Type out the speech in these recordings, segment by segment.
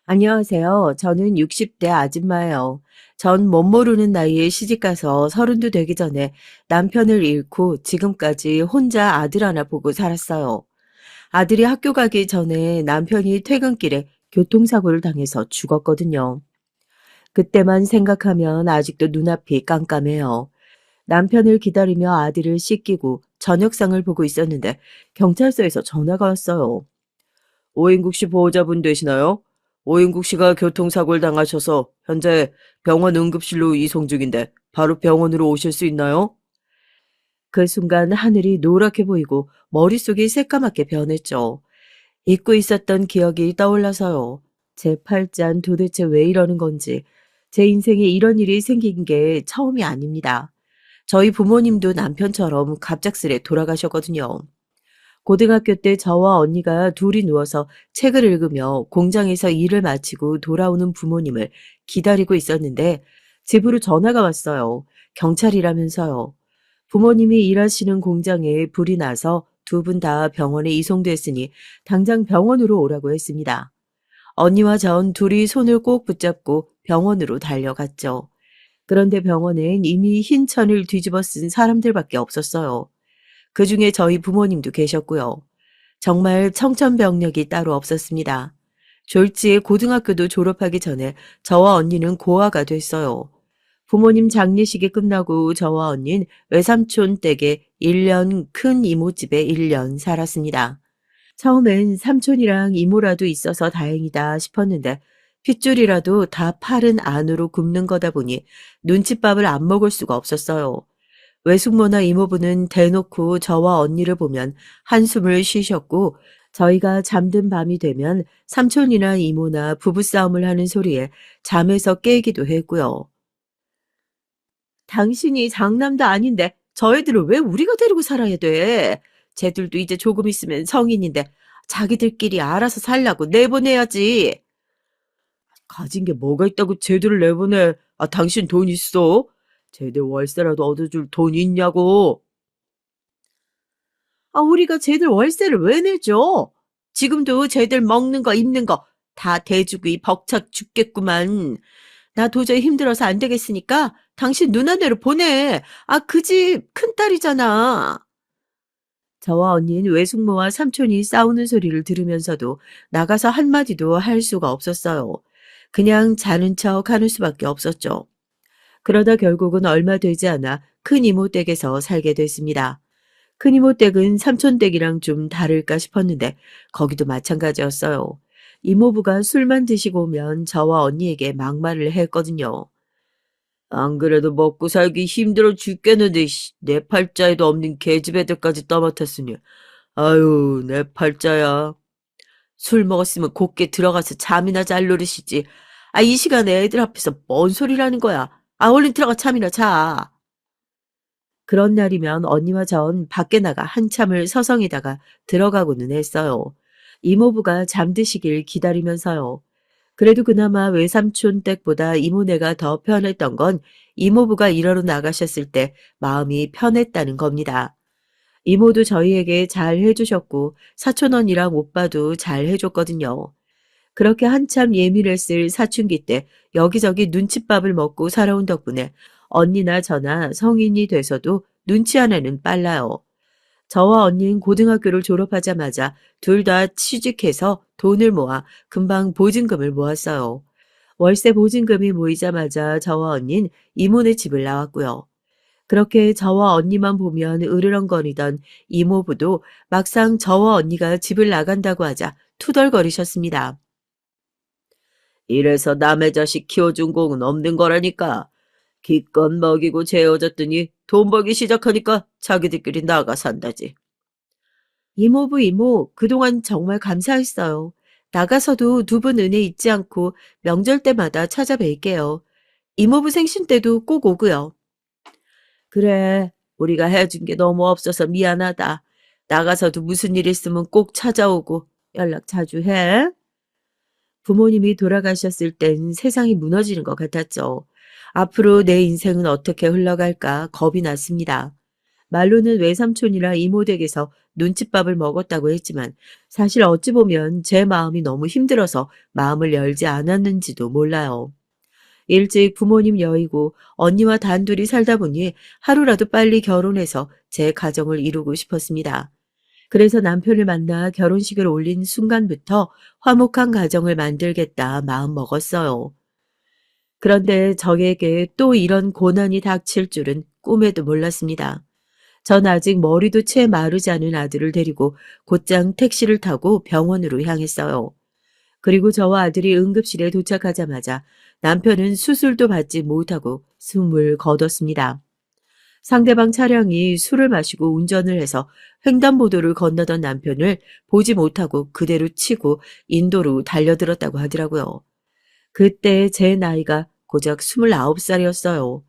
안녕하세요. 저는 60대 아줌마예요. 전 못 모르는 나이에 시집가서 서른도 되기 전에 남편을 잃고 지금까지 혼자 아들 하나 보고 살았어요. 아들이 학교 가기 전에 남편이 퇴근길에 교통사고를 당해서 죽었거든요. 그때만 생각하면 아직도 눈앞이 깜깜해요. 남편을 기다리며 아들을 씻기고 저녁상을 보고 있었는데 경찰서에서 전화가 왔어요. 오인국 씨 보호자분 되시나요? 오인국 씨가 교통사고를 당하셔서 현재 병원 응급실로 이송 중인데 바로 병원으로 오실 수 있나요? 그 순간 하늘이 노랗게 보이고 머릿속이 새까맣게 변했죠. 잊고 있었던 기억이 떠올라서요. 제 팔자는 도대체 왜 이러는 건지, 제 인생에 이런 일이 생긴 게 처음이 아닙니다. 저희 부모님도 남편처럼 갑작스레 돌아가셨거든요. 고등학교 때 저와 언니가 둘이 누워서 책을 읽으며 공장에서 일을 마치고 돌아오는 부모님을 기다리고 있었는데 집으로 전화가 왔어요. 경찰이라면서요. 부모님이 일하시는 공장에 불이 나서 두 분 다 병원에 이송됐으니 당장 병원으로 오라고 했습니다. 언니와 전 둘이 손을 꼭 붙잡고 병원으로 달려갔죠. 그런데 병원엔 이미 흰 천을 뒤집어 쓴 사람들밖에 없었어요. 그중에 저희 부모님도 계셨고요. 정말 청천벽력이 따로 없었습니다. 졸지에 고등학교도 졸업하기 전에 저와 언니는 고아가 됐어요. 부모님 장례식이 끝나고 저와 언니는 외삼촌 댁에 1년, 큰 이모 집에 1년 살았습니다. 처음엔 삼촌이랑 이모라도 있어서 다행이다 싶었는데 핏줄이라도 다 팔은 안으로 굽는 거다 보니 눈칫밥을 안 먹을 수가 없었어요. 외숙모나 이모부는 대놓고 저와 언니를 보면 한숨을 쉬셨고 저희가 잠든 밤이 되면 삼촌이나 이모나 부부싸움을 하는 소리에 잠에서 깨기도 했고요. 당신이 장남도 아닌데 저희들을 왜 우리가 데리고 살아야 돼? 쟤들도 이제 조금 있으면 성인인데 자기들끼리 알아서 살라고 내보내야지. 가진 게 뭐가 있다고 쟤들을 내보내? 아, 당신 돈 있어? 쟤들 월세라도 얻어줄 돈 있냐고. 아, 우리가 쟤들 월세를 왜 내줘? 지금도 쟤들 먹는 거 입는 거 다 대주기 벅차 죽겠구만. 나 도저히 힘들어서 안 되겠으니까 당신 누나네로 보내. 아, 그 집 큰딸이잖아. 저와 언니는 외숙모와 삼촌이 싸우는 소리를 들으면서도 나가서 한마디도 할 수가 없었어요. 그냥 자는 척 하는 수밖에 없었죠. 그러다 결국은 얼마 되지 않아 큰 이모 댁에서 살게 됐습니다. 큰 이모 댁은 삼촌 댁이랑 좀 다를까 싶었는데 거기도 마찬가지였어요. 이모부가 술만 드시고 오면 저와 언니에게 막말을 했거든요. 안 그래도 먹고 살기 힘들어 죽겠는데 내 팔자에도 없는 계집 애들까지 떠맡았으니 아유 내 팔자야. 술 먹었으면 곱게 들어가서 잠이나 잘 노릇이지. 아, 이 시간에 애들 앞에서 뭔 소리라는 거야. 아, 얼른 들어가 잠이나 자. 그런 날이면 언니와 전 밖에 나가 한참을 서성이다가 들어가고는 했어요. 이모부가 잠드시길 기다리면서요. 그래도 그나마 외삼촌 댁보다 이모네가 더 편했던 건 이모부가 일하러 나가셨을 때 마음이 편했다는 겁니다. 이모도 저희에게 잘 해주셨고 사촌 언니랑 오빠도 잘 해줬거든요. 그렇게 한참 예민했을 사춘기 때 여기저기 눈칫밥을 먹고 살아온 덕분에 언니나 저나 성인이 돼서도 눈치 하나는 빨라요. 저와 언니는 고등학교를 졸업하자마자 둘 다 취직해서 돈을 모아 금방 보증금을 모았어요. 월세 보증금이 모이자마자 저와 언니는 이모네 집을 나왔고요. 그렇게 저와 언니만 보면 으르렁거리던 이모부도 막상 저와 언니가 집을 나간다고 하자 투덜거리셨습니다. 이래서 남의 자식 키워준 공은 없는 거라니까. 기껏 먹이고 재워줬더니 돈 벌기 시작하니까 자기들끼리 나가 산다지. 이모부 이모, 그동안 정말 감사했어요. 나가서도 두 분 은혜 잊지 않고 명절 때마다 찾아뵐게요. 이모부 생신 때도 꼭 오고요. 그래, 우리가 해준 게 너무 없어서 미안하다. 나가서도 무슨 일 있으면 꼭 찾아오고 연락 자주 해. 부모님이 돌아가셨을 땐 세상이 무너지는 것 같았죠. 앞으로 내 인생은 어떻게 흘러갈까 겁이 났습니다. 말로는 외삼촌이나 이모 댁에서 눈칫밥을 먹었다고 했지만 사실 어찌 보면 제 마음이 너무 힘들어서 마음을 열지 않았는지도 몰라요. 일찍 부모님 여의고 언니와 단둘이 살다 보니 하루라도 빨리 결혼해서 제 가정을 이루고 싶었습니다. 그래서 남편을 만나 결혼식을 올린 순간부터 화목한 가정을 만들겠다 마음 먹었어요. 그런데 저에게 또 이런 고난이 닥칠 줄은 꿈에도 몰랐습니다. 전 아직 머리도 채 마르지 않은 아들을 데리고 곧장 택시를 타고 병원으로 향했어요. 그리고 저와 아들이 응급실에 도착하자마자 남편은 수술도 받지 못하고 숨을 거뒀습니다. 상대방 차량이 술을 마시고 운전을 해서 횡단보도를 건너던 남편을 보지 못하고 그대로 치고 인도로 달려들었다고 하더라고요. 그때 제 나이가 고작 29살이었어요.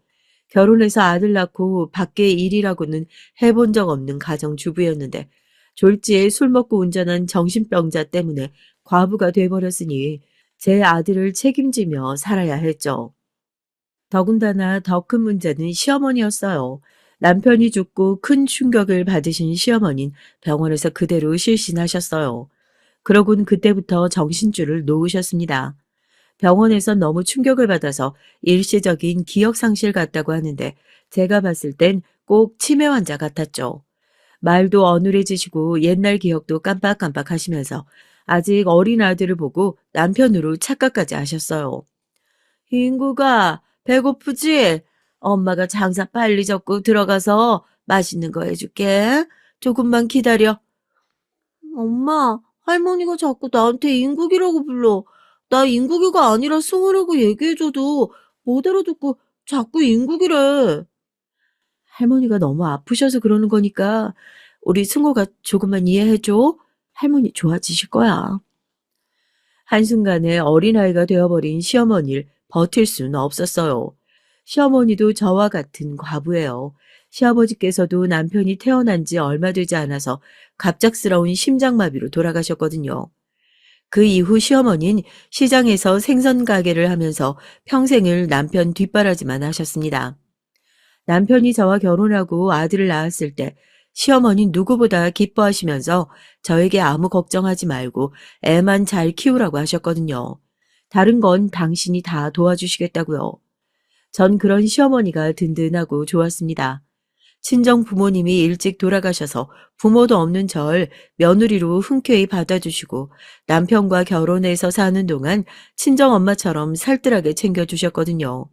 결혼해서 아들 낳고 밖에 일이라고는 해본 적 없는 가정주부였는데 졸지에 술 먹고 운전한 정신병자 때문에 과부가 돼버렸으니 제 아들을 책임지며 살아야 했죠. 더군다나 더 큰 문제는 시어머니였어요. 남편이 죽고 큰 충격을 받으신 시어머니는 병원에서 그대로 실신하셨어요. 그러곤 그때부터 정신줄을 놓으셨습니다. 병원에서 너무 충격을 받아서 일시적인 기억 상실 같다고 하는데 제가 봤을 땐 꼭 치매 환자 같았죠. 말도 어눌해지시고 옛날 기억도 깜빡깜빡 하시면서 아직 어린 아들을 보고 남편으로 착각까지 하셨어요. 인구가 배고프지? 엄마가 장사 빨리 접고 들어가서 맛있는 거 해줄게. 조금만 기다려. 엄마, 할머니가 자꾸 나한테 인국이라고 불러. 나 인국이가 아니라 승우라고 얘기해줘도 못 알아듣고 자꾸 인국이래. 할머니가 너무 아프셔서 그러는 거니까 우리 승우가 조금만 이해해줘. 할머니 좋아지실 거야. 한순간에 어린아이가 되어버린 시어머니를 버틸 수는 없었어요. 시어머니도 저와 같은 과부예요. 시아버지께서도 남편이 태어난 지 얼마 되지 않아서 갑작스러운 심장마비로 돌아가셨거든요. 그 이후 시어머니는 시장에서 생선 가게를 하면서 평생을 남편 뒷바라지만 하셨습니다. 남편이 저와 결혼하고 아들을 낳았을 때 시어머니 누구보다 기뻐하시면서 저에게 아무 걱정하지 말고 애만 잘 키우라고 하셨거든요. 다른 건 당신이 다 도와주시겠다고요. 전 그런 시어머니가 든든하고 좋았습니다. 친정 부모님이 일찍 돌아가셔서 부모도 없는 절 며느리로 흔쾌히 받아주시고 남편과 결혼해서 사는 동안 친정 엄마처럼 살뜰하게 챙겨주셨거든요.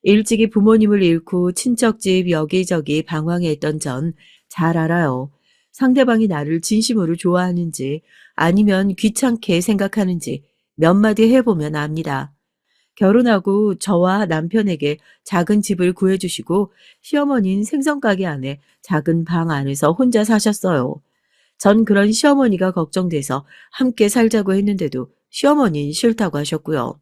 일찍이 부모님을 잃고 친척집 여기저기 방황했던 전 잘 알아요. 상대방이 나를 진심으로 좋아하는지 아니면 귀찮게 생각하는지 몇 마디 해보면 압니다. 결혼하고 저와 남편에게 작은 집을 구해주시고 시어머니는 생선가게 안에 작은 방 안에서 혼자 사셨어요. 전 그런 시어머니가 걱정돼서 함께 살자고 했는데도 시어머니는 싫다고 하셨고요.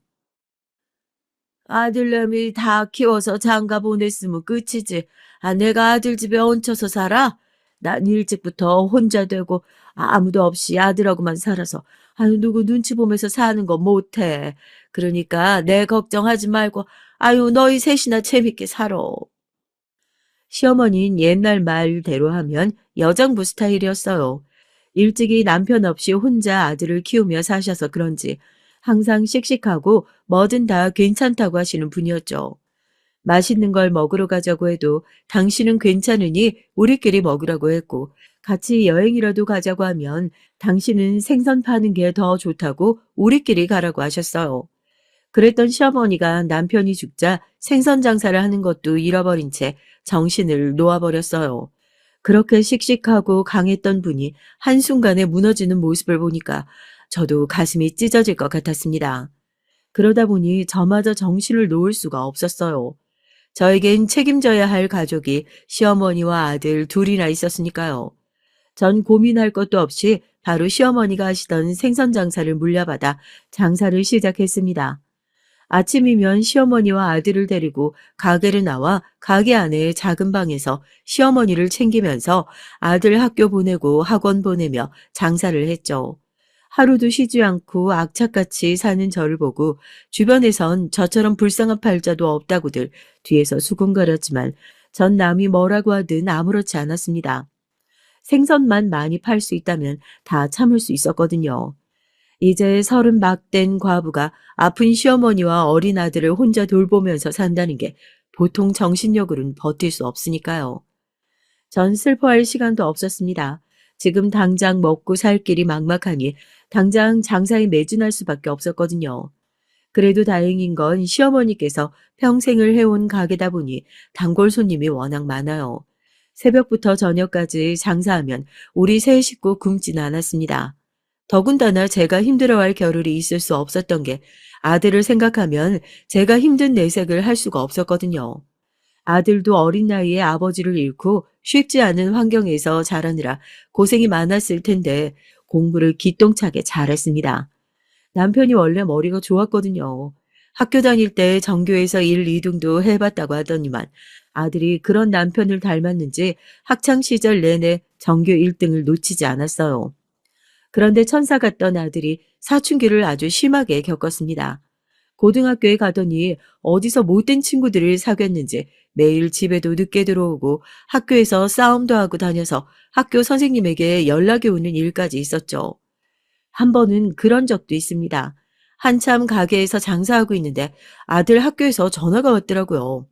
아들내미 다 키워서 장가 보냈으면 끝이지. 아, 내가 아들 집에 얹혀서 살아? 난 일찍부터 혼자 되고 아무도 없이 아들하고만 살아서 아유 누구 눈치 보면서 사는 거 못해. 그러니까 내 걱정하지 말고 아유 너희 셋이나 재밌게 살아. 시어머니는 옛날 말대로 하면 여장부 스타일이었어요. 일찍이 남편 없이 혼자 아들을 키우며 사셔서 그런지 항상 씩씩하고 뭐든 다 괜찮다고 하시는 분이었죠. 맛있는 걸 먹으러 가자고 해도 당신은 괜찮으니 우리끼리 먹으라고 했고 같이 여행이라도 가자고 하면 당신은 생선 파는 게 더 좋다고 우리끼리 가라고 하셨어요. 그랬던 시어머니가 남편이 죽자 생선 장사를 하는 것도 잃어버린 채 정신을 놓아버렸어요. 그렇게 씩씩하고 강했던 분이 한순간에 무너지는 모습을 보니까 저도 가슴이 찢어질 것 같았습니다. 그러다 보니 저마저 정신을 놓을 수가 없었어요. 저에겐 책임져야 할 가족이 시어머니와 아들 둘이나 있었으니까요. 전 고민할 것도 없이 바로 시어머니가 하시던 생선 장사를 물려받아 장사를 시작했습니다. 아침이면 시어머니와 아들을 데리고 가게를 나와 가게 안에 작은 방에서 시어머니를 챙기면서 아들 학교 보내고 학원 보내며 장사를 했죠. 하루도 쉬지 않고 악착같이 사는 저를 보고 주변에선 저처럼 불쌍한 팔자도 없다고들 뒤에서 수군거렸지만 전 남이 뭐라고 하든 아무렇지 않았습니다. 생선만 많이 팔 수 있다면 다 참을 수 있었거든요. 이제 30 막 된 과부가 아픈 시어머니와 어린 아들을 혼자 돌보면서 산다는 게 보통 정신력으로는 버틸 수 없으니까요. 전 슬퍼할 시간도 없었습니다. 지금 당장 먹고 살 길이 막막하니 당장 장사에 매진할 수밖에 없었거든요. 그래도 다행인 건 시어머니께서 평생을 해온 가게다 보니 단골 손님이 워낙 많아요. 새벽부터 저녁까지 장사하면 우리 세 식구 굶진 않았습니다. 더군다나 제가 힘들어할 겨를이 있을 수 없었던 게 아들을 생각하면 제가 힘든 내색을 할 수가 없었거든요. 아들도 어린 나이에 아버지를 잃고 쉽지 않은 환경에서 자라느라 고생이 많았을 텐데 공부를 기똥차게 잘했습니다. 남편이 원래 머리가 좋았거든요. 학교 다닐 때 전교에서 1, 2등도 해봤다고 하더니만 아들이 그런 남편을 닮았는지 학창 시절 내내 전교 1등을 놓치지 않았어요. 그런데 천사 같던 아들이 사춘기를 아주 심하게 겪었습니다. 고등학교에 가더니 어디서 못된 친구들을 사귀었는지 매일 집에도 늦게 들어오고 학교에서 싸움도 하고 다녀서 학교 선생님에게 연락이 오는 일까지 있었죠. 한 번은 그런 적도 있습니다. 한참 가게에서 장사하고 있는데 아들 학교에서 전화가 왔더라고요.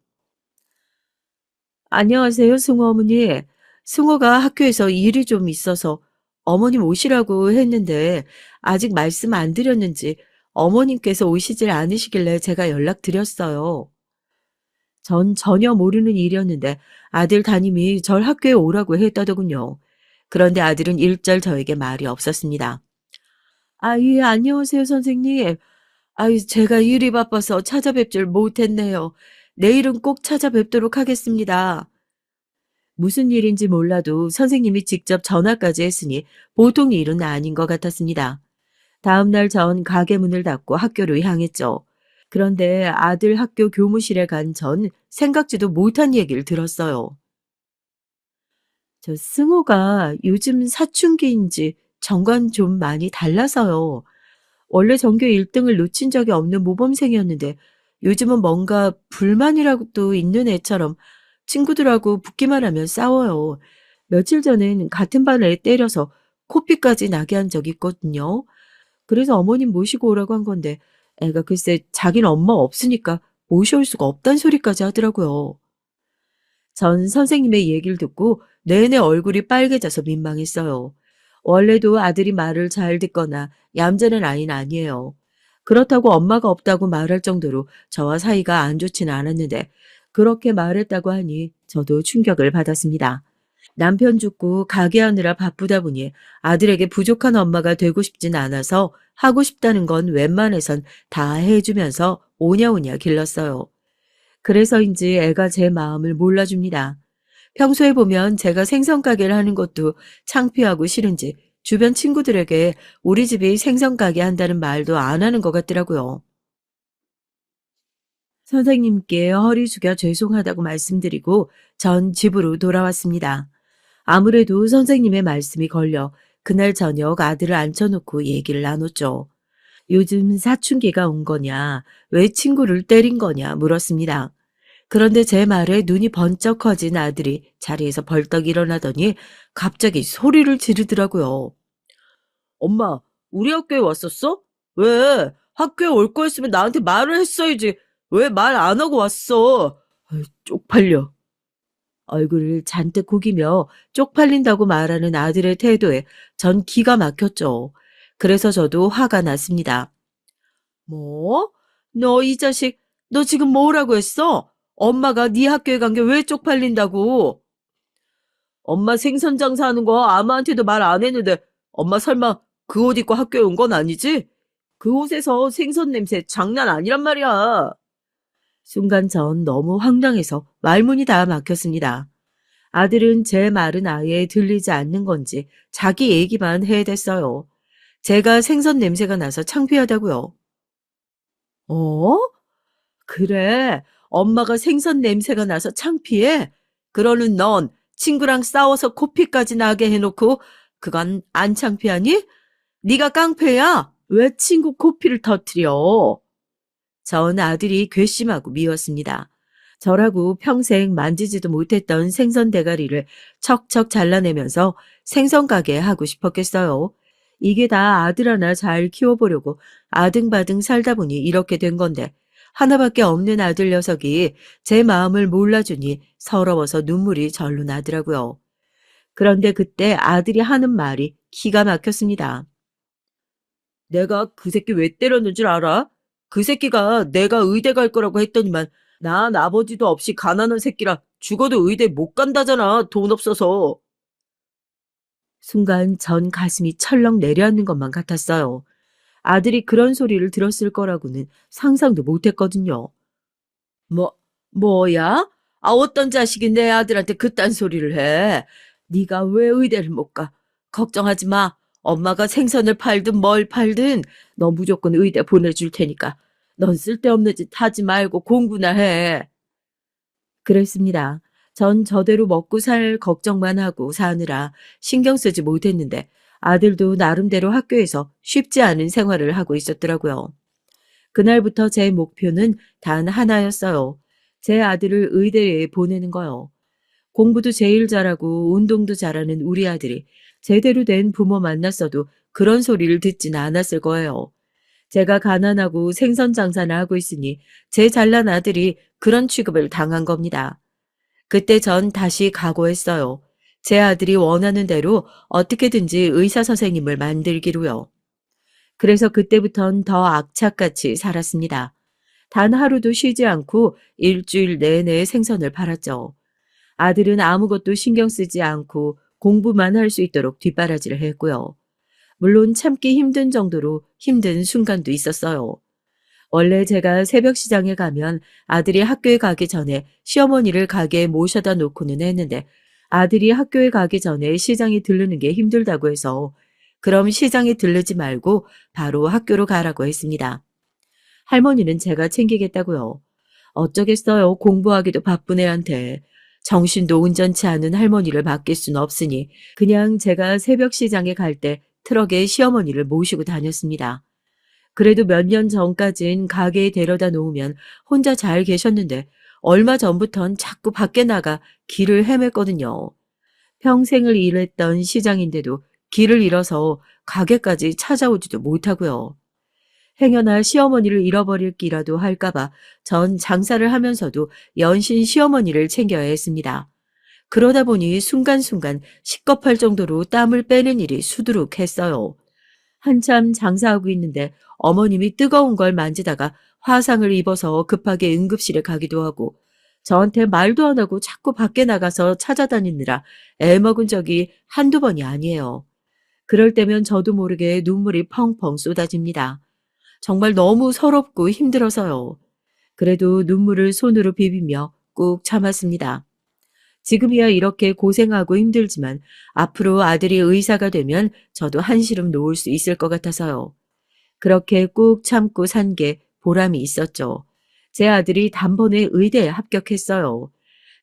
안녕하세요, 승호 어머니. 승호가 학교에서 일이 좀 있어서 어머님 오시라고 했는데 아직 말씀 안 드렸는지 어머님께서 오시질 않으시길래 제가 연락드렸어요. 전 전혀 모르는 일이었는데 아들 담임이 절 학교에 오라고 했다더군요. 그런데 아들은 일절 저에게 말이 없었습니다. 아, 예, 안녕하세요, 선생님. 아유, 제가 일이 바빠서 찾아뵙질 못했네요. 내일은 꼭 찾아뵙도록 하겠습니다. 무슨 일인지 몰라도 선생님이 직접 전화까지 했으니 보통 일은 아닌 것 같았습니다. 다음 날 전 가게 문을 닫고 학교로 향했죠. 그런데 아들 학교 교무실에 간 전 생각지도 못한 얘기를 들었어요. 저 승호가 요즘 사춘기인지 정관 좀 많이 달라서요. 원래 전교 1등을 놓친 적이 없는 모범생이었는데 요즘은 뭔가 불만이라도 있는 애처럼 친구들하고 붙기만 하면 싸워요. 며칠 전엔 같은 반 애 때려서 코피까지 나게 한 적이 있거든요. 그래서 어머님 모시고 오라고 한 건데 애가 글쎄 자기는 엄마 없으니까 모셔올 수가 없단 소리까지 하더라고요. 전 선생님의 얘기를 듣고 내내 얼굴이 빨개져서 민망했어요. 원래도 아들이 말을 잘 듣거나 얌전한 아이는 아니에요. 그렇다고 엄마가 없다고 말할 정도로 저와 사이가 안 좋지는 않았는데 그렇게 말했다고 하니 저도 충격을 받았습니다. 남편 죽고 가게 하느라 바쁘다 보니 아들에게 부족한 엄마가 되고 싶진 않아서 하고 싶다는 건 웬만해선 다 해주면서 오냐오냐 길렀어요. 그래서인지 애가 제 마음을 몰라줍니다. 평소에 보면 제가 생선 가게를 하는 것도 창피하고 싫은지 주변 친구들에게 우리 집이 생선 가게 한다는 말도 안 하는 것 같더라고요. 선생님께 허리 숙여 죄송하다고 말씀드리고 전 집으로 돌아왔습니다. 아무래도 선생님의 말씀이 걸려 그날 저녁 아들을 앉혀놓고 얘기를 나눴죠. 요즘 사춘기가 온 거냐, 왜 친구를 때린 거냐 물었습니다. 그런데 제 말에 눈이 번쩍 커진 아들이 자리에서 벌떡 일어나더니 갑자기 소리를 지르더라고요. 엄마, 우리 학교에 왔었어? 왜? 학교에 올 거였으면 나한테 말을 했어야지. 왜 말 안 하고 왔어? 아이, 쪽팔려. 얼굴을 잔뜩 구기며 쪽팔린다고 말하는 아들의 태도에 전 기가 막혔죠. 그래서 저도 화가 났습니다. 뭐? 너 이 자식, 너 지금 뭐라고 했어? 엄마가 네 학교에 간 게 왜 쪽팔린다고? 엄마 생선 장사하는 거 아무한테도 말 안 했는데 엄마 설마 그 옷 입고 학교에 온 건 아니지? 그 옷에서 생선 냄새 장난 아니란 말이야. 순간 전 너무 황당해서 말문이 다 막혔습니다. 아들은 제 말은 아예 들리지 않는 건지 자기 얘기만 해댔어요. 제가 생선 냄새가 나서 창피하다고요. 어? 그래. 엄마가 생선 냄새가 나서 창피해? 그러는 넌 친구랑 싸워서 코피까지 나게 해놓고 그건 안 창피하니? 네가 깡패야? 왜 친구 코피를 터뜨려? 전 아들이 괘씸하고 미웠습니다. 저라고 평생 만지지도 못했던 생선 대가리를 척척 잘라내면서 생선 가게 하고 싶었겠어요. 이게 다 아들 하나 잘 키워보려고 아등바등 살다 보니 이렇게 된 건데 하나밖에 없는 아들 녀석이 제 마음을 몰라주니 서러워서 눈물이 절로 나더라고요. 그런데 그때 아들이 하는 말이 기가 막혔습니다. 내가 그 새끼 왜 때렸는 줄 알아? 그 새끼가 내가 의대 갈 거라고 했더니만 난 아버지도 없이 가난한 새끼라 죽어도 의대 못 간다잖아. 돈 없어서. 순간 전 가슴이 철렁 내려앉는 것만 같았어요. 아들이 그런 소리를 들었을 거라고는 상상도 못했거든요. 뭐, 뭐야? 아, 어떤 자식이 내 아들한테 그딴 소리를 해? 네가 왜 의대를 못 가? 걱정하지 마. 엄마가 생선을 팔든 뭘 팔든 너 무조건 의대 보내줄 테니까. 넌 쓸데없는 짓 하지 말고 공부나 해. 그랬습니다. 전 저대로 먹고 살 걱정만 하고 사느라 신경 쓰지 못했는데 아들도 나름대로 학교에서 쉽지 않은 생활을 하고 있었더라고요. 그날부터 제 목표는 단 하나였어요. 제 아들을 의대에 보내는 거요. 공부도 제일 잘하고 운동도 잘하는 우리 아들이 제대로 된 부모 만났어도 그런 소리를 듣진 않았을 거예요. 제가 가난하고 생선 장사나 하고 있으니 제 잘난 아들이 그런 취급을 당한 겁니다. 그때 전 다시 각오했어요. 제 아들이 원하는 대로 어떻게든지 의사 선생님을 만들기로요. 그래서 그때부턴 더 악착같이 살았습니다. 단 하루도 쉬지 않고 일주일 내내 생선을 팔았죠. 아들은 아무것도 신경 쓰지 않고 공부만 할 수 있도록 뒷바라지를 했고요. 물론 참기 힘든 정도로 힘든 순간도 있었어요. 원래 제가 새벽 시장에 가면 아들이 학교에 가기 전에 시어머니를 가게에 모셔다 놓고는 했는데 아들이 학교에 가기 전에 시장에 들르는 게 힘들다고 해서 그럼 시장에 들르지 말고 바로 학교로 가라고 했습니다. 할머니는 제가 챙기겠다고요. 어쩌겠어요. 공부하기도 바쁜 애한테. 정신도 온전치 않은 할머니를 맡길 수는 없으니 그냥 제가 새벽 시장에 갈 때 트럭에 시어머니를 모시고 다녔습니다. 그래도 몇 년 전까진 가게에 데려다 놓으면 혼자 잘 계셨는데 얼마 전부턴 자꾸 밖에 나가 길을 헤맸거든요. 평생을 일했던 시장인데도 길을 잃어서 가게까지 찾아오지도 못하고요. 행여나 시어머니를 잃어버릴 기라도 할까봐 전 장사를 하면서도 연신 시어머니를 챙겨야 했습니다. 그러다 보니 순간순간 식겁할 정도로 땀을 빼는 일이 수두룩했어요. 한참 장사하고 있는데 어머님이 뜨거운 걸 만지다가 화상을 입어서 급하게 응급실에 가기도 하고 저한테 말도 안 하고 자꾸 밖에 나가서 찾아다니느라 애먹은 적이 한두 번이 아니에요. 그럴 때면 저도 모르게 눈물이 펑펑 쏟아집니다. 정말 너무 서럽고 힘들어서요. 그래도 눈물을 손으로 비비며 꾹 참았습니다. 지금이야 이렇게 고생하고 힘들지만 앞으로 아들이 의사가 되면 저도 한시름 놓을 수 있을 것 같아서요. 그렇게 꾹 참고 산 게 보람이 있었죠. 제 아들이 단번에 의대에 합격했어요.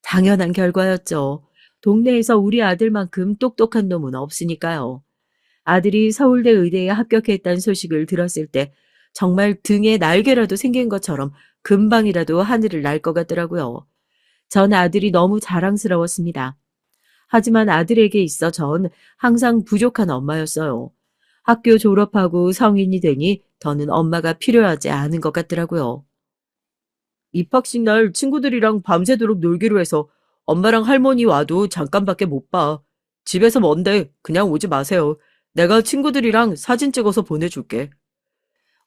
당연한 결과였죠. 동네에서 우리 아들만큼 똑똑한 놈은 없으니까요. 아들이 서울대 의대에 합격했다는 소식을 들었을 때 정말 등에 날개라도 생긴 것처럼 금방이라도 하늘을 날 것 같더라고요. 전 아들이 너무 자랑스러웠습니다. 하지만 아들에게 있어 전 항상 부족한 엄마였어요. 학교 졸업하고 성인이 되니 더는 엄마가 필요하지 않은 것 같더라고요. 입학식 날 친구들이랑 밤새도록 놀기로 해서 엄마랑 할머니 와도 잠깐밖에 못 봐. 집에서 먼데 그냥 오지 마세요. 내가 친구들이랑 사진 찍어서 보내줄게.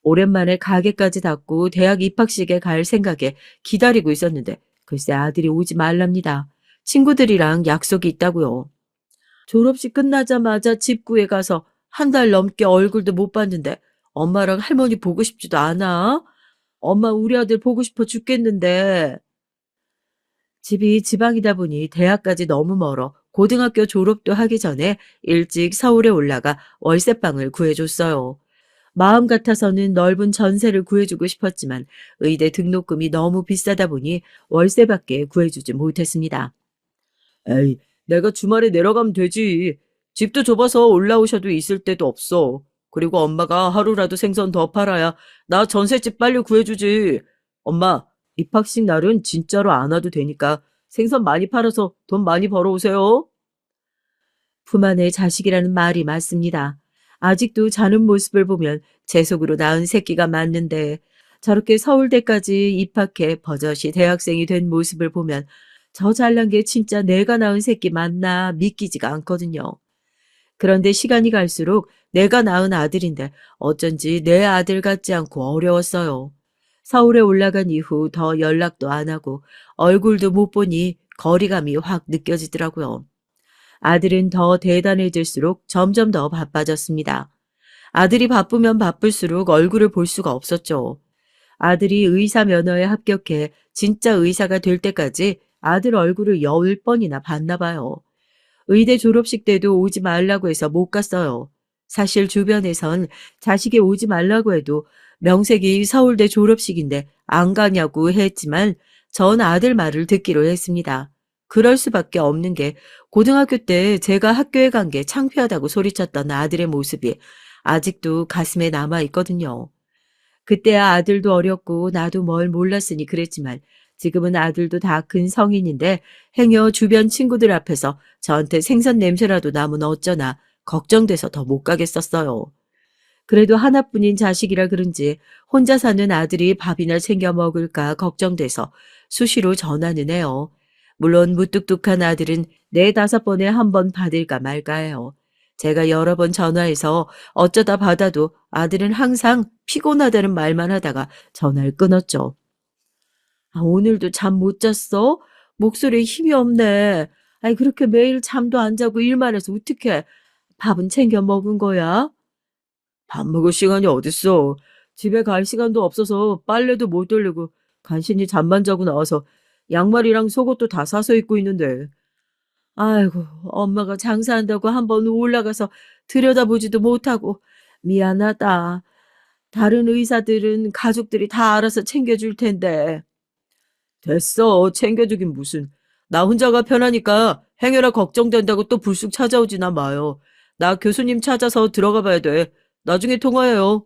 오랜만에 가게까지 닫고 대학 입학식에 갈 생각에 기다리고 있었는데 글쎄 아들이 오지 말랍니다. 친구들이랑 약속이 있다고요. 졸업식 끝나자마자 집구에 가서 한 달 넘게 얼굴도 못 봤는데 엄마랑 할머니 보고 싶지도 않아? 엄마 우리 아들 보고 싶어 죽겠는데. 집이 지방이다 보니 대학까지 너무 멀어 고등학교 졸업도 하기 전에 일찍 서울에 올라가 월세방을 구해줬어요. 마음 같아서는 넓은 전세를 구해주고 싶었지만 의대 등록금이 너무 비싸다 보니 월세밖에 구해주지 못했습니다. 에이, 내가 주말에 내려가면 되지. 집도 좁아서 올라오셔도 있을 데도 없어. 그리고 엄마가 하루라도 생선 더 팔아야 나 전셋집 빨리 구해주지. 엄마, 입학식 날은 진짜로 안 와도 되니까 생선 많이 팔아서 돈 많이 벌어오세요. 품 안의 자식이라는 말이 맞습니다. 아직도 자는 모습을 보면 제 속으로 낳은 새끼가 맞는데 저렇게 서울대까지 입학해 버젓이 대학생이 된 모습을 보면 저 잘난 게 진짜 내가 낳은 새끼 맞나 믿기지가 않거든요. 그런데 시간이 갈수록 내가 낳은 아들인데 어쩐지 내 아들 같지 않고 어려웠어요. 서울에 올라간 이후 더 연락도 안 하고 얼굴도 못 보니 거리감이 확 느껴지더라고요. 아들은 더 대단해질수록 점점 더 바빠졌습니다. 아들이 바쁘면 바쁠수록 얼굴을 볼 수가 없었죠. 아들이 의사 면허에 합격해 진짜 의사가 될 때까지 아들 얼굴을 10번이나 봤나 봐요. 의대 졸업식 때도 오지 말라고 해서 못 갔어요. 사실 주변에선 자식이 오지 말라고 해도 명색이 서울대 졸업식인데 안 가냐고 했지만 전 아들 말을 듣기로 했습니다. 그럴 수밖에 없는 게 고등학교 때 제가 학교에 간 게 창피하다고 소리쳤던 아들의 모습이 아직도 가슴에 남아 있거든요. 그때야 아들도 어렸고 나도 뭘 몰랐으니 그랬지만 지금은 아들도 다 큰 성인인데 행여 주변 친구들 앞에서 저한테 생선 냄새라도 나면 어쩌나 걱정돼서 더 못 가겠었어요. 그래도 하나뿐인 자식이라 그런지 혼자 사는 아들이 밥이나 챙겨 먹을까 걱정돼서 수시로 전화는 해요. 물론 무뚝뚝한 아들은 4~5번에 한 번 받을까 말까 해요. 제가 여러 번 전화해서 어쩌다 받아도 아들은 항상 피곤하다는 말만 하다가 전화를 끊었죠. 아, 오늘도 잠 못 잤어? 목소리에 힘이 없네. 아이, 그렇게 매일 잠도 안 자고 일만 해서 어떡해. 밥은 챙겨 먹은 거야? 밥 먹을 시간이 어딨어. 집에 갈 시간도 없어서 빨래도 못 돌리고 간신히 잠만 자고 나와서 양말이랑 속옷도 다 사서 입고 있는데. 아이고, 엄마가 장사한다고 한번 올라가서 들여다보지도 못하고 미안하다. 다른 의사들은 가족들이 다 알아서 챙겨줄 텐데. 됐어. 챙겨주긴 무슨. 나 혼자가 편하니까 행여나 걱정된다고 또 불쑥 찾아오지나 마요. 나 교수님 찾아서 들어가 봐야 돼. 나중에 통화해요.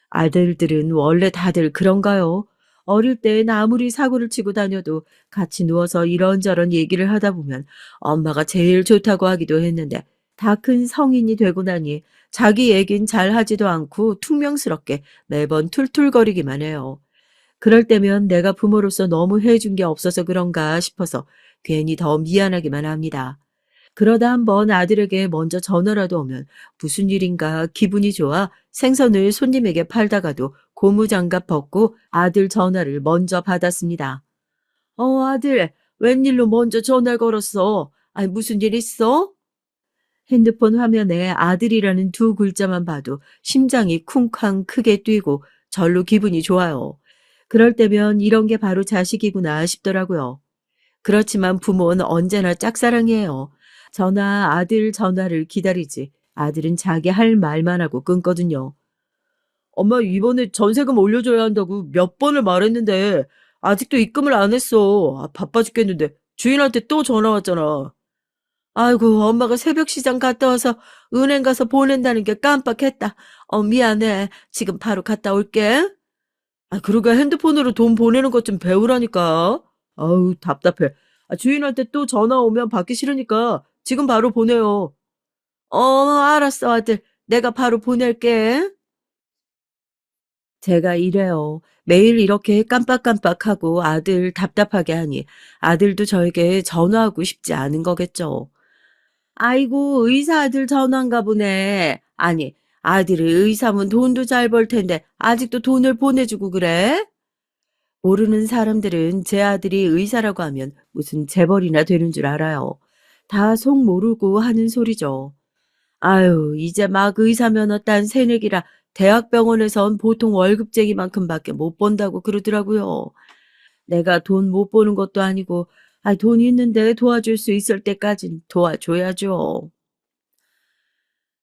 아들들은 원래 다들 그런가요? 어릴 땐 아무리 사고를 치고 다녀도 같이 누워서 이런저런 얘기를 하다 보면 엄마가 제일 좋다고 하기도 했는데 다 큰 성인이 되고 나니 자기 얘긴 잘 하지도 않고 퉁명스럽게 매번 툴툴거리기만 해요. 그럴 때면 내가 부모로서 너무 해준 게 없어서 그런가 싶어서 괜히 더 미안하기만 합니다. 그러다 한번 아들에게 먼저 전화라도 오면 무슨 일인가 기분이 좋아 생선을 손님에게 팔다가도 고무장갑 벗고 아들 전화를 먼저 받았습니다. 아들, 웬일로 먼저 전화를 걸었어? 아니, 무슨 일 있어? 핸드폰 화면에 아들이라는 두 글자만 봐도 심장이 쿵쾅 크게 뛰고 절로 기분이 좋아요. 그럴 때면 이런 게 바로 자식이구나 싶더라고요. 그렇지만 부모는 언제나 짝사랑이에요. 저나 아들 전화를 기다리지. 아들은 자기 할 말만 하고 끊거든요. 엄마, 이번에 전세금 올려줘야 한다고 몇 번을 말했는데 아직도 입금을 안 했어. 아, 바빠 죽겠는데 주인한테 또 전화 왔잖아. 아이고, 엄마가 새벽 시장 갔다 와서 은행 가서 보낸다는 게 깜빡했다. 미안해. 지금 바로 갔다 올게. 아, 그러게 핸드폰으로 돈 보내는 것 좀 배우라니까. 아우, 답답해. 아, 주인한테 또 전화 오면 받기 싫으니까 지금 바로 보내요. 알았어, 아들. 내가 바로 보낼게. 제가 이래요. 매일 이렇게 깜빡깜빡하고 아들 답답하게 하니 아들도 저에게 전화하고 싶지 않은 거겠죠. 아이고, 의사 아들 전화인가 보네. 아니, 아들이 의사면 돈도 잘 벌 텐데 아직도 돈을 보내주고 그래? 모르는 사람들은 제 아들이 의사라고 하면 무슨 재벌이나 되는 줄 알아요. 다 속 모르고 하는 소리죠. 아유, 이제 막 의사 면허 딴 새내기라 대학병원에선 보통 월급쟁이만큼밖에 못 번다고 그러더라고요. 내가 돈 못 버는 것도 아니고, 아, 돈 있는데 도와줄 수 있을 때까진 도와줘야죠.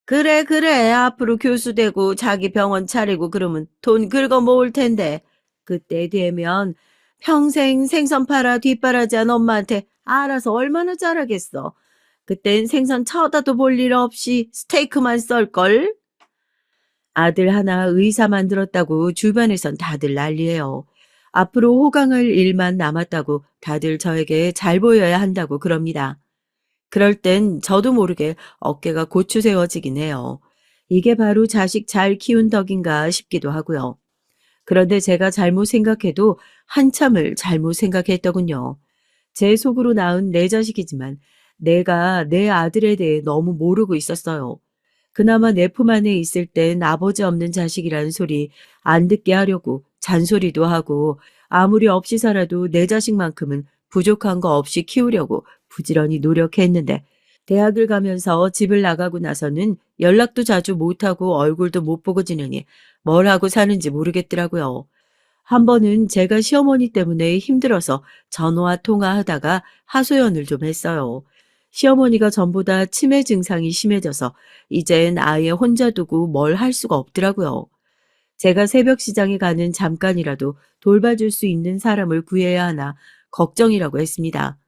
그래, 그래. 앞으로 교수 되고 자기 병원 차리고 그러면 돈 긁어 모을 텐데. 그때 되면 평생 생선 팔아 뒷바라지한 엄마한테 알아서 얼마나 잘하겠어. 그땐 생선 쳐다도 볼 일 없이 스테이크만 썰걸. 아들 하나 의사 만들었다고 주변에선 다들 난리예요. 앞으로 호강할 일만 남았다고 다들 저에게 잘 보여야 한다고 그럽니다. 그럴 땐 저도 모르게 어깨가 고추세워지긴 해요. 이게 바로 자식 잘 키운 덕인가 싶기도 하고요. 그런데 제가 잘못 생각해도 한참을 잘못 생각했더군요. 제 속으로 낳은 내 자식이지만 내가 내 아들에 대해 너무 모르고 있었어요. 그나마 내 품 안에 있을 땐 아버지 없는 자식이라는 소리 안 듣게 하려고 잔소리도 하고 아무리 없이 살아도 내 자식만큼은 부족한 거 없이 키우려고 부지런히 노력했는데 대학을 가면서 집을 나가고 나서는 연락도 자주 못하고 얼굴도 못 보고 지내니 뭘 하고 사는지 모르겠더라고요. 한 번은 제가 시어머니 때문에 힘들어서 전화 통화하다가 하소연을 좀 했어요. 시어머니가 전보다 치매 증상이 심해져서 이젠 아예 혼자 두고 뭘 할 수가 없더라고요. 제가 새벽 시장에 가는 잠깐이라도 돌봐줄 수 있는 사람을 구해야 하나 걱정이라고 했습니다.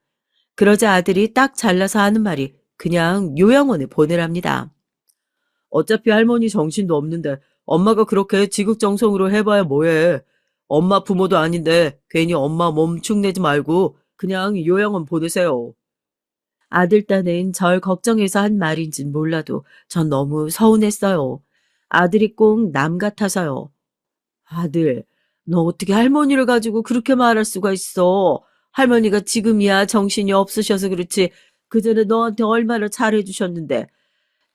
그러자 아들이 딱 잘라서 하는 말이 그냥 요양원에 보내랍니다. 어차피 할머니 정신도 없는데 엄마가 그렇게 지극정성으로 해봐야 뭐해. 엄마 부모도 아닌데 괜히 엄마 몸 축내지 말고 그냥 요양원 보내세요. 아들 딴엔 절 걱정해서 한 말인진 몰라도 전 너무 서운했어요. 아들이 꼭 남 같아서요. 아들, 너 어떻게 할머니를 가지고 그렇게 말할 수가 있어? 할머니가 지금이야 정신이 없으셔서 그렇지. 그전에 너한테 얼마나 잘해주셨는데.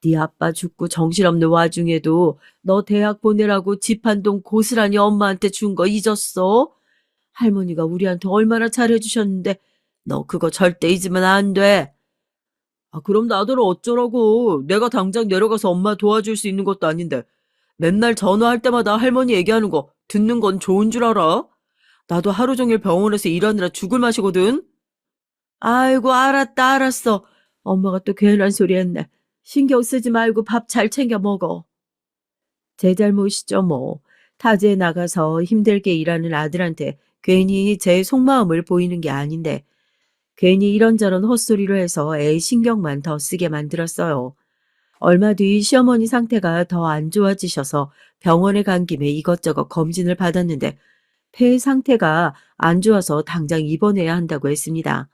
네 아빠 죽고 정신없는 와중에도 너 대학 보내라고 집 한 동 고스란히 엄마한테 준 거 잊었어? 할머니가 우리한테 얼마나 잘해주셨는데 너 그거 절대 잊으면 안 돼. 아, 그럼 나더러 어쩌라고. 내가 당장 내려가서 엄마 도와줄 수 있는 것도 아닌데. 맨날 전화할 때마다 할머니 얘기하는 거 듣는 건 좋은 줄 알아? 나도 하루 종일 병원에서 일하느라 죽을 맛이거든. 아이고, 알았다, 알았어. 엄마가 또 괜한 소리 했네. 신경 쓰지 말고 밥 잘 챙겨 먹어. 제 잘못이죠, 뭐. 타지에 나가서 힘들게 일하는 아들한테 괜히 제 속마음을 보이는 게 아닌데, 괜히 이런저런 헛소리를 해서 애 신경만 더 쓰게 만들었어요. 얼마 뒤 시어머니 상태가 더 안 좋아지셔서 병원에 간 김에 이것저것 검진을 받았는데, 폐 상태가 안 좋아서 당장 입원해야 한다고 했습니다.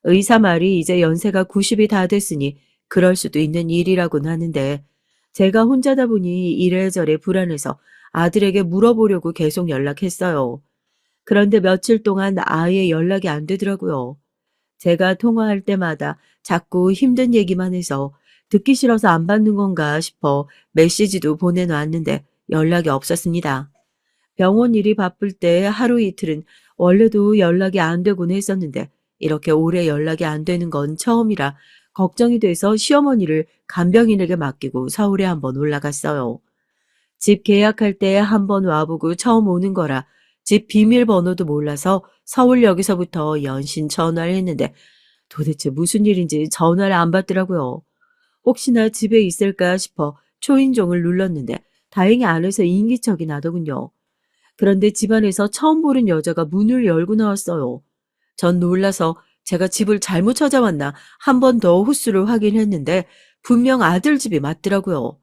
의사 말이 이제 연세가 90이 다 됐으니 그럴 수도 있는 일이라고는 하는데 제가 혼자다 보니 이래저래 불안해서 아들에게 물어보려고 계속 연락했어요. 그런데 며칠 동안 아예 연락이 안 되더라고요. 제가 통화할 때마다 자꾸 힘든 얘기만 해서 듣기 싫어서 안 받는 건가 싶어 메시지도 보내놨는데 연락이 없었습니다. 병원 일이 바쁠 때 하루 이틀은 원래도 연락이 안 되곤 했었는데 이렇게 오래 연락이 안 되는 건 처음이라 걱정이 돼서 시어머니를 간병인에게 맡기고 서울에 한번 올라갔어요. 집 계약할 때 한번 와보고 처음 오는 거라 집 비밀번호도 몰라서 서울역에서부터 연신 전화를 했는데 도대체 무슨 일인지 전화를 안 받더라고요. 혹시나 집에 있을까 싶어 초인종을 눌렀는데 다행히 안에서 인기척이 나더군요. 그런데 집안에서 처음 보는 여자가 문을 열고 나왔어요. 전 놀라서 제가 집을 잘못 찾아왔나 한 번 더 호수를 확인했는데 분명 아들 집이 맞더라고요.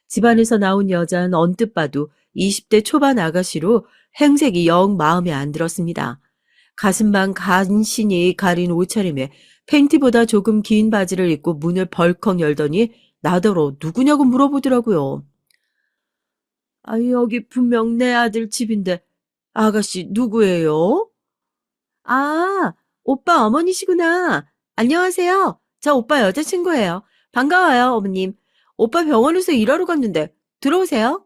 집안에서 나온 여자는 언뜻 봐도 20대 초반 아가씨로 행색이 영 마음에 안 들었습니다. 가슴만 간신히 가린 옷차림에 팬티보다 조금 긴 바지를 입고 문을 벌컥 열더니 나더러 누구냐고 물어보더라고요. 아, 여기 분명 내 아들 집인데 아가씨 누구예요? 아, 오빠 어머니시구나. 안녕하세요. 저 오빠 여자친구예요. 반가워요, 어머님. 오빠 병원에서 일하러 갔는데 들어오세요.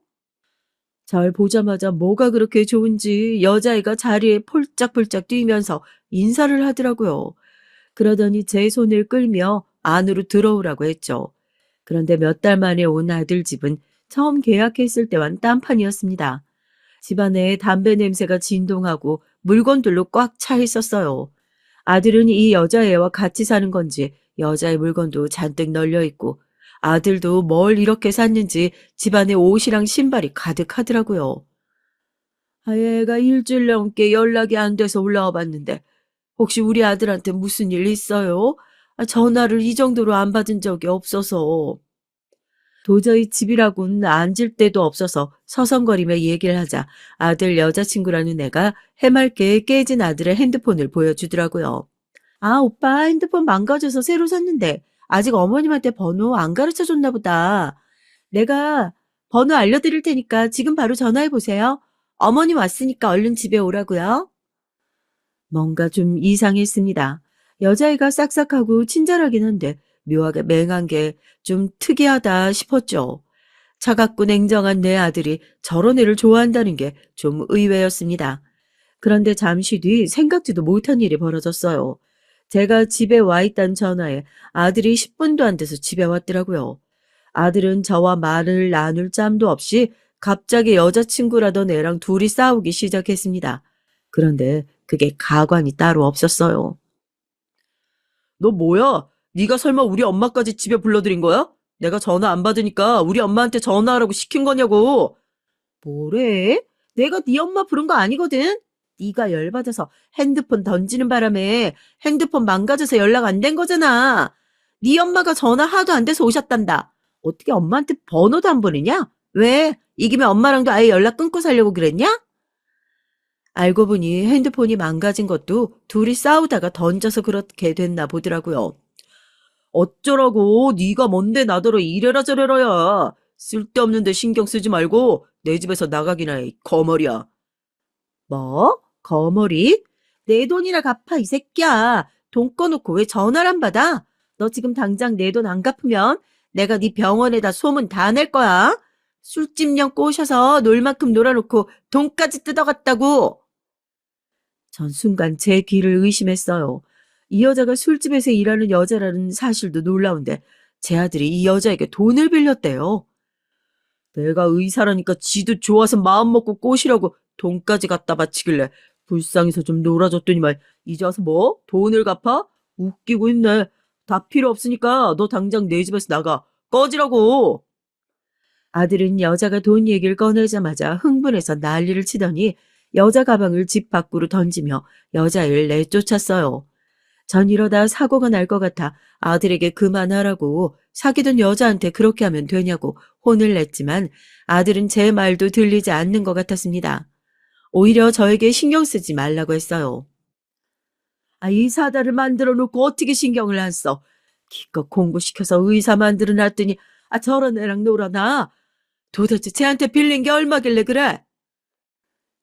절 보자마자 뭐가 그렇게 좋은지 여자애가 자리에 폴짝폴짝 뛰면서 인사를 하더라고요. 그러더니 제 손을 끌며 안으로 들어오라고 했죠. 그런데 몇 달 만에 온 아들 집은 처음 계약했을 때와는 딴판이었습니다. 집안에 담배 냄새가 진동하고 물건들로 꽉 차 있었어요. 아들은 이 여자애와 같이 사는 건지 여자의 물건도 잔뜩 널려 있고 아들도 뭘 이렇게 샀는지 집안에 옷이랑 신발이 가득하더라고요. 아, 얘가 일주일 넘게 연락이 안 돼서 올라와 봤는데 혹시 우리 아들한테 무슨 일 있어요? 아, 전화를 이 정도로 안 받은 적이 없어서. 도저히 집이라곤 앉을 데도 없어서 서성거리며 얘기를 하자 아들 여자친구라는 애가 해맑게 깨진 아들의 핸드폰을 보여주더라고요. 아, 오빠 핸드폰 망가져서 새로 샀는데 아직 어머님한테 번호 안 가르쳐 줬나 보다. 내가 번호 알려드릴 테니까 지금 바로 전화해 보세요. 어머님 왔으니까 얼른 집에 오라고요. 뭔가 좀 이상했습니다. 여자애가 싹싹하고 친절하긴 한데 묘하게 맹한 게 좀 특이하다 싶었죠. 차갑고 냉정한 내 아들이 저런 애를 좋아한다는 게 좀 의외였습니다. 그런데 잠시 뒤 생각지도 못한 일이 벌어졌어요. 제가 집에 와 있다는 전화에 아들이 10분도 안 돼서 집에 왔더라고요. 아들은 저와 말을 나눌 짬도 없이 갑자기 여자친구라던 애랑 둘이 싸우기 시작했습니다. 그런데 그게 가관이 따로 없었어요. 너 뭐야? 네가 설마 우리 엄마까지 집에 불러들인 거야? 내가 전화 안 받으니까 우리 엄마한테 전화하라고 시킨 거냐고. 뭐래? 내가 네 엄마 부른 거 아니거든? 네가 열받아서 핸드폰 던지는 바람에 핸드폰 망가져서 연락 안 된 거잖아. 네 엄마가 전화 하도 안 돼서 오셨단다. 어떻게 엄마한테 번호도 안 보내냐? 왜? 이기면 엄마랑도 아예 연락 끊고 살려고 그랬냐? 알고 보니 핸드폰이 망가진 것도 둘이 싸우다가 던져서 그렇게 됐나 보더라고요. 어쩌라고 네가 뭔데 나더러 이래라 저래라야. 쓸데없는 데 신경 쓰지 말고 내 집에서 나가기나 해, 거머리야. 뭐? 거머리? 내 돈이나 갚아, 이 새끼야. 돈 꺼놓고 왜 전화를 안 받아? 너 지금 당장 내 돈 안 갚으면 내가 네 병원에다 소문 다 낼 거야. 술집령 꼬셔서 놀 만큼 놀아놓고 돈까지 뜯어갔다고. 전 순간 제 귀를 의심했어요. 이 여자가 술집에서 일하는 여자라는 사실도 놀라운데 제 아들이 이 여자에게 돈을 빌렸대요. 내가 의사라니까 지도 좋아서 마음먹고 꼬시라고 돈까지 갖다 바치길래 불쌍해서 좀 놀아줬더니만 이제 와서 뭐? 돈을 갚아? 웃기고 있네. 다 필요 없으니까 너 당장 내 집에서 나가. 꺼지라고. 아들은 여자가 돈 얘기를 꺼내자마자 흥분해서 난리를 치더니 여자 가방을 집 밖으로 던지며 여자를 내쫓았어요. 전 이러다 사고가 날 것 같아 아들에게 그만하라고 사귀던 여자한테 그렇게 하면 되냐고 혼을 냈지만 아들은 제 말도 들리지 않는 것 같았습니다. 오히려 저에게 신경 쓰지 말라고 했어요. 아, 이 사다를 만들어 놓고 어떻게 신경을 안 써? 기껏 공부시켜서 의사 만들어 놨더니 저런 애랑 놀아나? 도대체 쟤한테 빌린 게 얼마길래 그래?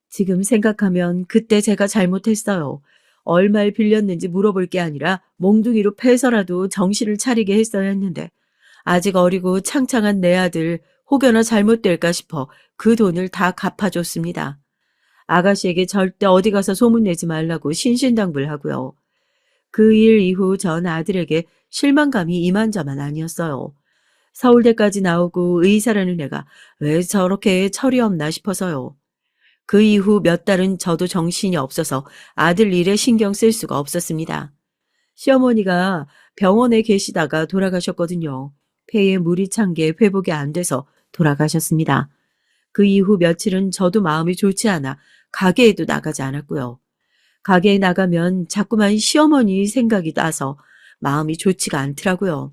지금 생각하면 그때 제가 잘못했어요. 얼마를 빌렸는지 물어볼 게 아니라 몽둥이로 패서라도 정신을 차리게 했어야 했는데 아직 어리고 창창한 내 아들 혹여나 잘못될까 싶어 그 돈을 다 갚아줬습니다. 아가씨에게 절대 어디 가서 소문내지 말라고 신신당부하고요. 그 일 이후 전 아들에게 실망감이 이만저만 아니었어요. 서울대까지 나오고 의사라는 애가 왜 저렇게 철이 없나 싶어서요. 그 이후 몇 달은 저도 정신이 없어서 아들 일에 신경 쓸 수가 없었습니다. 시어머니가 병원에 계시다가 돌아가셨거든요. 폐에 물이 찬 게 회복이 안 돼서 돌아가셨습니다. 그 이후 며칠은 저도 마음이 좋지 않아 가게에도 나가지 않았고요. 가게에 나가면 자꾸만 시어머니 생각이 나서 마음이 좋지가 않더라고요.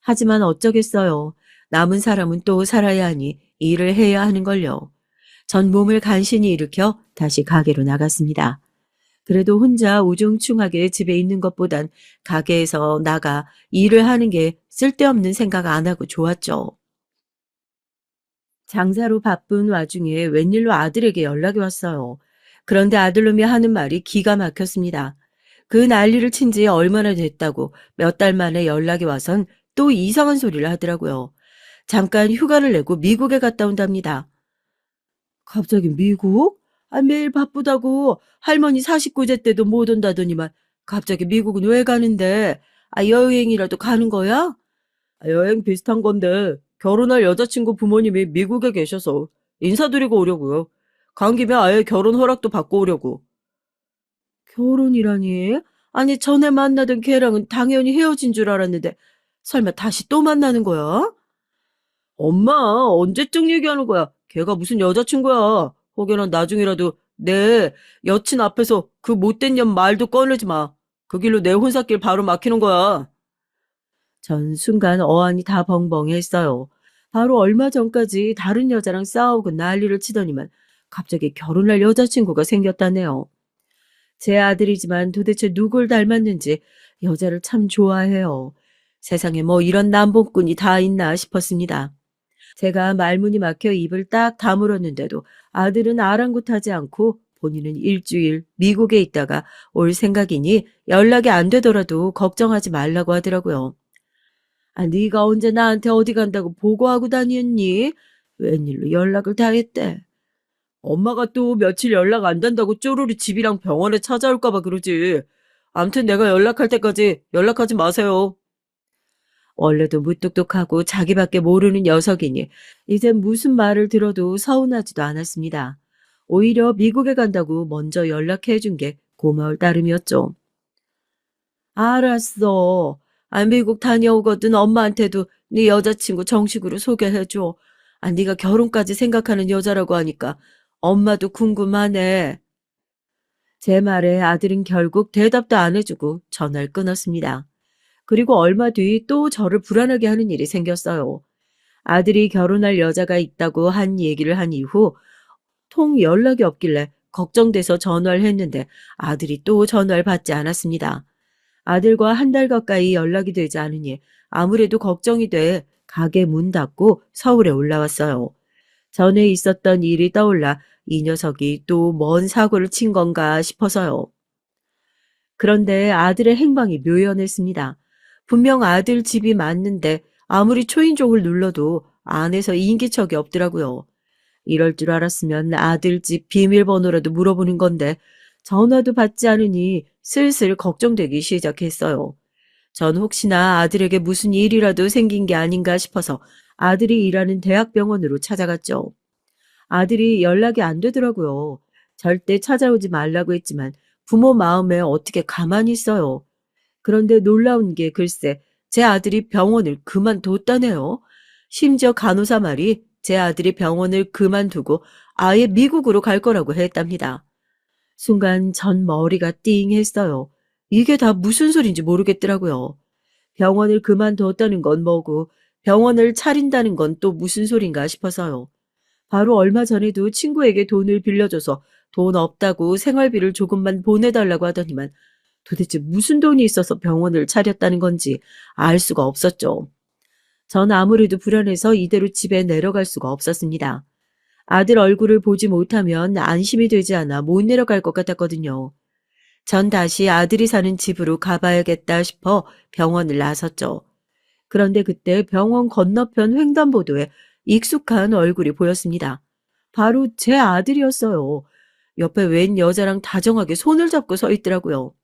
하지만 어쩌겠어요. 남은 사람은 또 살아야 하니 일을 해야 하는 걸요. 전 몸을 간신히 일으켜 다시 가게로 나갔습니다. 그래도 혼자 우중충하게 집에 있는 것보단 가게에서 나가 일을 하는 게 쓸데없는 생각 안 하고 좋았죠. 장사로 바쁜 와중에 웬일로 아들에게 연락이 왔어요. 그런데 아들놈이 하는 말이 기가 막혔습니다. 그 난리를 친 지 얼마나 됐다고 몇 달 만에 연락이 와선 또 이상한 소리를 하더라고요. 잠깐 휴가를 내고 미국에 갔다 온답니다. 갑자기 미국? 매일 바쁘다고 할머니 49제 때도 못 온다더니만 갑자기 미국은 왜 가는데? 여행이라도 가는 거야? 여행 비슷한 건데 결혼할 여자친구 부모님이 미국에 계셔서 인사드리고 오려고요. 간 김에 아예 결혼 허락도 받고 오려고. 결혼이라니? 아니 전에 만나던 걔랑은 당연히 헤어진 줄 알았는데 설마 다시 또 만나는 거야? 엄마, 언제적 얘기하는 거야? 걔가 무슨 여자친구야? 혹여나 나중이라도 내 여친 앞에서 그 못된 년 말도 꺼내지 마. 그 길로 내 혼사길 바로 막히는 거야. 전 순간 어안이 다 벙벙했어요. 바로 얼마 전까지 다른 여자랑 싸우고 난리를 치더니만 갑자기 결혼할 여자친구가 생겼다네요. 제 아들이지만 도대체 누굴 닮았는지 여자를 참 좋아해요. 세상에 뭐 이런 남봉꾼이 다 있나 싶었습니다. 제가 말문이 막혀 입을 딱 다물었는데도 아들은 아랑곳하지 않고 본인은 일주일 미국에 있다가 올 생각이니 연락이 안 되더라도 걱정하지 말라고 하더라고요. 아, 네가 언제 나한테 어디 간다고 보고하고 다녔니? 웬일로 연락을 다 했대. 엄마가 또 며칠 연락 안 된다고 쪼르르 집이랑 병원에 찾아올까 봐 그러지. 암튼 내가 연락할 때까지 연락하지 마세요. 원래도 무뚝뚝하고 자기밖에 모르는 녀석이니 이젠 무슨 말을 들어도 서운하지도 않았습니다. 오히려 미국에 간다고 먼저 연락해 준 게 고마울 따름이었죠. 알았어. 아, 미국 다녀오거든 엄마한테도 네 여자친구 정식으로 소개해줘. 아, 네가 결혼까지 생각하는 여자라고 하니까 엄마도 궁금하네. 제 말에 아들은 결국 대답도 안 해주고 전화를 끊었습니다. 그리고 얼마 뒤 또 저를 불안하게 하는 일이 생겼어요. 아들이 결혼할 여자가 있다고 한 얘기를 한 이후 통 연락이 없길래 걱정돼서 전화를 했는데 아들이 또 전화를 받지 않았습니다. 아들과 한 달 가까이 연락이 되지 않으니 아무래도 걱정이 돼 가게 문 닫고 서울에 올라왔어요. 전에 있었던 일이 떠올라 이 녀석이 또 뭔 사고를 친 건가 싶어서요. 그런데 아들의 행방이 묘연했습니다. 분명 아들 집이 맞는데 아무리 초인종을 눌러도 안에서 인기척이 없더라고요. 이럴 줄 알았으면 아들 집 비밀번호라도 물어보는 건데 전화도 받지 않으니 슬슬 걱정되기 시작했어요. 전 혹시나 아들에게 무슨 일이라도 생긴 게 아닌가 싶어서 아들이 일하는 대학병원으로 찾아갔죠. 아들이 연락이 안 되더라고요. 절대 찾아오지 말라고 했지만 부모 마음에 어떻게 가만히 있어요. 그런데 놀라운 게 글쎄 제 아들이 병원을 그만뒀다네요. 심지어 간호사 말이 제 아들이 병원을 그만두고 아예 미국으로 갈 거라고 했답니다. 순간 전 머리가 띵했어요. 이게 다 무슨 소린지 모르겠더라고요. 병원을 그만뒀다는 건 뭐고 병원을 차린다는 건 또 무슨 소린가 싶어서요. 바로 얼마 전에도 친구에게 돈을 빌려줘서 돈 없다고 생활비를 조금만 보내달라고 하더니만 도대체 무슨 돈이 있어서 병원을 차렸다는 건지 알 수가 없었죠. 전 아무래도 불안해서 이대로 집에 내려갈 수가 없었습니다. 아들 얼굴을 보지 못하면 안심이 되지 않아 못 내려갈 것 같았거든요. 전 다시 아들이 사는 집으로 가봐야겠다 싶어 병원을 나섰죠. 그런데 그때 병원 건너편 횡단보도에 익숙한 얼굴이 보였습니다. 바로 제 아들이었어요. 옆에 웬 여자랑 다정하게 손을 잡고 서 있더라고요.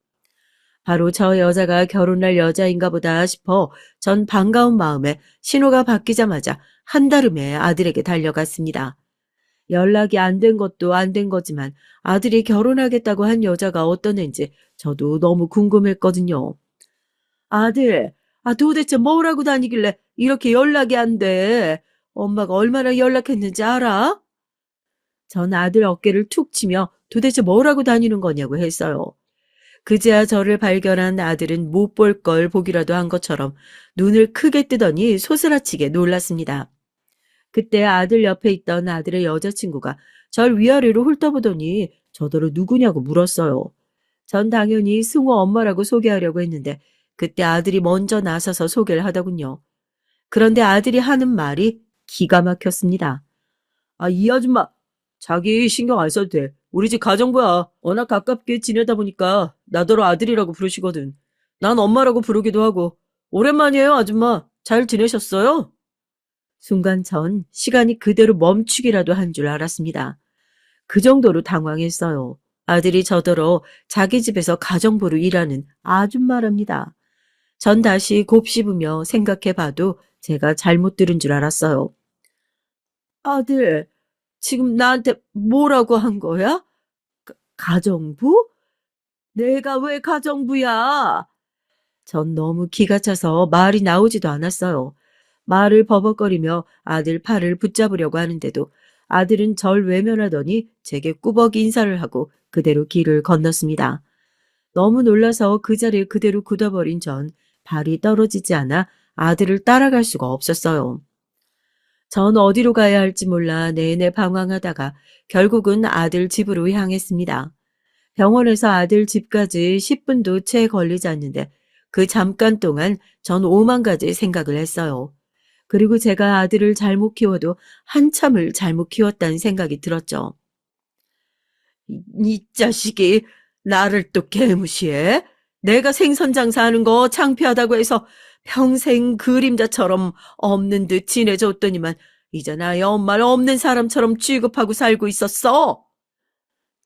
바로 저 여자가 결혼할 여자인가 보다 싶어 전 반가운 마음에 신호가 바뀌자마자 한달음에 아들에게 달려갔습니다. 연락이 안 된 것도 안 된 거지만 아들이 결혼하겠다고 한 여자가 어떤 애인지 저도 너무 궁금했거든요. 아들, 아, 도대체 뭐라고 다니길래 이렇게 연락이 안 돼? 엄마가 얼마나 연락했는지 알아? 전 아들 어깨를 툭 치며 도대체 뭐라고 다니는 거냐고 했어요. 그제야 저를 발견한 아들은 못 볼 걸 보기라도 한 것처럼 눈을 크게 뜨더니 소스라치게 놀랐습니다. 그때 아들 옆에 있던 아들의 여자친구가 절 위아래로 훑어보더니 저더러 누구냐고 물었어요. 전 당연히 승호 엄마라고 소개하려고 했는데 그때 아들이 먼저 나서서 소개를 하더군요. 그런데 아들이 하는 말이 기가 막혔습니다. 아, 이 아줌마 자기 신경 안 써도 돼. 우리 집 가정부야. 워낙 가깝게 지내다 보니까 나더러 아들이라고 부르시거든. 난 엄마라고 부르기도 하고. 오랜만이에요, 아줌마. 잘 지내셨어요? 순간 전 시간이 그대로 멈추기라도 한 줄 알았습니다. 그 정도로 당황했어요. 아들이 저더러 자기 집에서 가정부로 일하는 아줌마랍니다. 전 다시 곱씹으며 생각해봐도 제가 잘못 들은 줄 알았어요. 아들, 지금 나한테 뭐라고 한 거야? 가정부? 내가 왜 가정부야? 전 너무 기가 차서 말이 나오지도 않았어요. 말을 버벅거리며 아들 팔을 붙잡으려고 하는데도 아들은 절 외면하더니 제게 꾸벅 인사를 하고 그대로 길을 건넜습니다. 너무 놀라서 그 자리에 그대로 굳어버린 전 발이 떨어지지 않아 아들을 따라갈 수가 없었어요. 전 어디로 가야 할지 몰라 내내 방황하다가 결국은 아들 집으로 향했습니다. 병원에서 아들 집까지 10분도 채 걸리지 않는데 그 잠깐 동안 전 오만 가지 생각을 했어요. 그리고 제가 아들을 잘못 키워도 한참을 잘못 키웠다는 생각이 들었죠. 이 자식이 나를 또 개무시해? 내가 생선장사하는 거 창피하다고 해서 평생 그림자처럼 없는 듯 지내줬더니만 이제 나의 엄마를 없는 사람처럼 취급하고 살고 있었어.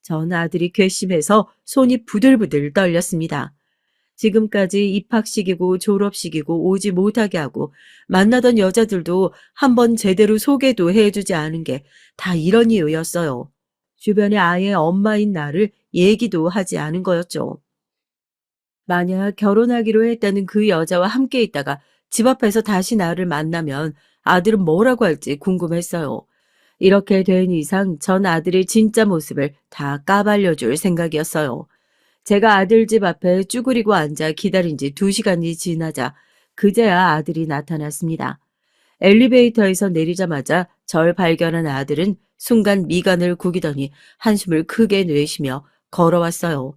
전 아들이 괘씸해서 손이 부들부들 떨렸습니다. 지금까지 입학시키고 졸업시키고 오지 못하게 하고 만나던 여자들도 한번 제대로 소개도 해주지 않은 게 다 이런 이유였어요. 주변에 아예 엄마인 나를 얘기도 하지 않은 거였죠. 만약 결혼하기로 했다는 그 여자와 함께 있다가 집 앞에서 다시 나를 만나면 아들은 뭐라고 할지 궁금했어요. 이렇게 된 이상 전 아들의 진짜 모습을 다 까발려줄 생각이었어요. 제가 아들 집 앞에 쭈그리고 앉아 기다린 지 2시간이 지나자 그제야 아들이 나타났습니다. 엘리베이터에서 내리자마자 절 발견한 아들은 순간 미간을 구기더니 한숨을 크게 내쉬며 걸어왔어요.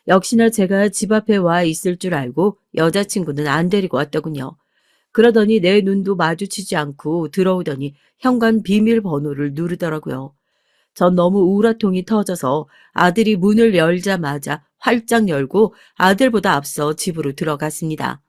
역시나 제가 집 앞에 와 있을 줄 알고 여자친구는 안 데리고 왔더군요. 그러더니 내 눈도 마주치지 않고 들어오더니 현관 비밀번호를 누르더라고요. 전 너무 우라통이 터져서 아들이 문을 열자마자 활짝 열고 아들보다 앞서 집으로 들어갔습니다.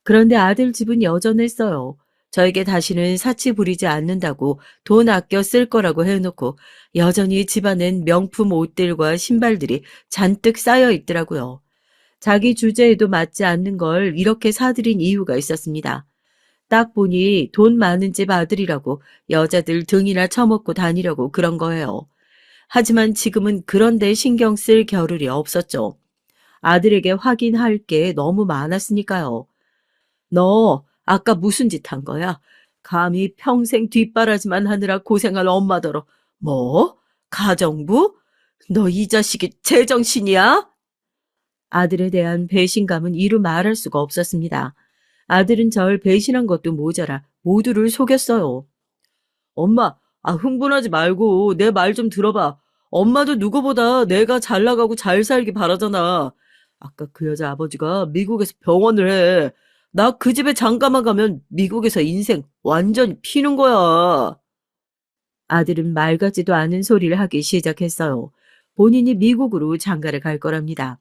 그런데 아들 집은 여전했어요. 저에게 다시는 사치 부리지 않는다고 돈 아껴 쓸 거라고 해놓고 여전히 집안엔 명품 옷들과 신발들이 잔뜩 쌓여 있더라고요. 자기 주제에도 맞지 않는 걸 이렇게 사들인 이유가 있었습니다. 딱 보니 돈 많은 집 아들이라고 여자들 등이나 처먹고 다니려고 그런 거예요. 하지만 지금은 그런 데 신경 쓸 겨를이 없었죠. 아들에게 확인할 게 너무 많았으니까요. 너 아까 무슨 짓 한 거야? 감히 평생 뒷바라지만 하느라 고생한 엄마더러 뭐? 가정부? 너 이 자식이 제정신이야? 아들에 대한 배신감은 이루 말할 수가 없었습니다. 아들은 절 배신한 것도 모자라 모두를 속였어요. 엄마, 흥분하지 말고 내 말 좀 들어봐. 엄마도 누구보다 내가 잘 나가고 잘 살기 바라잖아. 아까 그 여자 아버지가 미국에서 병원을 해. 나 그 집에 잠깐만 가면 미국에서 인생 완전히 피는 거야. 아들은 말 같지도 않은 소리를 하기 시작했어요. 본인이 미국으로 장가를 갈 거랍니다.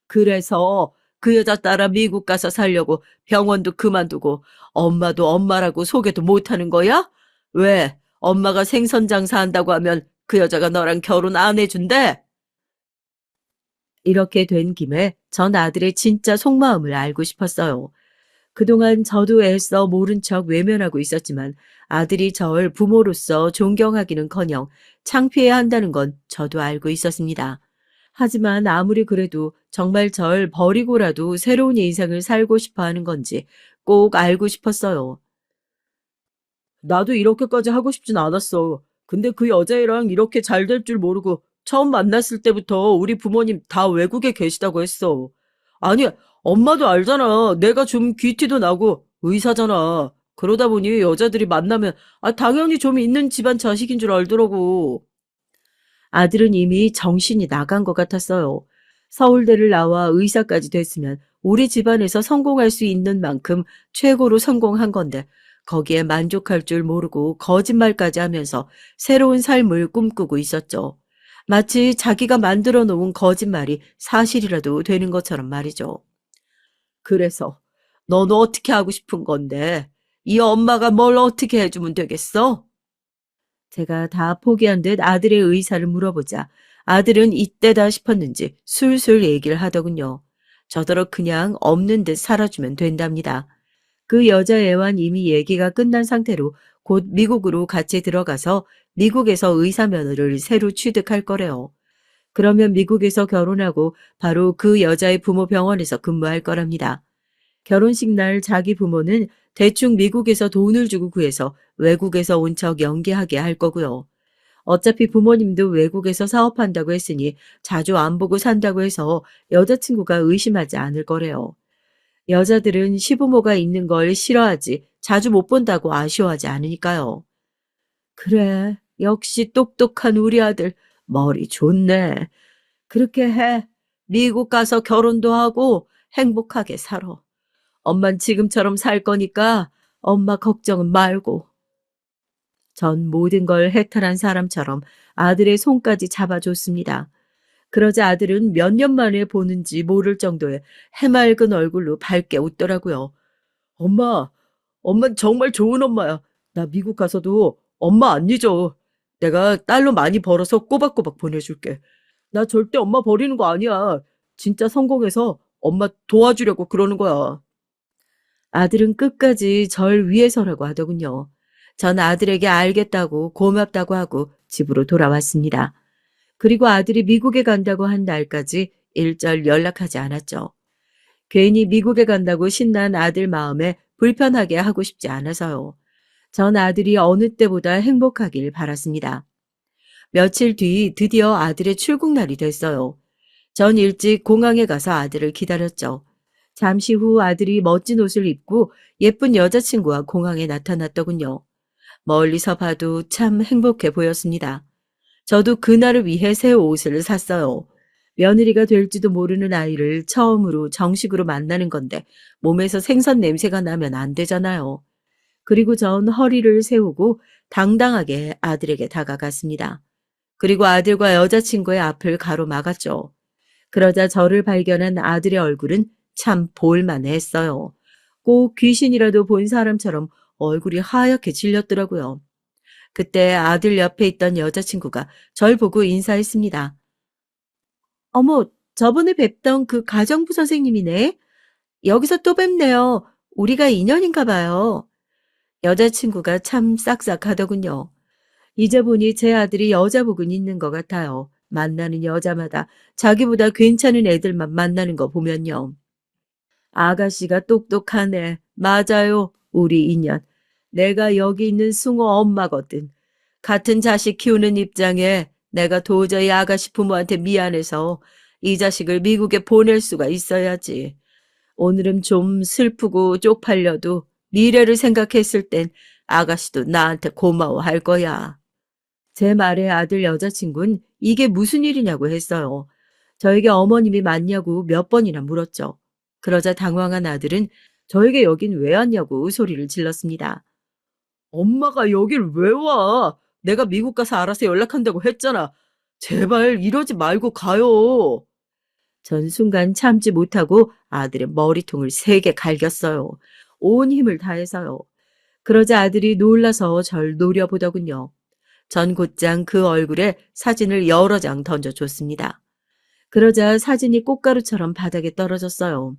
그래서 그 여자 따라 미국 가서 살려고 병원도 그만두고 엄마도 엄마라고 소개도 못하는 거야? 왜? 엄마가 생선 장사한다고 하면 그 여자가 너랑 결혼 안 해준대? 이렇게 된 김에 전 아들의 진짜 속마음을 알고 싶었어요. 그동안 저도 애써 모른 척 외면하고 있었지만 아들이 절 부모로서 존경하기는커녕 창피해야 한다는 건 저도 알고 있었습니다. 하지만 아무리 그래도 정말 절 버리고라도 새로운 인생을 살고 싶어 하는 건지 꼭 알고 싶었어요. 나도 이렇게까지 하고 싶진 않았어. 근데 그 여자애랑 이렇게 잘 될 줄 모르고 처음 만났을 때부터 우리 부모님 다 외국에 계시다고 했어. 아니, 엄마도 알잖아. 내가 좀 귀티도 나고 의사잖아. 그러다 보니 여자들이 만나면 당연히 좀 있는 집안 자식인 줄 알더라고. 아들은 이미 정신이 나간 것 같았어요. 서울대를 나와 의사까지 됐으면 우리 집안에서 성공할 수 있는 만큼 최고로 성공한 건데 거기에 만족할 줄 모르고 거짓말까지 하면서 새로운 삶을 꿈꾸고 있었죠. 마치 자기가 만들어 놓은 거짓말이 사실이라도 되는 것처럼 말이죠. 그래서 너는 어떻게 하고 싶은 건데? 이 엄마가 뭘 어떻게 해주면 되겠어? 제가 다 포기한 듯 아들의 의사를 물어보자 아들은 이때다 싶었는지 술술 얘기를 하더군요. 저더러 그냥 없는 듯 살아주면 된답니다. 그 여자애와는 이미 얘기가 끝난 상태로 곧 미국으로 같이 들어가서 미국에서 의사 면허를 새로 취득할 거래요. 그러면 미국에서 결혼하고 바로 그 여자의 부모 병원에서 근무할 거랍니다. 결혼식 날 자기 부모는 대충 미국에서 돈을 주고 구해서 외국에서 온 척 연기하게 할 거고요. 어차피 부모님도 외국에서 사업한다고 했으니 자주 안 보고 산다고 해서 여자친구가 의심하지 않을 거래요. 여자들은 시부모가 있는 걸 싫어하지 자주 못 본다고 아쉬워하지 않으니까요. 그래, 역시 똑똑한 우리 아들. 머리 좋네. 그렇게 해. 미국 가서 결혼도 하고 행복하게 살아. 엄만 지금처럼 살 거니까 엄마 걱정은 말고. 전 모든 걸 해탈한 사람처럼 아들의 손까지 잡아줬습니다. 그러자 아들은 몇 년 만에 보는지 모를 정도의 해맑은 얼굴로 밝게 웃더라고요. 엄마, 엄만 정말 좋은 엄마야. 나 미국 가서도 엄마 안 잊어. 내가 달러 많이 벌어서 꼬박꼬박 보내줄게. 나 절대 엄마 버리는 거 아니야. 진짜 성공해서 엄마 도와주려고 그러는 거야. 아들은 끝까지 절 위해서라고 하더군요. 전 아들에게 알겠다고 고맙다고 하고 집으로 돌아왔습니다. 그리고 아들이 미국에 간다고 한 날까지 일절 연락하지 않았죠. 괜히 미국에 간다고 신난 아들 마음에 불편하게 하고 싶지 않아서요. 전 아들이 어느 때보다 행복하길 바랐습니다. 며칠 뒤 드디어 아들의 출국 날이 됐어요. 전 일찍 공항에 가서 아들을 기다렸죠. 잠시 후 아들이 멋진 옷을 입고 예쁜 여자친구와 공항에 나타났더군요. 멀리서 봐도 참 행복해 보였습니다. 저도 그날을 위해 새 옷을 샀어요. 며느리가 될지도 모르는 아이를 처음으로 정식으로 만나는 건데 몸에서 생선 냄새가 나면 안 되잖아요. 그리고 전 허리를 세우고 당당하게 아들에게 다가갔습니다. 그리고 아들과 여자친구의 앞을 가로막았죠. 그러자 저를 발견한 아들의 얼굴은 참 볼만해 했어요. 꼭 귀신이라도 본 사람처럼 얼굴이 하얗게 질렸더라고요. 그때 아들 옆에 있던 여자친구가 절 보고 인사했습니다. 어머, 저번에 뵙던 그 가정부 선생님이네. 여기서 또 뵙네요. 우리가 인연인가 봐요. 여자친구가 참 싹싹하더군요. 이제 보니 제 아들이 여자복은 있는 것 같아요. 만나는 여자마다 자기보다 괜찮은 애들만 만나는 거 보면요. 아가씨가 똑똑하네. 맞아요. 우리 인연. 내가 여기 있는 숭어 엄마거든. 같은 자식 키우는 입장에 내가 도저히 아가씨 부모한테 미안해서 이 자식을 미국에 보낼 수가 있어야지. 오늘은 좀 슬프고 쪽팔려도 미래를 생각했을 땐 아가씨도 나한테 고마워할 거야. 제 말에 아들 여자친구는 이게 무슨 일이냐고 했어요. 저에게 어머님이 맞냐고 몇 번이나 물었죠. 그러자 당황한 아들은 저에게 여긴 왜 왔냐고 소리를 질렀습니다. 엄마가 여길 왜 와? 내가 미국 가서 알아서 연락한다고 했잖아. 제발 이러지 말고 가요. 전 순간 참지 못하고 아들의 머리통을 세게 갈겼어요. 온 힘을 다해서요. 그러자 아들이 놀라서 절 노려보더군요. 전 곧장 그 얼굴에 사진을 여러 장 던져줬습니다. 그러자 사진이 꽃가루처럼 바닥에 떨어졌어요.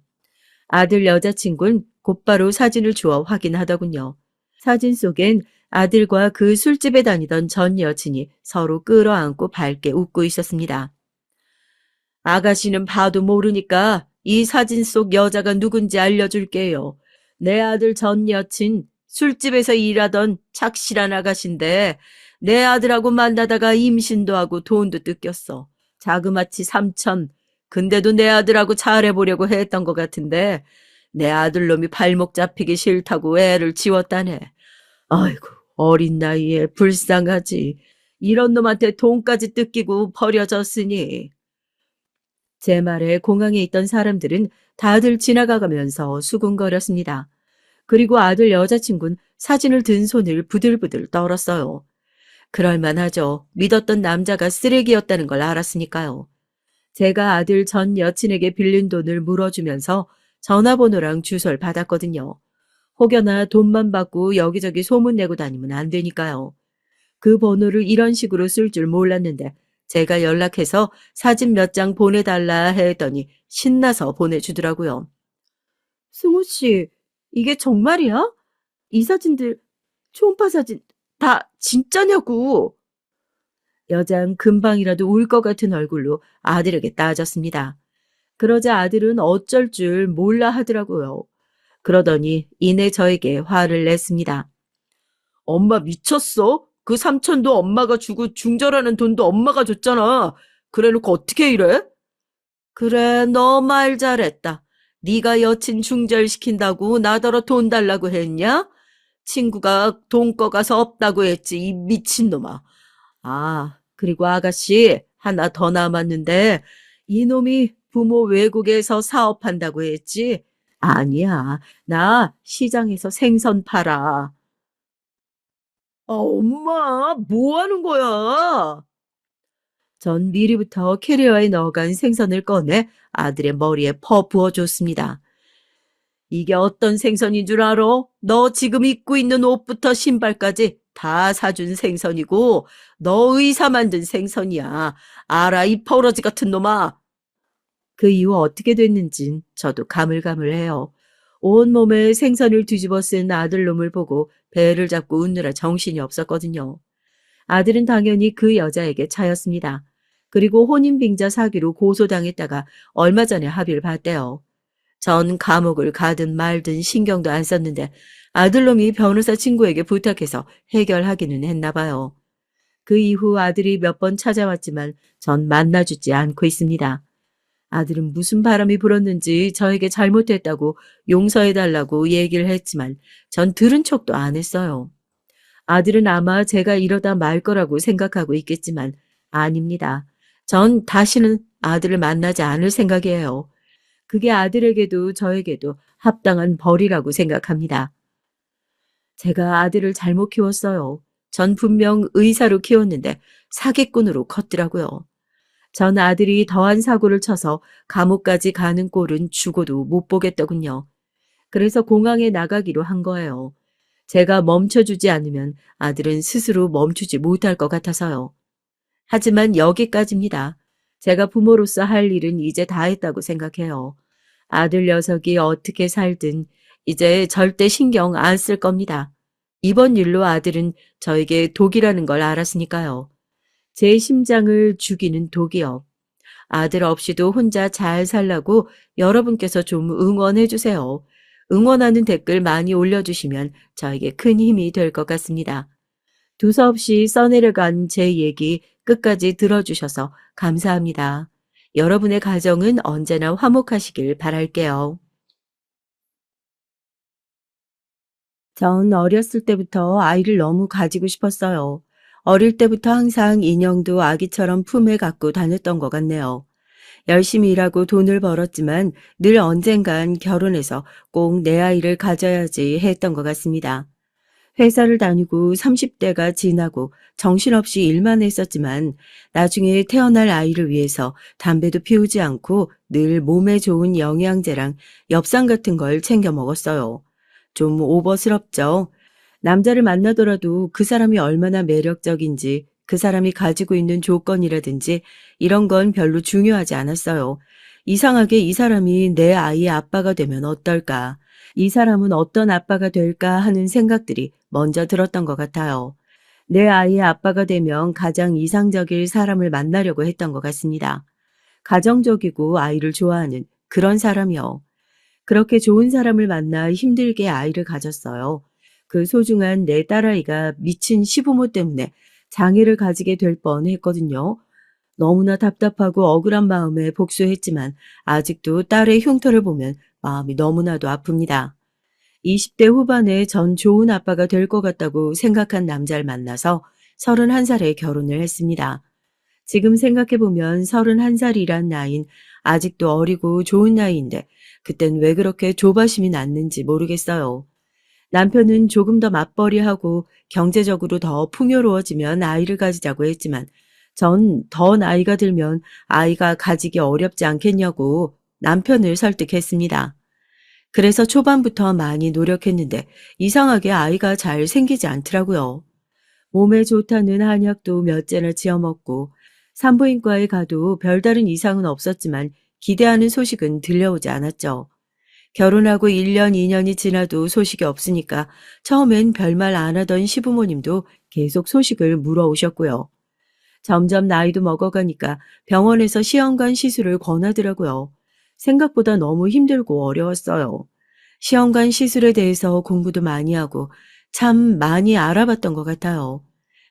아들 여자친구는 곧바로 사진을 주워 확인하더군요. 사진 속엔 아들과 그 술집에 다니던 전 여친이 서로 끌어안고 밝게 웃고 있었습니다. 아가씨는 봐도 모르니까 이 사진 속 여자가 누군지 알려줄게요. 내 아들 전 여친 술집에서 일하던 착실한 아가씨인데 내 아들하고 만나다가 임신도 하고 돈도 뜯겼어. 자그마치 3천. 근데도 내 아들하고 잘해보려고 했던 것 같은데 내 아들놈이 발목 잡히기 싫다고 애를 지웠다네. 아이고 어린 나이에 불쌍하지. 이런 놈한테 돈까지 뜯기고 버려졌으니. 제 말에 공항에 있던 사람들은 다들 지나가면서 수군거렸습니다. 그리고 아들 여자친구는 사진을 든 손을 부들부들 떨었어요. 그럴만하죠. 믿었던 남자가 쓰레기였다는 걸 알았으니까요. 제가 아들 전 여친에게 빌린 돈을 물어주면서 전화번호랑 주소를 받았거든요. 혹여나 돈만 받고 여기저기 소문내고 다니면 안 되니까요. 그 번호를 이런 식으로 쓸 줄 몰랐는데 제가 연락해서 사진 몇 장 보내달라 했더니 신나서 보내주더라고요. 승우 씨, 이게 정말이야? 이 사진들, 초음파 사진 다 진짜냐고. 여장 금방이라도 울 것 같은 얼굴로 아들에게 따졌습니다. 그러자 아들은 어쩔 줄 몰라 하더라고요. 그러더니 이내 저에게 화를 냈습니다. 엄마 미쳤어? 그 삼천도 엄마가 주고 중절하는 돈도 엄마가 줬잖아. 그래놓고 어떻게 이래? 그래, 너 말 잘했다. 네가 여친 중절시킨다고 나더러 돈 달라고 했냐? 친구가 돈 꺼가서 없다고 했지, 이 미친놈아. 아, 그리고 아가씨, 하나 더 남았는데, 이놈이 부모 외국에서 사업한다고 했지? 아니야, 나 시장에서 생선 팔아. 엄마, 뭐 하는 거야? 전 미리부터 캐리어에 넣어간 생선을 꺼내 아들의 머리에 퍼 부어줬습니다. 이게 어떤 생선인 줄 알아? 너 지금 입고 있는 옷부터 신발까지 다 사준 생선이고 너 의사 만든 생선이야. 알아, 이 버러지 같은 놈아. 그 이후 어떻게 됐는진 저도 가물가물해요. 온몸에 생선을 뒤집어 쓴 아들놈을 보고 배를 잡고 웃느라 정신이 없었거든요. 아들은 당연히 그 여자에게 차였습니다. 그리고 혼인빙자 사기로 고소당했다가 얼마 전에 합의를 봤대요. 전 감옥을 가든 말든 신경도 안 썼는데 아들놈이 변호사 친구에게 부탁해서 해결하기는 했나 봐요. 그 이후 아들이 몇 번 찾아왔지만 전 만나주지 않고 있습니다. 아들은 무슨 바람이 불었는지 저에게 잘못했다고 용서해달라고 얘기를 했지만 전 들은 척도 안 했어요. 아들은 아마 제가 이러다 말 거라고 생각하고 있겠지만 아닙니다. 전 다시는 아들을 만나지 않을 생각이에요. 그게 아들에게도 저에게도 합당한 벌이라고 생각합니다. 제가 아들을 잘못 키웠어요. 전 분명 의사로 키웠는데 사기꾼으로 컸더라고요. 전 아들이 더한 사고를 쳐서 감옥까지 가는 꼴은 죽어도 못 보겠더군요. 그래서 공항에 나가기로 한 거예요. 제가 멈춰주지 않으면 아들은 스스로 멈추지 못할 것 같아서요. 하지만 여기까지입니다. 제가 부모로서 할 일은 이제 다 했다고 생각해요. 아들 녀석이 어떻게 살든 이제 절대 신경 안 쓸 겁니다. 이번 일로 아들은 저에게 독이라는 걸 알았으니까요. 제 심장을 죽이는 독이요. 아들 없이도 혼자 잘 살라고 여러분께서 좀 응원해 주세요. 응원하는 댓글 많이 올려주시면 저에게 큰 힘이 될 것 같습니다. 두서없이 써내려간 제 얘기 끝까지 들어주셔서 감사합니다. 여러분의 가정은 언제나 화목하시길 바랄게요. 전 어렸을 때부터 아이를 너무 가지고 싶었어요. 어릴 때부터 항상 인형도 아기처럼 품에 갖고 다녔던 것 같네요. 열심히 일하고 돈을 벌었지만 늘 언젠간 결혼해서 꼭 내 아이를 가져야지 했던 것 같습니다. 회사를 다니고 30대가 지나고 정신없이 일만 했었지만 나중에 태어날 아이를 위해서 담배도 피우지 않고 늘 몸에 좋은 영양제랑 엽산 같은 걸 챙겨 먹었어요. 좀 오버스럽죠? 남자를 만나더라도 그 사람이 얼마나 매력적인지 그 사람이 가지고 있는 조건이라든지 이런 건 별로 중요하지 않았어요. 이상하게 이 사람이 내 아이의 아빠가 되면 어떨까? 이 사람은 어떤 아빠가 될까 하는 생각들이 먼저 들었던 것 같아요. 내 아이의 아빠가 되면 가장 이상적일 사람을 만나려고 했던 것 같습니다. 가정적이고 아이를 좋아하는 그런 사람이요. 그렇게 좋은 사람을 만나 힘들게 아이를 가졌어요. 그 소중한 내 딸아이가 미친 시부모 때문에 장애를 가지게 될 뻔했거든요. 너무나 답답하고 억울한 마음에 복수했지만 아직도 딸의 흉터를 보면 마음이 너무나도 아픕니다. 20대 후반에 전 좋은 아빠가 될 것 같다고 생각한 남자를 만나서 31살에 결혼을 했습니다. 지금 생각해보면 31살이란 나이는 아직도 어리고 좋은 나이인데 그땐 왜 그렇게 조바심이 났는지 모르겠어요. 남편은 조금 더 맞벌이하고 경제적으로 더 풍요로워지면 아이를 가지자고 했지만 전 더 나이가 들면 아이가 가지기 어렵지 않겠냐고 남편을 설득했습니다. 그래서 초반부터 많이 노력했는데 이상하게 아이가 잘 생기지 않더라고요. 몸에 좋다는 한약도 몇 개나 지어먹고 산부인과에 가도 별다른 이상은 없었지만 기대하는 소식은 들려오지 않았죠. 결혼하고 1년, 2년이 지나도 소식이 없으니까 처음엔 별말 안 하던 시부모님도 계속 소식을 물어오셨고요. 점점 나이도 먹어가니까 병원에서 시험관 시술을 권하더라고요. 생각보다 너무 힘들고 어려웠어요. 시험관 시술에 대해서 공부도 많이 하고 참 많이 알아봤던 것 같아요.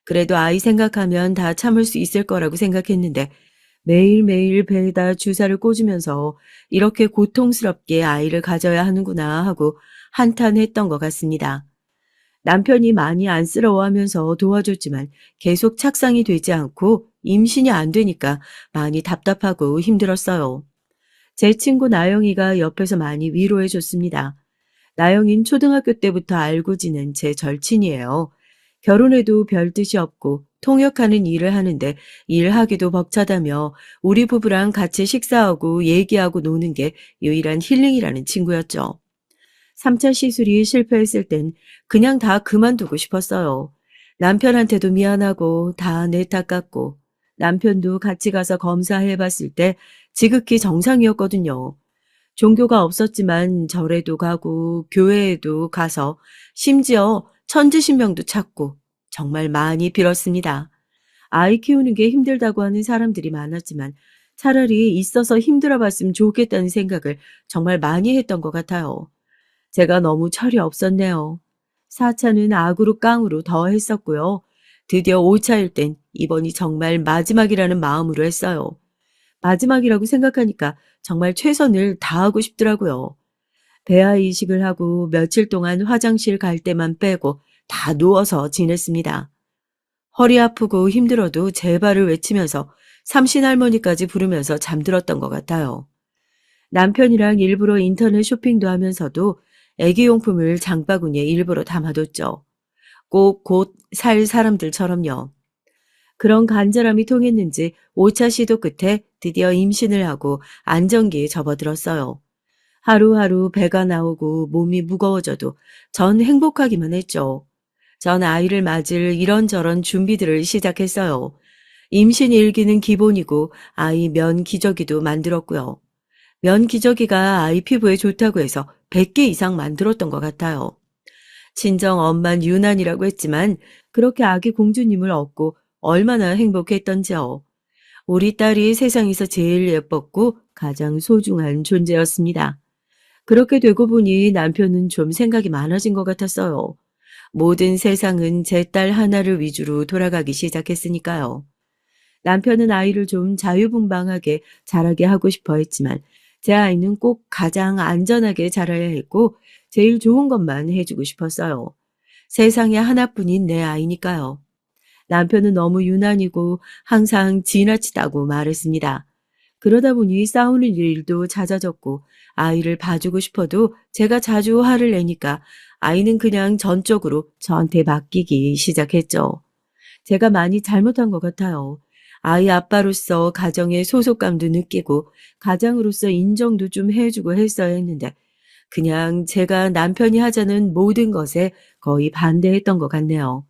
그래도 아이 생각하면 다 참을 수 있을 거라고 생각했는데 매일매일 배에다 주사를 꽂으면서 이렇게 고통스럽게 아이를 가져야 하는구나 하고 한탄했던 것 같습니다. 남편이 많이 안쓰러워하면서 도와줬지만 계속 착상이 되지 않고 임신이 안 되니까 많이 답답하고 힘들었어요. 제 친구 나영이가 옆에서 많이 위로해 줬습니다. 나영인 초등학교 때부터 알고 지낸 제 절친이에요. 결혼해도 별 뜻이 없고 통역하는 일을 하는데 일하기도 벅차다며 우리 부부랑 같이 식사하고 얘기하고 노는 게 유일한 힐링이라는 친구였죠. 3차 시술이 실패했을 땐 그냥 다 그만두고 싶었어요. 남편한테도 미안하고 다 내 탓 같고 남편도 같이 가서 검사해 봤을 때 지극히 정상이었거든요. 종교가 없었지만 절에도 가고 교회에도 가서 심지어 천지신명도 찾고 정말 많이 빌었습니다. 아이 키우는 게 힘들다고 하는 사람들이 많았지만 차라리 있어서 힘들어 봤으면 좋겠다는 생각을 정말 많이 했던 것 같아요. 제가 너무 철이 없었네요. 4차는 악으로 깡으로 더 했었고요. 드디어 5차일 땐 이번이 정말 마지막이라는 마음으로 했어요. 마지막이라고 생각하니까 정말 최선을 다하고 싶더라고요. 배아 이식을 하고 며칠 동안 화장실 갈 때만 빼고 다 누워서 지냈습니다. 허리 아프고 힘들어도 제발을 외치면서 삼신할머니까지 부르면서 잠들었던 것 같아요. 남편이랑 일부러 인터넷 쇼핑도 하면서도 애기용품을 장바구니에 일부러 담아뒀죠. 꼭 곧 살 사람들처럼요. 그런 간절함이 통했는지 5차 시도 끝에 드디어 임신을 하고 안정기에 접어들었어요. 하루하루 배가 나오고 몸이 무거워져도 전 행복하기만 했죠. 전 아이를 맞을 이런저런 준비들을 시작했어요. 임신 일기는 기본이고 아이 면 기저귀도 만들었고요. 면 기저귀가 아이 피부에 좋다고 해서 100개 이상 만들었던 것 같아요. 친정 엄만 유난이라고 했지만 그렇게 아기 공주님을 얻고 얼마나 행복했던지요. 우리 딸이 세상에서 제일 예뻤고 가장 소중한 존재였습니다. 그렇게 되고 보니 남편은 좀 생각이 많아진 것 같았어요. 모든 세상은 제 딸 하나를 위주로 돌아가기 시작했으니까요. 남편은 아이를 좀 자유분방하게 자라게 하고 싶어 했지만 제 아이는 꼭 가장 안전하게 자라야 했고 제일 좋은 것만 해주고 싶었어요. 세상에 하나뿐인 내 아이니까요. 남편은 너무 유난이고 항상 지나치다고 말했습니다. 그러다 보니 싸우는 일도 잦아졌고 아이를 봐주고 싶어도 제가 자주 화를 내니까 아이는 그냥 전적으로 저한테 맡기기 시작했죠. 제가 많이 잘못한 것 같아요. 아이 아빠로서 가정의 소속감도 느끼고 가장으로서 인정도 좀 해주고 했어야 했는데 그냥 제가 남편이 하자는 모든 것에 거의 반대했던 것 같네요.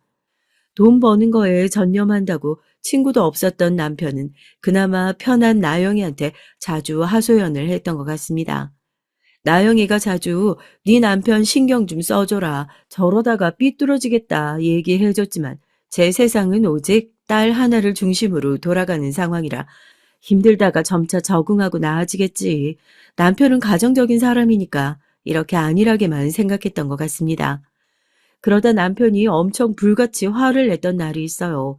돈 버는 거에 전념한다고 친구도 없었던 남편은 그나마 편한 나영이한테 자주 하소연을 했던 것 같습니다. 나영이가 자주 네 남편 신경 좀 써줘라. 저러다가 삐뚤어지겠다 얘기해줬지만 제 세상은 오직 딸 하나를 중심으로 돌아가는 상황이라 힘들다가 점차 적응하고 나아지겠지. 남편은 가정적인 사람이니까 이렇게 안일하게만 생각했던 것 같습니다. 그러다 남편이 엄청 불같이 화를 냈던 날이 있어요.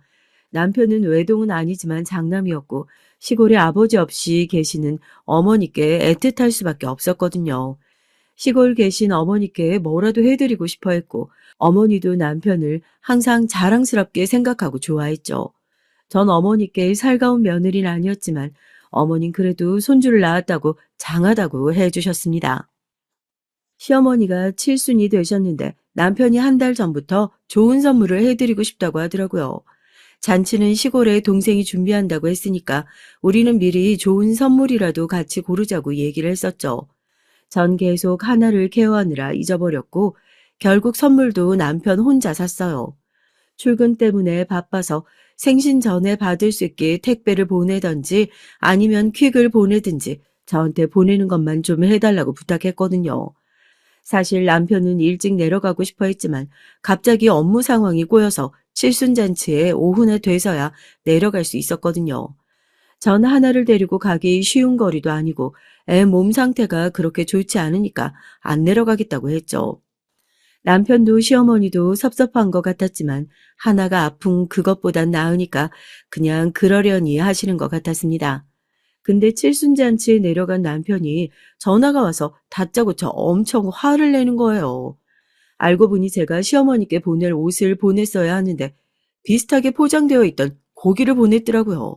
남편은 외동은 아니지만 장남이었고 시골에 아버지 없이 계시는 어머니께 애틋할 수밖에 없었거든요. 시골 계신 어머니께 뭐라도 해드리고 싶어 했고 어머니도 남편을 항상 자랑스럽게 생각하고 좋아했죠. 전 어머니께 살가운 며느리는 아니었지만 어머닌 그래도 손주를 낳았다고 장하다고 해주셨습니다. 시어머니가 칠순이 되셨는데 남편이 한 달 전부터 좋은 선물을 해드리고 싶다고 하더라고요. 잔치는 시골에 동생이 준비한다고 했으니까 우리는 미리 좋은 선물이라도 같이 고르자고 얘기를 했었죠. 전 계속 하나를 케어하느라 잊어버렸고 결국 선물도 남편 혼자 샀어요. 출근 때문에 바빠서 생신 전에 받을 수 있게 택배를 보내든지 아니면 퀵을 보내든지 저한테 보내는 것만 좀 해달라고 부탁했거든요. 사실 남편은 일찍 내려가고 싶어 했지만 갑자기 업무 상황이 꼬여서 칠순잔치에 오후나 돼서야 내려갈 수 있었거든요. 전 하나를 데리고 가기 쉬운 거리도 아니고 애 몸 상태가 그렇게 좋지 않으니까 안 내려가겠다고 했죠. 남편도 시어머니도 섭섭한 것 같았지만 하나가 아픈 그것보단 나으니까 그냥 그러려니 하시는 것 같았습니다. 근데 칠순잔치에 내려간 남편이 전화가 와서 다짜고짜 엄청 화를 내는 거예요. 알고 보니 제가 시어머니께 보낼 옷을 보냈어야 하는데 비슷하게 포장되어 있던 고기를 보냈더라고요.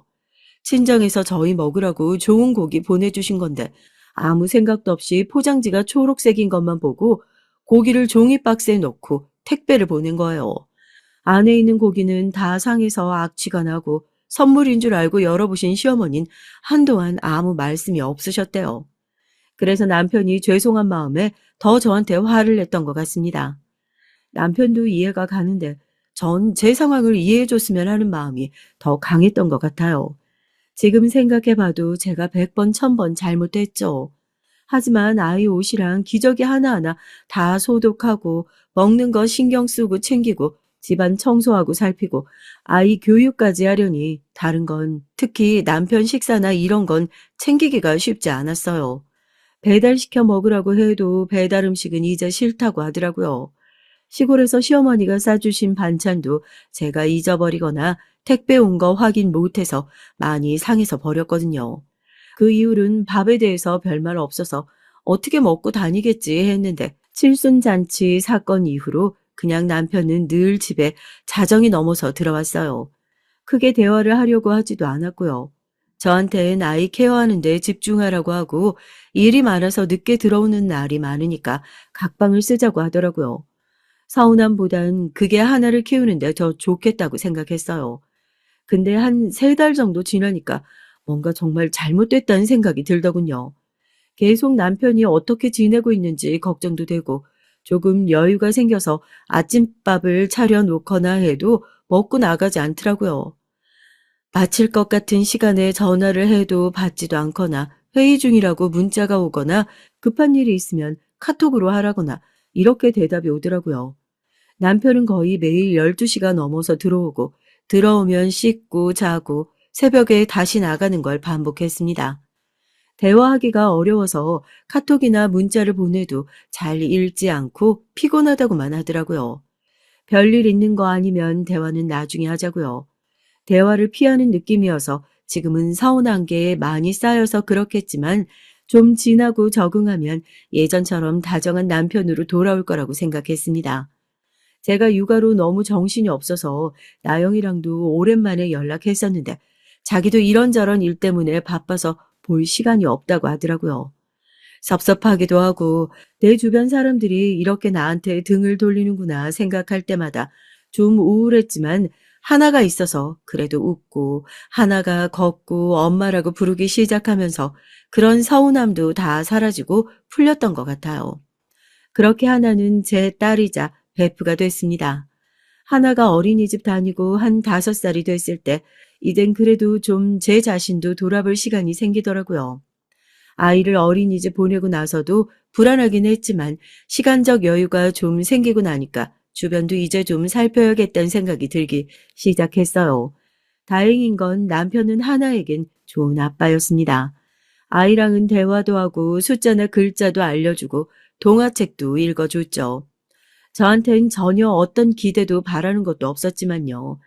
친정에서 저희 먹으라고 좋은 고기 보내주신 건데 아무 생각도 없이 포장지가 초록색인 것만 보고 고기를 종이 박스에 넣고 택배를 보낸 거예요. 안에 있는 고기는 다 상해서 악취가 나고 선물인 줄 알고 열어보신 시어머니는 한동안 아무 말씀이 없으셨대요. 그래서 남편이 죄송한 마음에 더 저한테 화를 냈던 것 같습니다. 남편도 이해가 가는데 전 제 상황을 이해해 줬으면 하는 마음이 더 강했던 것 같아요. 지금 생각해 봐도 제가 100번, 1000번 잘못했죠. 하지만 아이 옷이랑 기저귀 하나하나 다 소독하고 먹는 거 신경 쓰고 챙기고 집안 청소하고 살피고 아이 교육까지 하려니 다른 건 특히 남편 식사나 이런 건 챙기기가 쉽지 않았어요. 배달시켜 먹으라고 해도 배달 음식은 이제 싫다고 하더라고요. 시골에서 시어머니가 싸주신 반찬도 제가 잊어버리거나 택배 온 거 확인 못해서 많이 상해서 버렸거든요. 그 이후로는 밥에 대해서 별말 없어서 어떻게 먹고 다니겠지 했는데 칠순잔치 사건 이후로 그냥 남편은 늘 집에 자정이 넘어서 들어왔어요. 크게 대화를 하려고 하지도 않았고요. 저한테는 아이 케어하는 데 집중하라고 하고 일이 많아서 늦게 들어오는 날이 많으니까 각방을 쓰자고 하더라고요. 서운함보단 그게 하나를 키우는데 더 좋겠다고 생각했어요. 근데 한 3달 정도 지나니까 뭔가 정말 잘못됐다는 생각이 들더군요. 계속 남편이 어떻게 지내고 있는지 걱정도 되고 조금 여유가 생겨서 아침밥을 차려 놓거나 해도 먹고 나가지 않더라고요. 마칠 것 같은 시간에 전화를 해도 받지도 않거나 회의 중이라고 문자가 오거나 급한 일이 있으면 카톡으로 하라거나 이렇게 대답이 오더라고요. 남편은 거의 매일 12시가 넘어서 들어오고 들어오면 씻고 자고 새벽에 다시 나가는 걸 반복했습니다. 대화하기가 어려워서 카톡이나 문자를 보내도 잘 읽지 않고 피곤하다고만 하더라고요. 별일 있는 거 아니면 대화는 나중에 하자고요. 대화를 피하는 느낌이어서 지금은 서운한 게 많이 쌓여서 그렇겠지만 좀 지나고 적응하면 예전처럼 다정한 남편으로 돌아올 거라고 생각했습니다. 제가 육아로 너무 정신이 없어서 나영이랑도 오랜만에 연락했었는데 자기도 이런저런 일 때문에 바빠서 볼 시간이 없다고 하더라고요. 섭섭하기도 하고 내 주변 사람들이 이렇게 나한테 등을 돌리는구나 생각할 때마다 좀 우울했지만 하나가 있어서 그래도 웃고 하나가 걷고 엄마라고 부르기 시작하면서 그런 서운함도 다 사라지고 풀렸던 것 같아요. 그렇게 하나는 제 딸이자 베프가 됐습니다. 하나가 어린이집 다니고 한 5살이 됐을 때 이젠 그래도 좀 제 자신도 돌아볼 시간이 생기더라고요. 아이를 어린이집 보내고 나서도 불안하긴 했지만 시간적 여유가 좀 생기고 나니까 주변도 이제 좀 살펴야겠다는 생각이 들기 시작했어요. 다행인 건 남편은 하나에겐 좋은 아빠였습니다. 아이랑은 대화도 하고 숫자나 글자도 알려주고 동화책도 읽어줬죠. 저한텐 전혀 어떤 기대도 바라는 것도 없었지만요.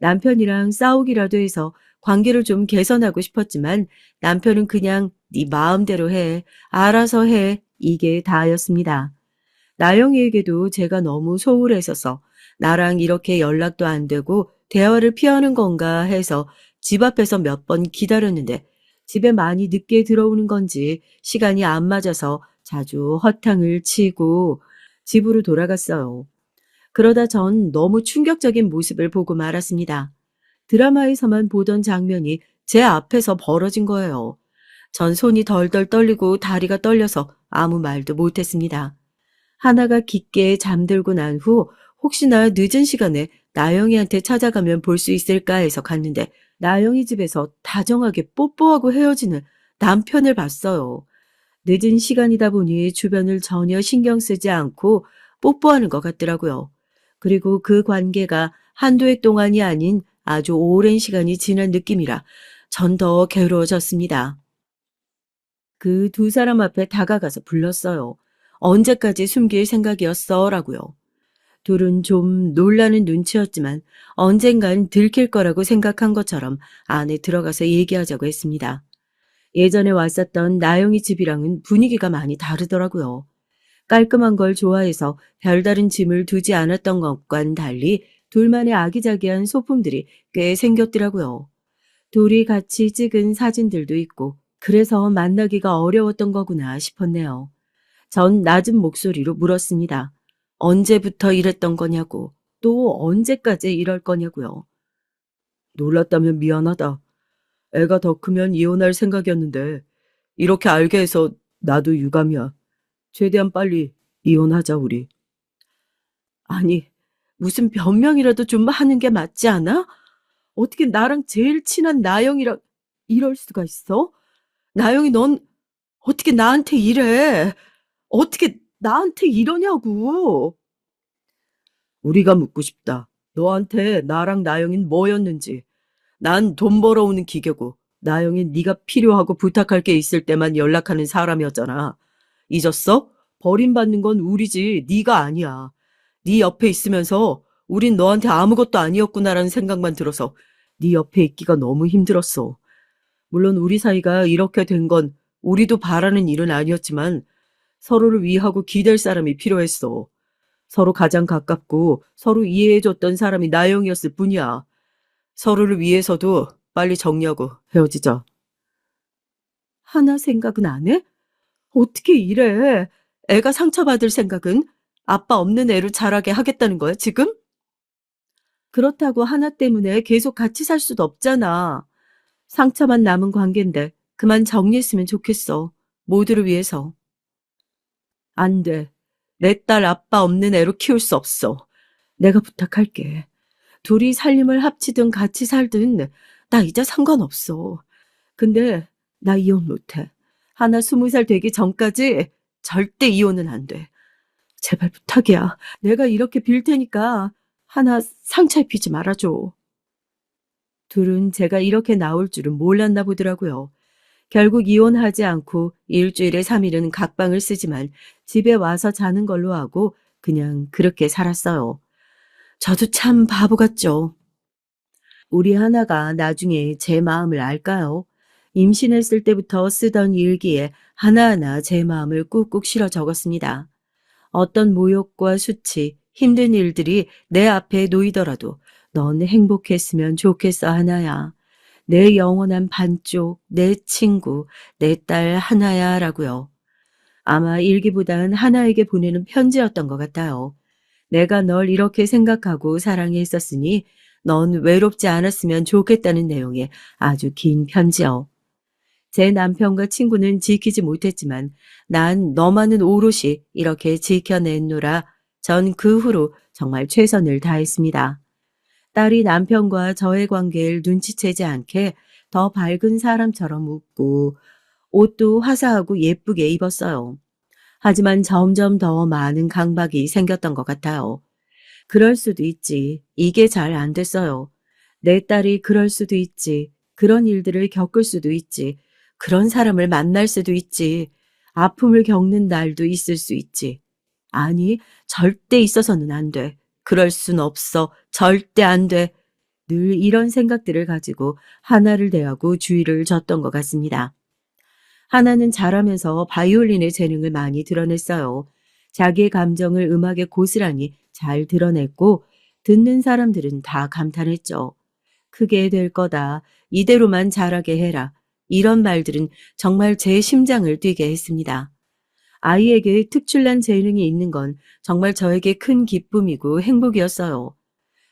남편이랑 싸우기라도 해서 관계를 좀 개선하고 싶었지만 남편은 그냥 네 마음대로 해, 알아서 해, 이게 다였습니다. 나영이에게도 제가 너무 소홀했어서 나랑 이렇게 연락도 안 되고 대화를 피하는 건가 해서 집 앞에서 몇 번 기다렸는데 집에 많이 늦게 들어오는 건지 시간이 안 맞아서 자주 허탕을 치고 집으로 돌아갔어요. 그러다 전 너무 충격적인 모습을 보고 말았습니다. 드라마에서만 보던 장면이 제 앞에서 벌어진 거예요. 전 손이 덜덜 떨리고 다리가 떨려서 아무 말도 못했습니다. 하나가 깊게 잠들고 난 후 혹시나 늦은 시간에 나영이한테 찾아가면 볼 수 있을까 해서 갔는데 나영이 집에서 다정하게 뽀뽀하고 헤어지는 남편을 봤어요. 늦은 시간이다 보니 주변을 전혀 신경 쓰지 않고 뽀뽀하는 것 같더라고요. 그리고 그 관계가 한두 해 동안이 아닌 아주 오랜 시간이 지난 느낌이라 전 더 괴로워졌습니다. 그 두 사람 앞에 다가가서 불렀어요. 언제까지 숨길 생각이었어? 라고요. 둘은 좀 놀라는 눈치였지만 언젠간 들킬 거라고 생각한 것처럼 안에 들어가서 얘기하자고 했습니다. 예전에 왔었던 나영이 집이랑은 분위기가 많이 다르더라고요. 깔끔한 걸 좋아해서 별다른 짐을 두지 않았던 것과는 달리 둘만의 아기자기한 소품들이 꽤 생겼더라고요. 둘이 같이 찍은 사진들도 있고 그래서 만나기가 어려웠던 거구나 싶었네요. 전 낮은 목소리로 물었습니다. 언제부터 이랬던 거냐고, 또 언제까지 이럴 거냐고요. 놀랐다면 미안하다. 애가 더 크면 이혼할 생각이었는데 이렇게 알게 해서 나도 유감이야. 최대한 빨리 이혼하자 우리. 아니, 무슨 변명이라도 좀 하는 게 맞지 않아? 어떻게 나랑 제일 친한 나영이랑 이럴 수가 있어? 나영이 넌 어떻게 나한테 이래? 어떻게 나한테 이러냐고. 우리가 묻고 싶다. 너한테 나랑 나영인 뭐였는지. 난 돈 벌어오는 기계고 나영인 네가 필요하고 부탁할 게 있을 때만 연락하는 사람이었잖아. 잊었어? 버림받는 건 우리지 네가 아니야. 네 옆에 있으면서 우린 너한테 아무것도 아니었구나라는 생각만 들어서 네 옆에 있기가 너무 힘들었어. 물론 우리 사이가 이렇게 된 건 우리도 바라는 일은 아니었지만 서로를 위하고 기댈 사람이 필요했어. 서로 가장 가깝고 서로 이해해줬던 사람이 나영이었을 뿐이야. 서로를 위해서도 빨리 정리하고 헤어지자. 하나 생각은 안 해? 어떻게 이래? 애가 상처받을 생각은 아빠 없는 애로 자라게 하겠다는 거야, 지금? 그렇다고 하나 때문에 계속 같이 살 수도 없잖아. 상처만 남은 관계인데 그만 정리했으면 좋겠어. 모두를 위해서. 안 돼. 내 딸 아빠 없는 애로 키울 수 없어. 내가 부탁할게. 둘이 살림을 합치든 같이 살든 나 이제 상관없어. 근데 나 이혼 못해. 하나 20살 되기 전까지 절대 이혼은 안 돼. 제발 부탁이야. 내가 이렇게 빌 테니까 하나 상처 입히지 말아줘. 둘은 제가 이렇게 나올 줄은 몰랐나 보더라고요. 결국 이혼하지 않고 일주일에 3일은 각방을 쓰지만 집에 와서 자는 걸로 하고 그냥 그렇게 살았어요. 저도 참 바보 같죠. 우리 하나가 나중에 제 마음을 알까요? 임신했을 때부터 쓰던 일기에 하나하나 제 마음을 꾹꾹 실어 적었습니다. 어떤 모욕과 수치, 힘든 일들이 내 앞에 놓이더라도 넌 행복했으면 좋겠어 하나야. 내 영원한 반쪽, 내 친구, 내 딸 하나야 라고요. 아마 일기보단 하나에게 보내는 편지였던 것 같아요. 내가 널 이렇게 생각하고 사랑했었으니 넌 외롭지 않았으면 좋겠다는 내용의 아주 긴 편지요. 제 남편과 친구는 지키지 못했지만 난 너만은 오롯이 이렇게 지켜냈노라. 전 그 후로 정말 최선을 다했습니다. 딸이 남편과 저의 관계를 눈치채지 않게 더 밝은 사람처럼 웃고 옷도 화사하고 예쁘게 입었어요. 하지만 점점 더 많은 강박이 생겼던 것 같아요. 그럴 수도 있지. 이게 잘 안 됐어요. 내 딸이 그럴 수도 있지. 그런 일들을 겪을 수도 있지. 그런 사람을 만날 수도 있지. 아픔을 겪는 날도 있을 수 있지. 아니, 절대 있어서는 안 돼. 그럴 순 없어. 절대 안 돼. 늘 이런 생각들을 가지고 하나를 대하고 주의를 줬던 것 같습니다. 하나는 자라면서 바이올린의 재능을 많이 드러냈어요. 자기의 감정을 음악에 고스란히 잘 드러냈고 듣는 사람들은 다 감탄했죠. 크게 될 거다. 이대로만 자라게 해라. 이런 말들은 정말 제 심장을 뛰게 했습니다. 아이에게 특출난 재능이 있는 건 정말 저에게 큰 기쁨이고 행복이었어요.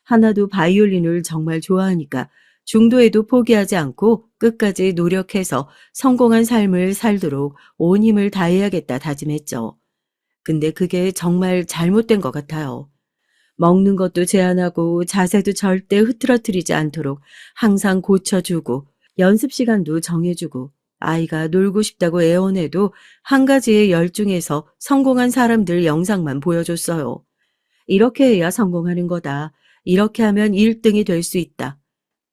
하나도 바이올린을 정말 좋아하니까 중도에도 포기하지 않고 끝까지 노력해서 성공한 삶을 살도록 온 힘을 다해야겠다 다짐했죠. 근데 그게 정말 잘못된 것 같아요. 먹는 것도 제한하고 자세도 절대 흐트러뜨리지 않도록 항상 고쳐주고 연습 시간도 정해주고 아이가 놀고 싶다고 애원해도 한 가지에 열중해서 성공한 사람들 영상만 보여줬어요. 이렇게 해야 성공하는 거다. 이렇게 하면 1등이 될 수 있다.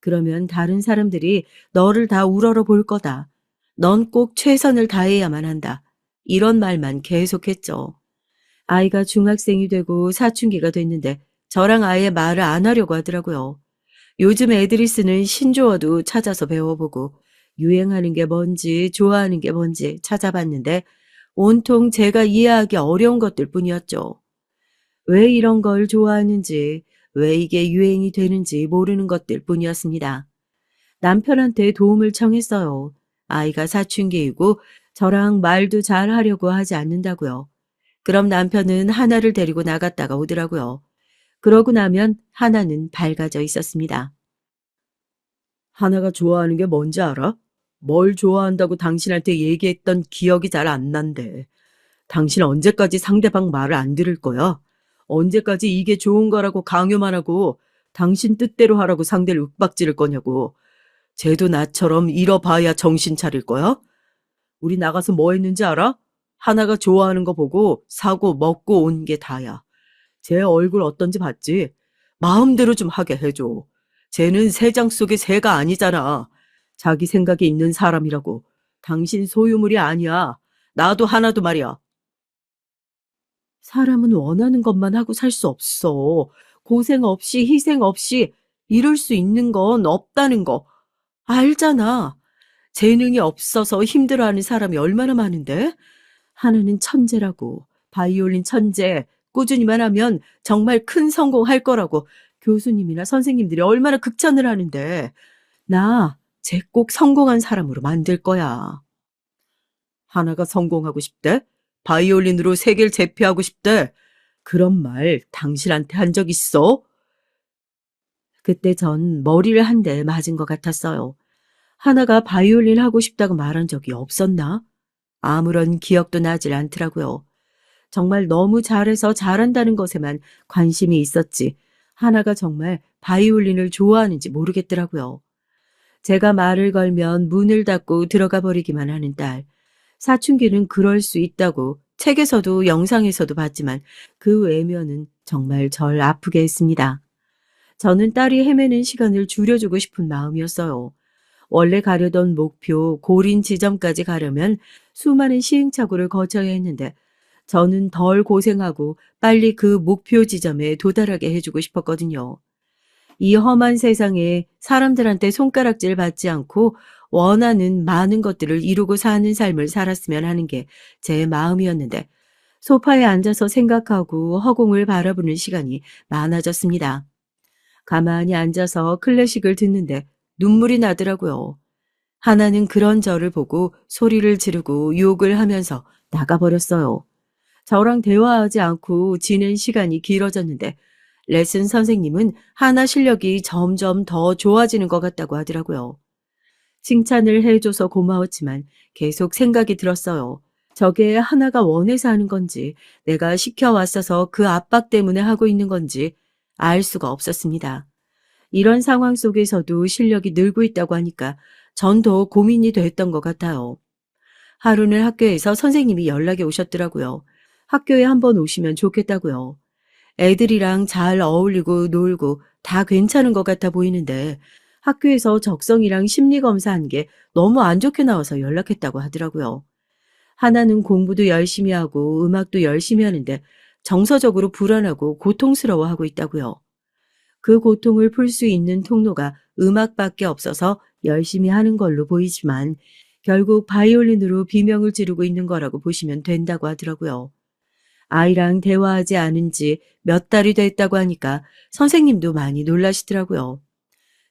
그러면 다른 사람들이 너를 다 우러러 볼 거다. 넌 꼭 최선을 다해야만 한다. 이런 말만 계속했죠. 아이가 중학생이 되고 사춘기가 됐는데 저랑 아예 말을 안 하려고 하더라고요. 요즘 애들이 쓰는 신조어도 찾아서 배워보고 유행하는 게 뭔지 좋아하는 게 뭔지 찾아봤는데 온통 제가 이해하기 어려운 것들 뿐이었죠. 왜 이런 걸 좋아하는지, 왜 이게 유행이 되는지 모르는 것들 뿐이었습니다. 남편한테 도움을 청했어요. 아이가 사춘기이고 저랑 말도 잘 하려고 하지 않는다고요. 그럼 남편은 하나를 데리고 나갔다가 오더라고요. 그러고 나면 하나는 밝아져 있었습니다. 하나가 좋아하는 게 뭔지 알아? 뭘 좋아한다고 당신한테 얘기했던 기억이 잘 안 난대. 당신 언제까지 상대방 말을 안 들을 거야? 언제까지 이게 좋은 거라고 강요만 하고 당신 뜻대로 하라고 상대를 윽박지를 거냐고. 쟤도 나처럼 잃어봐야 정신 차릴 거야? 우리 나가서 뭐 했는지 알아? 하나가 좋아하는 거 보고 사고 먹고 온 게 다야. 쟤 얼굴 어떤지 봤지? 마음대로 좀 하게 해줘. 쟤는 새장 속의 새가 아니잖아. 자기 생각이 있는 사람이라고. 당신 소유물이 아니야. 나도 하나도 말이야. 사람은 원하는 것만 하고 살 수 없어. 고생 없이 희생 없이 이룰 수 있는 건 없다는 거 알잖아. 재능이 없어서 힘들어하는 사람이 얼마나 많은데? 하나는 천재라고. 바이올린 천재. 꾸준히만 하면 정말 큰 성공할 거라고. 교수님이나 선생님들이 얼마나 극찬을 하는데. 나 쟤 꼭 성공한 사람으로 만들 거야. 하나가 성공하고 싶대? 바이올린으로 세계를 제패하고 싶대? 그런 말 당신한테 한 적 있어? 그때 전 머리를 한 대 맞은 것 같았어요. 하나가 바이올린 하고 싶다고 말한 적이 없었나? 아무런 기억도 나질 않더라고요. 정말 너무 잘해서 잘한다는 것에만 관심이 있었지. 하나가 정말 바이올린을 좋아하는지 모르겠더라고요. 제가 말을 걸면 문을 닫고 들어가 버리기만 하는 딸. 사춘기는 그럴 수 있다고 책에서도 영상에서도 봤지만 그 외면은 정말 절 아프게 했습니다. 저는 딸이 헤매는 시간을 줄여주고 싶은 마음이었어요. 원래 가려던 목표 고린 지점까지 가려면 수많은 시행착오를 거쳐야 했는데 저는 덜 고생하고 빨리 그 목표 지점에 도달하게 해주고 싶었거든요. 이 험한 세상에 사람들한테 손가락질 받지 않고 원하는 많은 것들을 이루고 사는 삶을 살았으면 하는 게 제 마음이었는데 소파에 앉아서 생각하고 허공을 바라보는 시간이 많아졌습니다. 가만히 앉아서 클래식을 듣는데 눈물이 나더라고요. 하나는 그런 저를 보고 소리를 지르고 욕을 하면서 나가버렸어요. 저랑 대화하지 않고 지낸 시간이 길어졌는데 레슨 선생님은 하나 실력이 점점 더 좋아지는 것 같다고 하더라고요. 칭찬을 해줘서 고마웠지만 계속 생각이 들었어요. 저게 하나가 원해서 하는 건지 내가 시켜왔어서 그 압박 때문에 하고 있는 건지 알 수가 없었습니다. 이런 상황 속에서도 실력이 늘고 있다고 하니까 전 더 고민이 됐던 것 같아요. 하루는 학교에서 선생님이 연락이 오셨더라고요. 학교에 한번 오시면 좋겠다고요. 애들이랑 잘 어울리고 놀고 다 괜찮은 것 같아 보이는데 학교에서 적성이랑 심리 검사한 게 너무 안 좋게 나와서 연락했다고 하더라고요. 하나는 공부도 열심히 하고 음악도 열심히 하는데 정서적으로 불안하고 고통스러워하고 있다고요. 그 고통을 풀 수 있는 통로가 음악밖에 없어서 열심히 하는 걸로 보이지만 결국 바이올린으로 비명을 지르고 있는 거라고 보시면 된다고 하더라고요. 아이랑 대화하지 않은 지 몇 달이 됐다고 하니까 선생님도 많이 놀라시더라고요.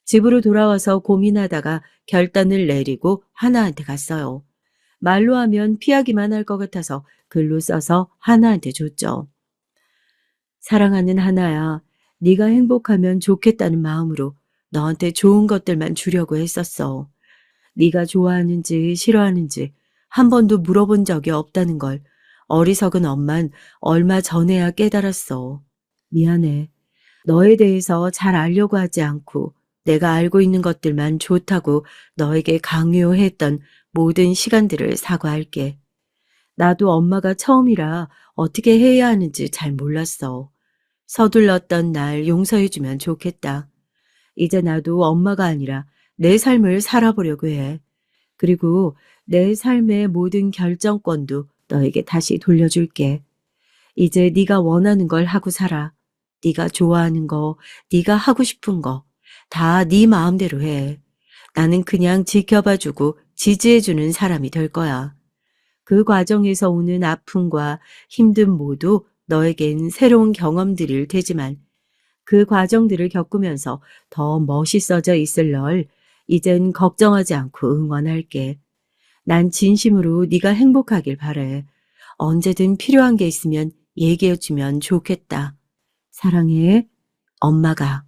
집으로 돌아와서 고민하다가 결단을 내리고 하나한테 갔어요. 말로 하면 피하기만 할 것 같아서 글로 써서 하나한테 줬죠. 사랑하는 하나야, 네가 행복하면 좋겠다는 마음으로 너한테 좋은 것들만 주려고 했었어. 네가 좋아하는지 싫어하는지 한 번도 물어본 적이 없다는 걸 어리석은 엄만 얼마 전에야 깨달았어. 미안해. 너에 대해서 잘 알려고 하지 않고 내가 알고 있는 것들만 좋다고 너에게 강요했던 모든 시간들을 사과할게. 나도 엄마가 처음이라 어떻게 해야 하는지 잘 몰랐어. 서둘렀던 날 용서해주면 좋겠다. 이제 나도 엄마가 아니라 내 삶을 살아보려고 해. 그리고 내 삶의 모든 결정권도 너에게 다시 돌려줄게. 이제 네가 원하는 걸 하고 살아. 네가 좋아하는 거, 네가 하고 싶은 거 다 네 마음대로 해. 나는 그냥 지켜봐주고 지지해주는 사람이 될 거야. 그 과정에서 오는 아픔과 힘듦 모두 너에겐 새로운 경험들일 테지만 그 과정들을 겪으면서 더 멋있어져 있을 널 이젠 걱정하지 않고 응원할게. 난 진심으로 네가 행복하길 바래. 언제든 필요한 게 있으면 얘기해주면 좋겠다. 사랑해. 엄마가.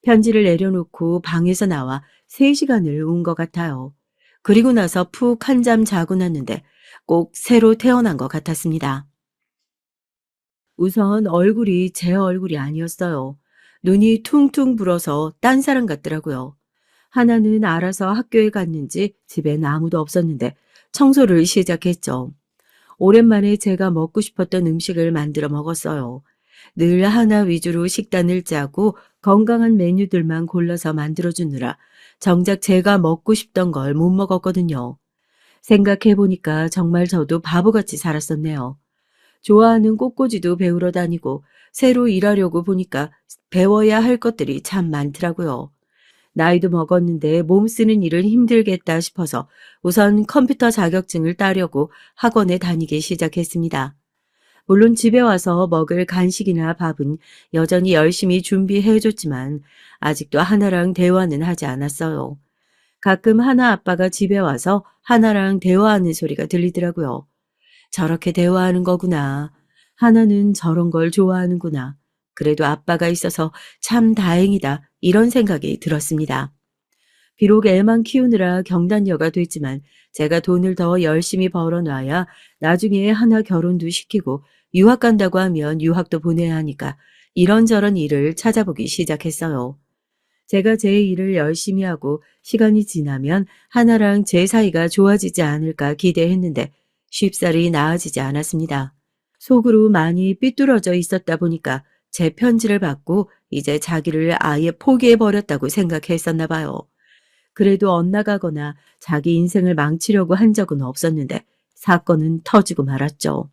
편지를 내려놓고 방에서 나와 3시간을 운 것 같아요. 그리고 나서 푹 한잠 자고 났는데 꼭 새로 태어난 것 같았습니다. 우선 얼굴이 제 얼굴이 아니었어요. 눈이 퉁퉁 불어서 딴 사람 같더라고요. 하나는 알아서 학교에 갔는지 집엔 아무도 없었는데 청소를 시작했죠. 오랜만에 제가 먹고 싶었던 음식을 만들어 먹었어요. 늘 하나 위주로 식단을 짜고 건강한 메뉴들만 골라서 만들어주느라 정작 제가 먹고 싶던 걸 못 먹었거든요. 생각해보니까 정말 저도 바보같이 살았었네요. 좋아하는 꽃꽂이도 배우러 다니고 새로 일하려고 보니까 배워야 할 것들이 참 많더라고요. 나이도 먹었는데 몸 쓰는 일은 힘들겠다 싶어서 우선 컴퓨터 자격증을 따려고 학원에 다니기 시작했습니다. 물론 집에 와서 먹을 간식이나 밥은 여전히 열심히 준비해줬지만 아직도 하나랑 대화는 하지 않았어요. 가끔 하나 아빠가 집에 와서 하나랑 대화하는 소리가 들리더라고요. 저렇게 대화하는 거구나. 하나는 저런 걸 좋아하는구나. 그래도 아빠가 있어서 참 다행이다. 이런 생각이 들었습니다. 비록 애만 키우느라 경단녀가 됐지만 제가 돈을 더 열심히 벌어놔야 나중에 하나 결혼도 시키고 유학 간다고 하면 유학도 보내야 하니까 이런저런 일을 찾아보기 시작했어요. 제가 제 일을 열심히 하고 시간이 지나면 하나랑 제 사이가 좋아지지 않을까 기대했는데 쉽사리 나아지지 않았습니다. 속으로 많이 삐뚤어져 있었다 보니까 제 편지를 받고 이제 자기를 아예 포기해버렸다고 생각했었나 봐요. 그래도 엇나가거나 자기 인생을 망치려고 한 적은 없었는데 사건은 터지고 말았죠.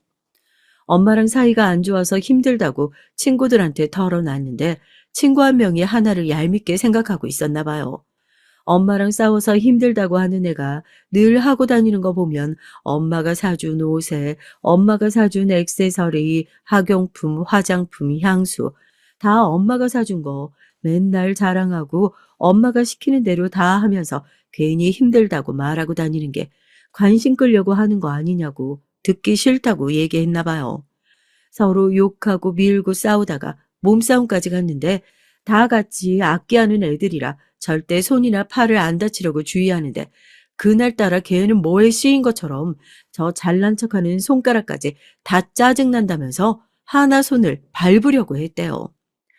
엄마랑 사이가 안 좋아서 힘들다고 친구들한테 털어놨는데 친구 한 명이 하나를 얄밉게 생각하고 있었나 봐요. 엄마랑 싸워서 힘들다고 하는 애가 늘 하고 다니는 거 보면 엄마가 사준 옷에, 엄마가 사준 액세서리, 학용품, 화장품, 향수 다 엄마가 사준 거 맨날 자랑하고 엄마가 시키는 대로 다 하면서 괜히 힘들다고 말하고 다니는 게 관심 끌려고 하는 거 아니냐고 듣기 싫다고 얘기했나 봐요. 서로 욕하고 밀고 싸우다가 몸싸움까지 갔는데 다 같이 악기하는 애들이라 절대 손이나 팔을 안 다치려고 주의하는데 그날따라 걔는 뭐에 씌인 것처럼 저 잘난 척하는 손가락까지 다 짜증난다면서 하나 손을 밟으려고 했대요.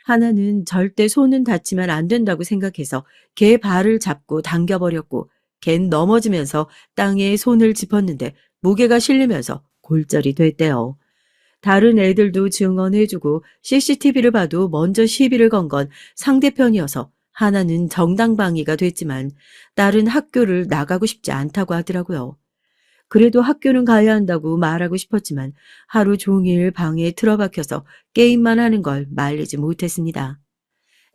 하나는 절대 손은 다치면 안 된다고 생각해서 걔 발을 잡고 당겨버렸고 걘 넘어지면서 땅에 손을 짚었는데 무게가 실리면서 골절이 됐대요. 다른 애들도 증언해주고 CCTV를 봐도 먼저 시비를 건 건 상대편이어서 하나는 정당방위가 됐지만 딸은 학교를 나가고 싶지 않다고 하더라고요. 그래도 학교는 가야 한다고 말하고 싶었지만 하루 종일 방에 틀어박혀서 게임만 하는 걸 말리지 못했습니다.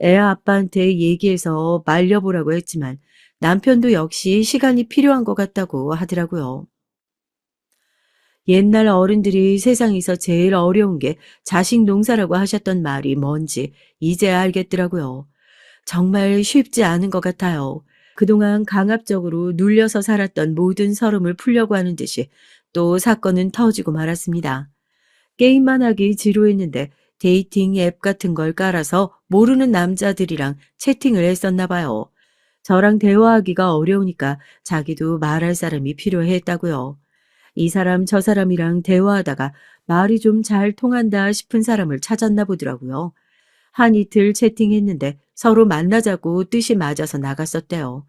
애 아빠한테 얘기해서 말려보라고 했지만 남편도 역시 시간이 필요한 것 같다고 하더라고요. 옛날 어른들이 세상에서 제일 어려운 게 자식 농사라고 하셨던 말이 뭔지 이제 알겠더라고요. 정말 쉽지 않은 것 같아요. 그동안 강압적으로 눌려서 살았던 모든 서름을 풀려고 하는 듯이 또 사건은 터지고 말았습니다. 게임만 하기 지루했는데 데이팅 앱 같은 걸 깔아서 모르는 남자들이랑 채팅을 했었나 봐요. 저랑 대화하기가 어려우니까 자기도 말할 사람이 필요했다고요. 이 사람 저 사람이랑 대화하다가 말이 좀 잘 통한다 싶은 사람을 찾았나 보더라고요. 한 이틀 채팅했는데 서로 만나자고 뜻이 맞아서 나갔었대요.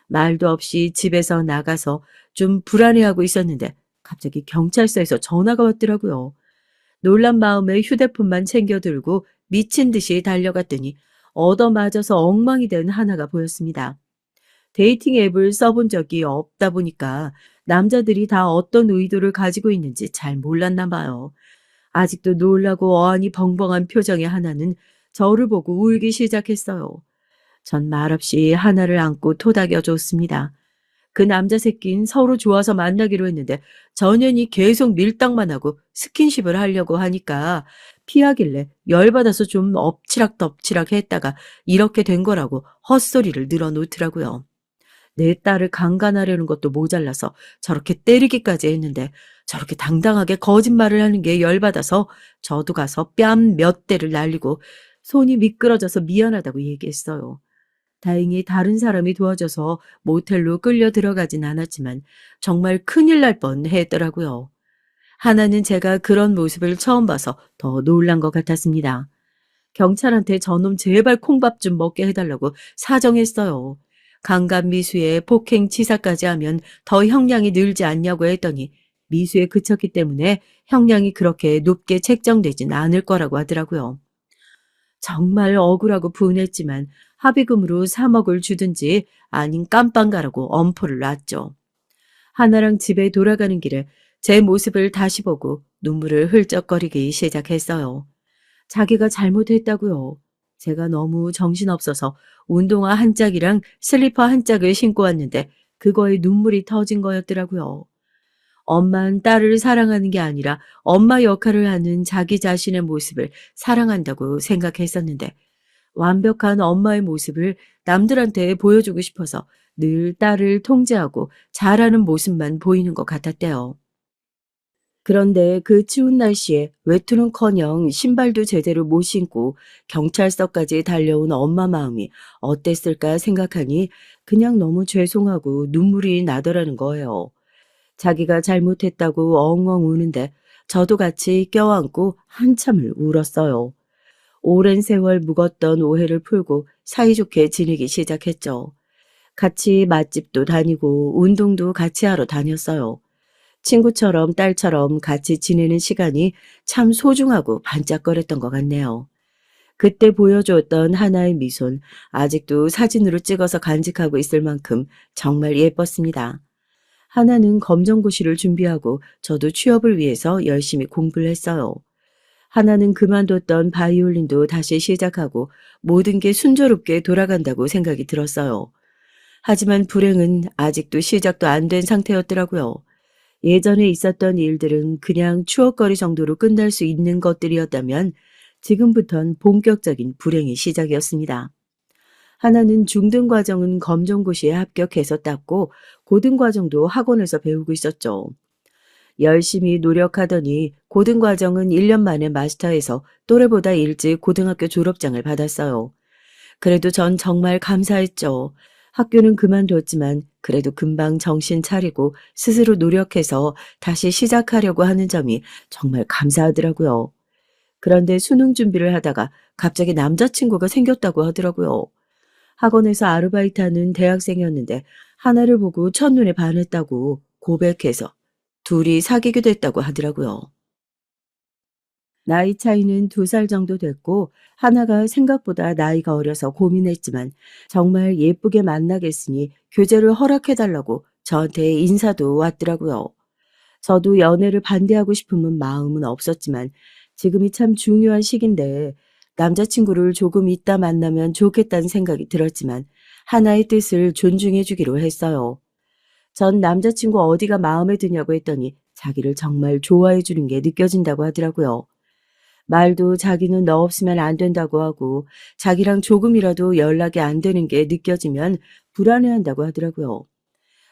말도 없이 집에서 나가서 좀 불안해하고 있었는데 갑자기 경찰서에서 전화가 왔더라고요. 놀란 마음에 휴대폰만 챙겨 들고 미친 듯이 달려갔더니 얻어맞아서 엉망이 된 하나가 보였습니다. 데이팅 앱을 써본 적이 없다 보니까 남자들이 다 어떤 의도를 가지고 있는지 잘 몰랐나 봐요. 아직도 놀라고 어안이 벙벙한 표정의 하나는 저를 보고 울기 시작했어요. 전 말없이 하나를 안고 토닥여 줬습니다. 그 남자 새끼는 서로 좋아서 만나기로 했는데 전현이 계속 밀당만 하고 스킨십을 하려고 하니까 피하길래 열받아서 좀 엎치락덮치락 했다가 이렇게 된 거라고 헛소리를 늘어놓더라고요. 내 딸을 강간하려는 것도 모자라서 저렇게 때리기까지 했는데 저렇게 당당하게 거짓말을 하는 게 열받아서 저도 가서 뺨 몇 대를 날리고 손이 미끄러져서 미안하다고 얘기했어요. 다행히 다른 사람이 도와줘서 모텔로 끌려 들어가진 않았지만 정말 큰일 날 뻔했더라고요. 하나는 제가 그런 모습을 처음 봐서 더 놀란 것 같았습니다. 경찰한테 저놈 제발 콩밥 좀 먹게 해달라고 사정했어요. 강간 미수에 폭행 치사까지 하면 더 형량이 늘지 않냐고 했더니 미수에 그쳤기 때문에 형량이 그렇게 높게 책정되진 않을 거라고 하더라고요. 정말 억울하고 분했지만 합의금으로 3억을 주든지 아닌 깜빵 가라고 엄포를 놨죠. 하나랑 집에 돌아가는 길에 제 모습을 다시 보고 눈물을 흘쩍거리기 시작했어요. 자기가 잘못했다고요. 제가 너무 정신없어서 운동화 한 짝이랑 슬리퍼 한 짝을 신고 왔는데 그거에 눈물이 터진 거였더라고요. 엄만 딸을 사랑하는 게 아니라 엄마 역할을 하는 자기 자신의 모습을 사랑한다고 생각했었는데 완벽한 엄마의 모습을 남들한테 보여주고 싶어서 늘 딸을 통제하고 잘하는 모습만 보이는 것 같았대요. 그런데 그 추운 날씨에 외투는커녕 신발도 제대로 못 신고 경찰서까지 달려온 엄마 마음이 어땠을까 생각하니 그냥 너무 죄송하고 눈물이 나더라는 거예요. 자기가 잘못했다고 엉엉 우는데 저도 같이 껴안고 한참을 울었어요. 오랜 세월 묵었던 오해를 풀고 사이좋게 지내기 시작했죠. 같이 맛집도 다니고 운동도 같이 하러 다녔어요. 친구처럼 딸처럼 같이 지내는 시간이 참 소중하고 반짝거렸던 것 같네요. 그때 보여주었던 하나의 미소는 아직도 사진으로 찍어서 간직하고 있을 만큼 정말 예뻤습니다. 하나는 검정고시를 준비하고 저도 취업을 위해서 열심히 공부를 했어요. 하나는 그만뒀던 바이올린도 다시 시작하고 모든 게 순조롭게 돌아간다고 생각이 들었어요. 하지만 불행은 아직도 시작도 안 된 상태였더라고요. 예전에 있었던 일들은 그냥 추억거리 정도로 끝날 수 있는 것들이었다면 지금부턴 본격적인 불행의 시작이었습니다. 하나는 중등과정은 검정고시에 합격해서 땄고 고등과정도 학원에서 배우고 있었죠. 열심히 노력하더니 고등과정은 1년 만에 마스터해서 또래보다 일찍 고등학교 졸업장을 받았어요. 그래도 전 정말 감사했죠. 학교는 그만뒀지만 그래도 금방 정신 차리고 스스로 노력해서 다시 시작하려고 하는 점이 정말 감사하더라고요. 그런데 수능 준비를 하다가 갑자기 남자친구가 생겼다고 하더라고요. 학원에서 아르바이트하는 대학생이었는데 하나를 보고 첫눈에 반했다고 고백해서 둘이 사귀게 됐다고 하더라고요. 나이 차이는 2살 정도 됐고 하나가 생각보다 나이가 어려서 고민했지만 정말 예쁘게 만나겠으니 교제를 허락해달라고 저한테 인사도 왔더라고요. 저도 연애를 반대하고 싶은 마음은 없었지만 지금이 참 중요한 시기인데 남자친구를 조금 이따 만나면 좋겠다는 생각이 들었지만 하나의 뜻을 존중해 주기로 했어요. 전 남자친구 어디가 마음에 드냐고 했더니 자기를 정말 좋아해 주는 게 느껴진다고 하더라고요. 말도 자기는 너 없으면 안 된다고 하고 자기랑 조금이라도 연락이 안 되는 게 느껴지면 불안해한다고 하더라고요.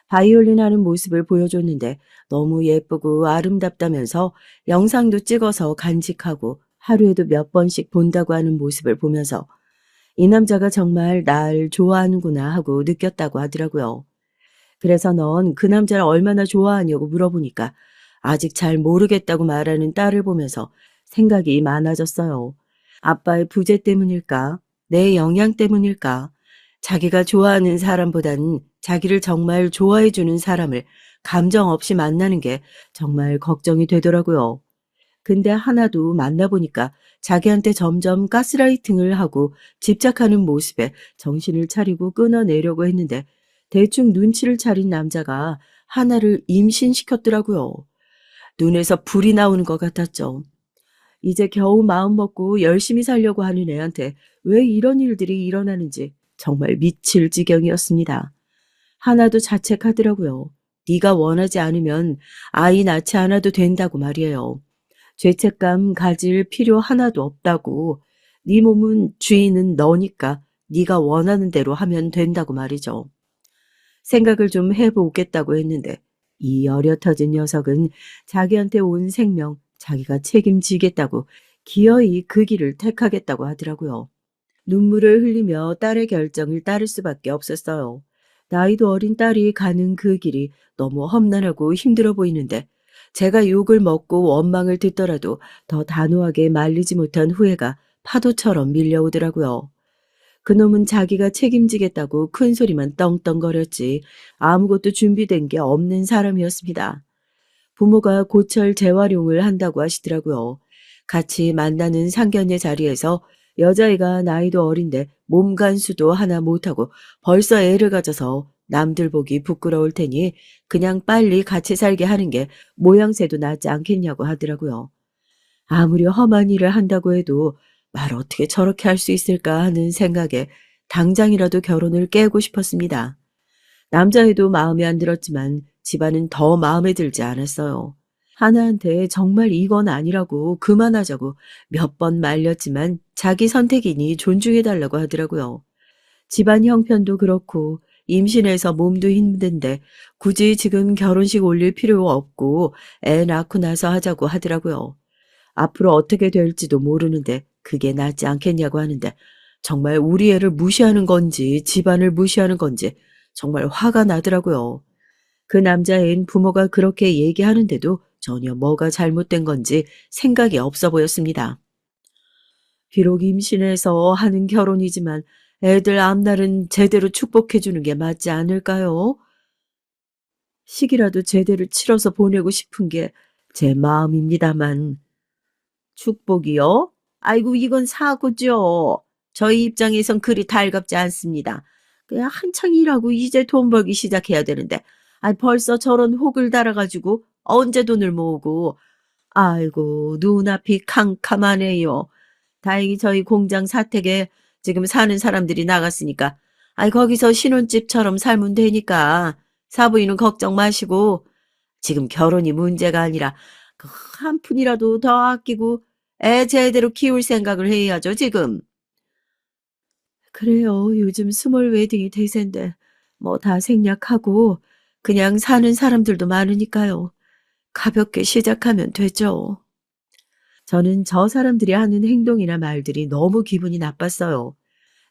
바이올린 하는 모습을 보여줬는데 너무 예쁘고 아름답다면서 영상도 찍어서 간직하고 하루에도 몇 번씩 본다고 하는 모습을 보면서 이 남자가 정말 날 좋아하는구나 하고 느꼈다고 하더라고요. 그래서 넌 그 남자를 얼마나 좋아하냐고 물어보니까 아직 잘 모르겠다고 말하는 딸을 보면서 생각이 많아졌어요. 아빠의 부재 때문일까? 내 영향 때문일까? 자기가 좋아하는 사람보다는 자기를 정말 좋아해주는 사람을 감정 없이 만나는 게 정말 걱정이 되더라고요. 근데 하나도 만나보니까 자기한테 점점 가스라이팅을 하고 집착하는 모습에 정신을 차리고 끊어내려고 했는데 대충 눈치를 차린 남자가 하나를 임신시켰더라고요. 눈에서 불이 나오는 것 같았죠. 이제 겨우 마음 먹고 열심히 살려고 하는 애한테 왜 이런 일들이 일어나는지 정말 미칠 지경이었습니다. 하나도 자책하더라고요. 네가 원하지 않으면 아이 낳지 않아도 된다고 말이에요. 죄책감 가질 필요 하나도 없다고. 네 몸은 주인은 너니까 네가 원하는 대로 하면 된다고 말이죠. 생각을 좀 해보겠다고 했는데 이 어려 터진 녀석은 자기한테 온 생명 자기가 책임지겠다고 기어이 그 길을 택하겠다고 하더라고요. 눈물을 흘리며 딸의 결정을 따를 수밖에 없었어요. 나이도 어린 딸이 가는 그 길이 너무 험난하고 힘들어 보이는데 제가 욕을 먹고 원망을 듣더라도 더 단호하게 말리지 못한 후회가 파도처럼 밀려오더라고요. 그놈은 자기가 책임지겠다고 큰 소리만 떵떵거렸지 아무것도 준비된 게 없는 사람이었습니다. 부모가 고철 재활용을 한다고 하시더라고요. 같이 만나는 상견례 자리에서 여자애가 나이도 어린데 몸 간수도 하나 못하고 벌써 애를 가져서 남들 보기 부끄러울 테니 그냥 빨리 같이 살게 하는 게 모양새도 낫지 않겠냐고 하더라고요. 아무리 험한 일을 한다고 해도 말 어떻게 저렇게 할 수 있을까 하는 생각에 당장이라도 결혼을 깨고 싶었습니다. 남자애도 마음에 안 들었지만 집안은 더 마음에 들지 않았어요. 하나한테 정말 이건 아니라고 그만하자고 몇 번 말렸지만 자기 선택이니 존중해달라고 하더라고요. 집안 형편도 그렇고 임신해서 몸도 힘든데 굳이 지금 결혼식 올릴 필요 없고 애 낳고 나서 하자고 하더라고요. 앞으로 어떻게 될지도 모르는데 그게 낫지 않겠냐고 하는데 정말 우리 애를 무시하는 건지 집안을 무시하는 건지 정말 화가 나더라고요. 그 남자애인 부모가 그렇게 얘기하는데도 전혀 뭐가 잘못된 건지 생각이 없어 보였습니다. 비록 임신해서 하는 결혼이지만 애들 앞날은 제대로 축복해 주는 게 맞지 않을까요? 시기라도 제대로 치러서 보내고 싶은 게 제 마음입니다만. 축복이요? 아이고 이건 사고죠. 저희 입장에선 그리 달갑지 않습니다. 그냥 한창 일하고 이제 돈 벌기 시작해야 되는데 벌써 저런 혹을 달아가지고 언제 돈을 모으고 아이고 눈앞이 캄캄하네요. 다행히 저희 공장 사택에 지금 사는 사람들이 나갔으니까 거기서 신혼집처럼 살면 되니까 사부인은 걱정 마시고 지금 결혼이 문제가 아니라 그 한 푼이라도 더 아끼고 애 제대로 키울 생각을 해야죠, 지금. 그래요. 요즘 스몰 웨딩이 대세인데 뭐 다 생략하고 그냥 사는 사람들도 많으니까요. 가볍게 시작하면 되죠. 저는 저 사람들이 하는 행동이나 말들이 너무 기분이 나빴어요.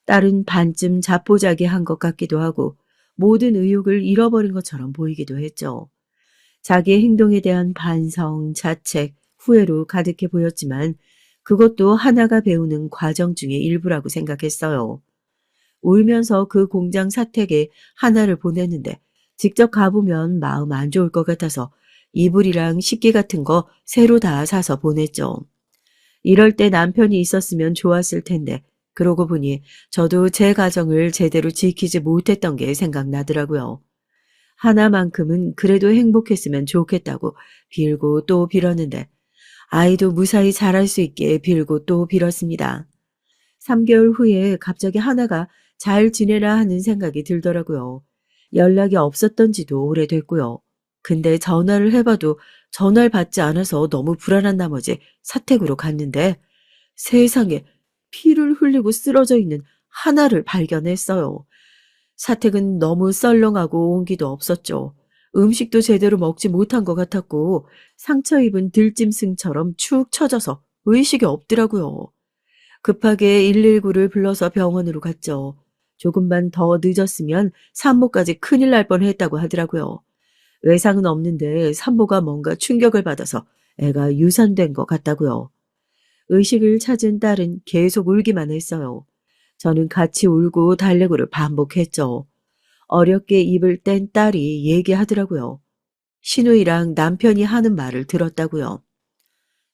딸은 반쯤 자포자기한 것 같기도 하고 모든 의욕을 잃어버린 것처럼 보이기도 했죠. 자기의 행동에 대한 반성, 자책, 후회로 가득해 보였지만 그것도 하나가 배우는 과정 중의 일부라고 생각했어요. 울면서 그 공장 사택에 하나를 보냈는데 직접 가보면 마음 안 좋을 것 같아서 이불이랑 식기 같은 거 새로 다 사서 보냈죠. 이럴 때 남편이 있었으면 좋았을 텐데 그러고 보니 저도 제 가정을 제대로 지키지 못했던 게 생각나더라고요. 하나만큼은 그래도 행복했으면 좋겠다고 빌고 또 빌었는데 아이도 무사히 자랄 수 있게 빌고 또 빌었습니다. 3개월 후에 갑자기 하나가 잘 지내라 하는 생각이 들더라고요. 연락이 없었던 지도 오래됐고요. 근데 전화를 해봐도 전화를 받지 않아서 너무 불안한 나머지 사택으로 갔는데 세상에 피를 흘리고 쓰러져 있는 하나를 발견했어요. 사택은 너무 썰렁하고 온기도 없었죠. 음식도 제대로 먹지 못한 것 같았고 상처 입은 들짐승처럼 축 처져서 의식이 없더라고요. 급하게 119를 불러서 병원으로 갔죠. 조금만 더 늦었으면 산모까지 큰일 날 뻔했다고 하더라고요. 외상은 없는데 산모가 뭔가 충격을 받아서 애가 유산된 것 같다고요. 의식을 찾은 딸은 계속 울기만 했어요. 저는 같이 울고 달래고를 반복했죠. 어렵게 입을 뗀 딸이 얘기하더라고요. 시누이랑 남편이 하는 말을 들었다고요.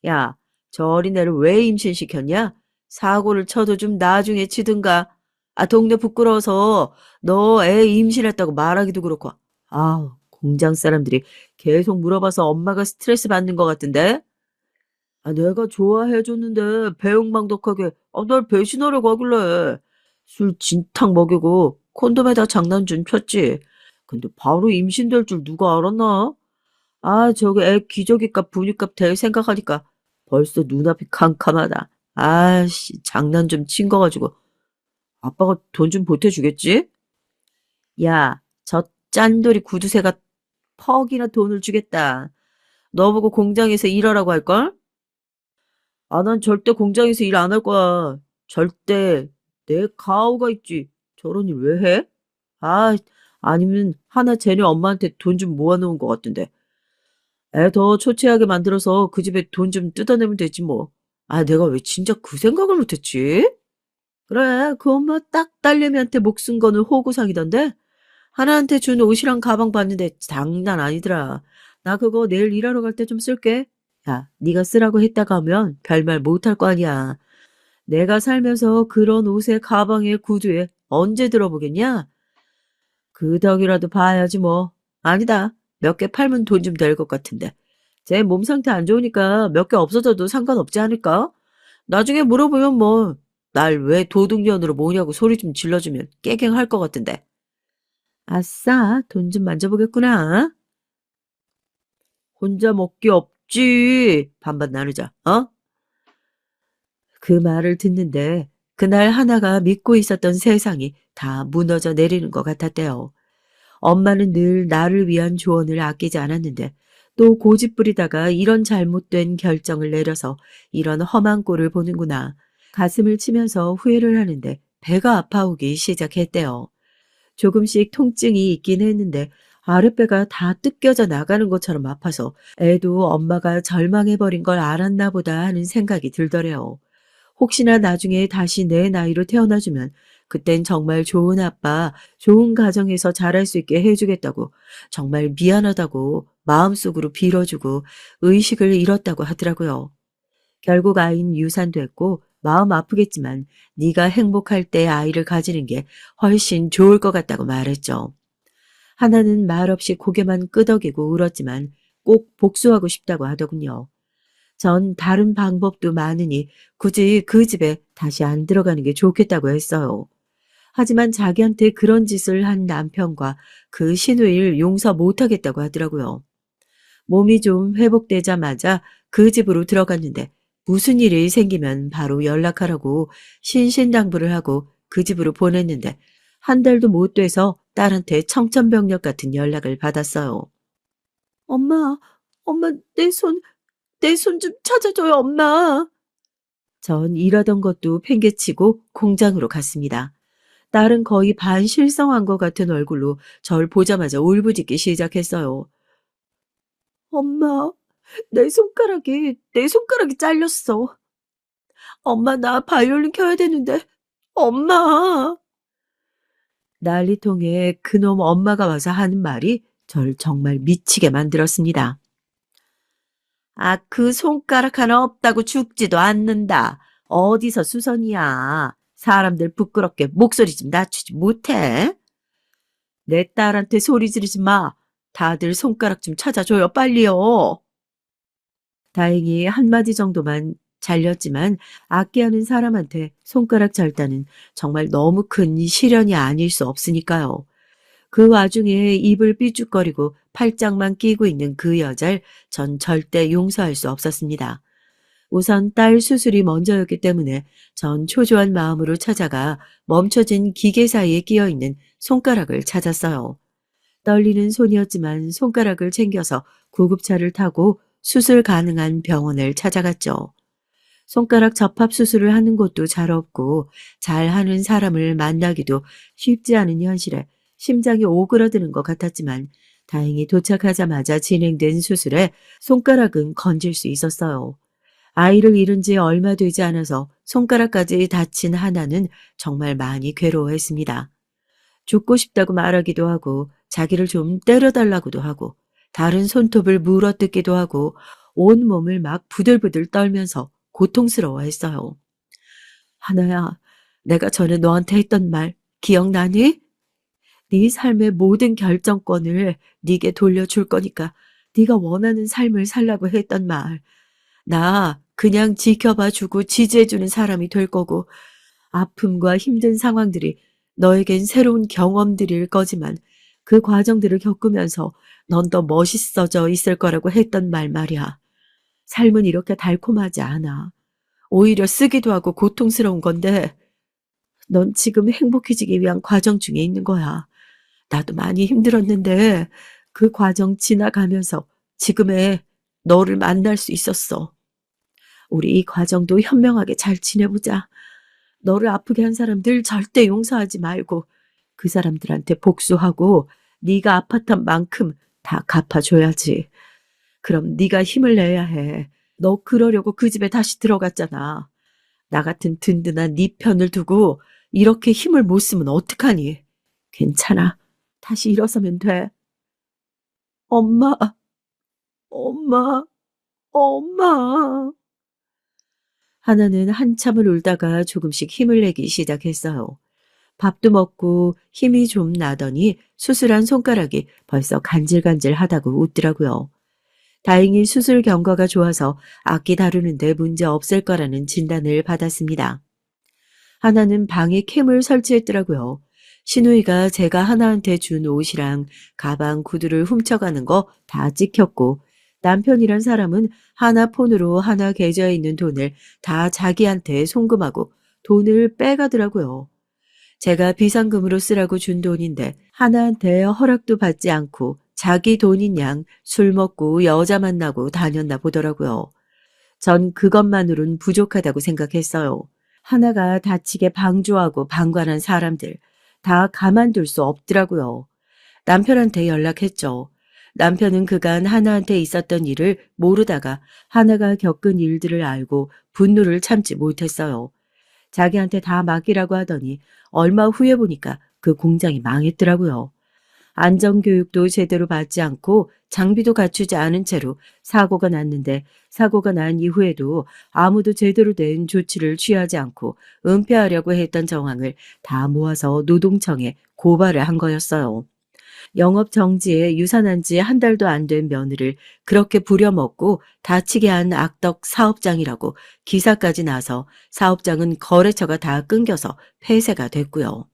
야, 저 어린애를 왜 임신시켰냐? 사고를 쳐도 좀 나중에 치든가. 동네 부끄러워서 너 애 임신했다고 말하기도 그렇고. 공장 사람들이 계속 물어봐서 엄마가 스트레스 받는 것 같은데? 내가 좋아해줬는데 배은망덕하게 날 배신하려고 하길래 술 진탕 먹이고 콘돔에다 장난 좀 폈지. 근데 바로 임신될 줄 누가 알았나? 아, 저기 애 기저귀값, 분유값 댈 생각하니까 벌써 눈앞이 캄캄하다. 아씨, 장난 좀 친 거 가지고 아빠가 돈 좀 보태주겠지? 야, 저 짠돌이 구두쇠가 퍽이나 돈을 주겠다. 너 보고 공장에서 일하라고 할걸? 아, 난 절대 공장에서 일 안 할 거야. 절대. 내 가오가 있지. 저런 일 왜 해? 아, 아니면 하나 쟤네 엄마한테 돈 좀 모아놓은 것 같은데. 애 더 초췌하게 만들어서 그 집에 돈 좀 뜯어내면 되지 뭐. 아, 내가 왜 진짜 그 생각을 못했지? 그래, 그 엄마 딱 딸내미한테 목숨 거는 호구상이던데? 하나한테 준 옷이랑 가방 봤는데 장난 아니더라. 나 그거 내일 일하러 갈 때 좀 쓸게. 야, 네가 쓰라고 했다가 하면 별말 못할 거 아니야. 내가 살면서 그런 옷에 가방에 구두에 언제 들어보겠냐? 그 덕이라도 봐야지 뭐. 아니다. 몇 개 팔면 돈 좀 될 것 같은데. 제 몸 상태 안 좋으니까 몇 개 없어져도 상관없지 않을까? 나중에 물어보면 뭐, 날 왜 도둑년으로 모으냐고 소리 좀 질러주면 깨갱할 것 같은데. 아싸, 돈 좀 만져보겠구나. 혼자 먹기 없지. 반반 나누자, 어? 그 말을 듣는데 그날 하나가 믿고 있었던 세상이 다 무너져 내리는 것 같았대요. 엄마는 늘 나를 위한 조언을 아끼지 않았는데 또 고집 부리다가 이런 잘못된 결정을 내려서 이런 험한 꼴을 보는구나. 가슴을 치면서 후회를 하는데 배가 아파오기 시작했대요. 조금씩 통증이 있긴 했는데 아랫배가 다 뜯겨져 나가는 것처럼 아파서 애도 엄마가 절망해버린 걸 알았나 보다 하는 생각이 들더래요. 혹시나 나중에 다시 내 나이로 태어나주면 그땐 정말 좋은 아빠, 좋은 가정에서 자랄 수 있게 해주겠다고 정말 미안하다고 마음속으로 빌어주고 의식을 잃었다고 하더라고요. 결국 아이는 유산됐고 마음 아프겠지만 네가 행복할 때 아이를 가지는 게 훨씬 좋을 것 같다고 말했죠. 하나는 말없이 고개만 끄덕이고 울었지만 꼭 복수하고 싶다고 하더군요. 전 다른 방법도 많으니 굳이 그 집에 다시 안 들어가는 게 좋겠다고 했어요. 하지만 자기한테 그런 짓을 한 남편과 그 시누이를 용서 못하겠다고 하더라고요. 몸이 좀 회복되자마자 그 집으로 들어갔는데 무슨 일이 생기면 바로 연락하라고 신신당부를 하고 그 집으로 보냈는데 한 달도 못 돼서 딸한테 청천벽력 같은 연락을 받았어요. 엄마, 엄마, 내 손 좀 찾아줘요, 엄마. 전 일하던 것도 팽개치고 공장으로 갔습니다. 딸은 거의 반실성한 것 같은 얼굴로 절 보자마자 울부짖기 시작했어요. 엄마, 내 손가락이 잘렸어. 엄마, 나 바이올린 켜야 되는데. 엄마. 난리통에 그놈 엄마가 와서 하는 말이 절 정말 미치게 만들었습니다. 아, 그 손가락 하나 없다고 죽지도 않는다. 어디서 수선이야. 사람들 부끄럽게 목소리 좀 낮추지 못해? 내 딸한테 소리 지르지 마. 다들 손가락 좀 찾아줘요, 빨리요. 다행히 한마디 정도만 잘렸지만 악기하는 사람한테 손가락 절단은 정말 너무 큰 시련이 아닐 수 없으니까요. 그 와중에 입을 삐죽거리고 팔짱만 끼고 있는 그 여자를 전 절대 용서할 수 없었습니다. 우선 딸 수술이 먼저였기 때문에 전 초조한 마음으로 찾아가 멈춰진 기계 사이에 끼어 있는 손가락을 찾았어요. 떨리는 손이었지만 손가락을 챙겨서 구급차를 타고 수술 가능한 병원을 찾아갔죠. 손가락 접합 수술을 하는 곳도 잘 없고 잘하는 사람을 만나기도 쉽지 않은 현실에 심장이 오그라드는 것 같았지만 다행히 도착하자마자 진행된 수술에 손가락은 건질 수 있었어요. 아이를 잃은 지 얼마 되지 않아서 손가락까지 다친 하나는 정말 많이 괴로워했습니다. 죽고 싶다고 말하기도 하고 자기를 좀 때려달라고도 하고 다른 손톱을 물어뜯기도 하고 온몸을 막 부들부들 떨면서 고통스러워했어요. 하나야, 내가 전에 너한테 했던 말 기억나니? 네 삶의 모든 결정권을 네게 돌려줄 거니까 네가 원하는 삶을 살라고 했던 말. 나 그냥 지켜봐 주고 지지해 주는 사람이 될 거고 아픔과 힘든 상황들이 너에겐 새로운 경험들일 거지만 그 과정들을 겪으면서 넌 더 멋있어져 있을 거라고 했던 말 말이야. 삶은 이렇게 달콤하지 않아. 오히려 쓰기도 하고 고통스러운 건데 넌 지금 행복해지기 위한 과정 중에 있는 거야. 나도 많이 힘들었는데 그 과정 지나가면서 지금의 너를 만날 수 있었어. 우리 이 과정도 현명하게 잘 지내보자. 너를 아프게 한 사람들 절대 용서하지 말고 그 사람들한테 복수하고 네가 아팠던 만큼 다 갚아줘야지. 그럼 네가 힘을 내야 해. 너 그러려고 그 집에 다시 들어갔잖아. 나 같은 든든한 네 편을 두고 이렇게 힘을 못 쓰면 어떡하니? 괜찮아. 다시 일어서면 돼. 엄마, 엄마, 엄마. 하나는 한참을 울다가 조금씩 힘을 내기 시작했어요. 밥도 먹고 힘이 좀 나더니 수술한 손가락이 벌써 간질간질하다고 웃더라고요. 다행히 수술 경과가 좋아서 악기 다루는데 문제 없을 거라는 진단을 받았습니다. 하나는 방에 캠을 설치했더라고요. 신우이가 제가 하나한테 준 옷이랑 가방, 구두를 훔쳐가는 거 다 찍혔고 남편이란 사람은 하나 폰으로 하나 계좌에 있는 돈을 다 자기한테 송금하고 돈을 빼가더라고요. 제가 비상금으로 쓰라고 준 돈인데 하나한테 허락도 받지 않고 자기 돈인 양 술 먹고 여자 만나고 다녔나 보더라고요. 전 그것만으론 부족하다고 생각했어요. 하나가 다치게 방조하고 방관한 사람들 다 가만둘 수 없더라고요. 남편한테 연락했죠. 남편은 그간 하나한테 있었던 일을 모르다가 하나가 겪은 일들을 알고 분노를 참지 못했어요. 자기한테 다 맡기라고 하더니 얼마 후에 보니까 그 공장이 망했더라고요. 안전교육도 제대로 받지 않고 장비도 갖추지 않은 채로 사고가 났는데 사고가 난 이후에도 아무도 제대로 된 조치를 취하지 않고 은폐하려고 했던 정황을 다 모아서 노동청에 고발을 한 거였어요. 영업 정지에 유산한 지 한 달도 안 된 며느리를 그렇게 부려먹고 다치게 한 악덕 사업장이라고 기사까지 나서 사업장은 거래처가 다 끊겨서 폐쇄가 됐고요.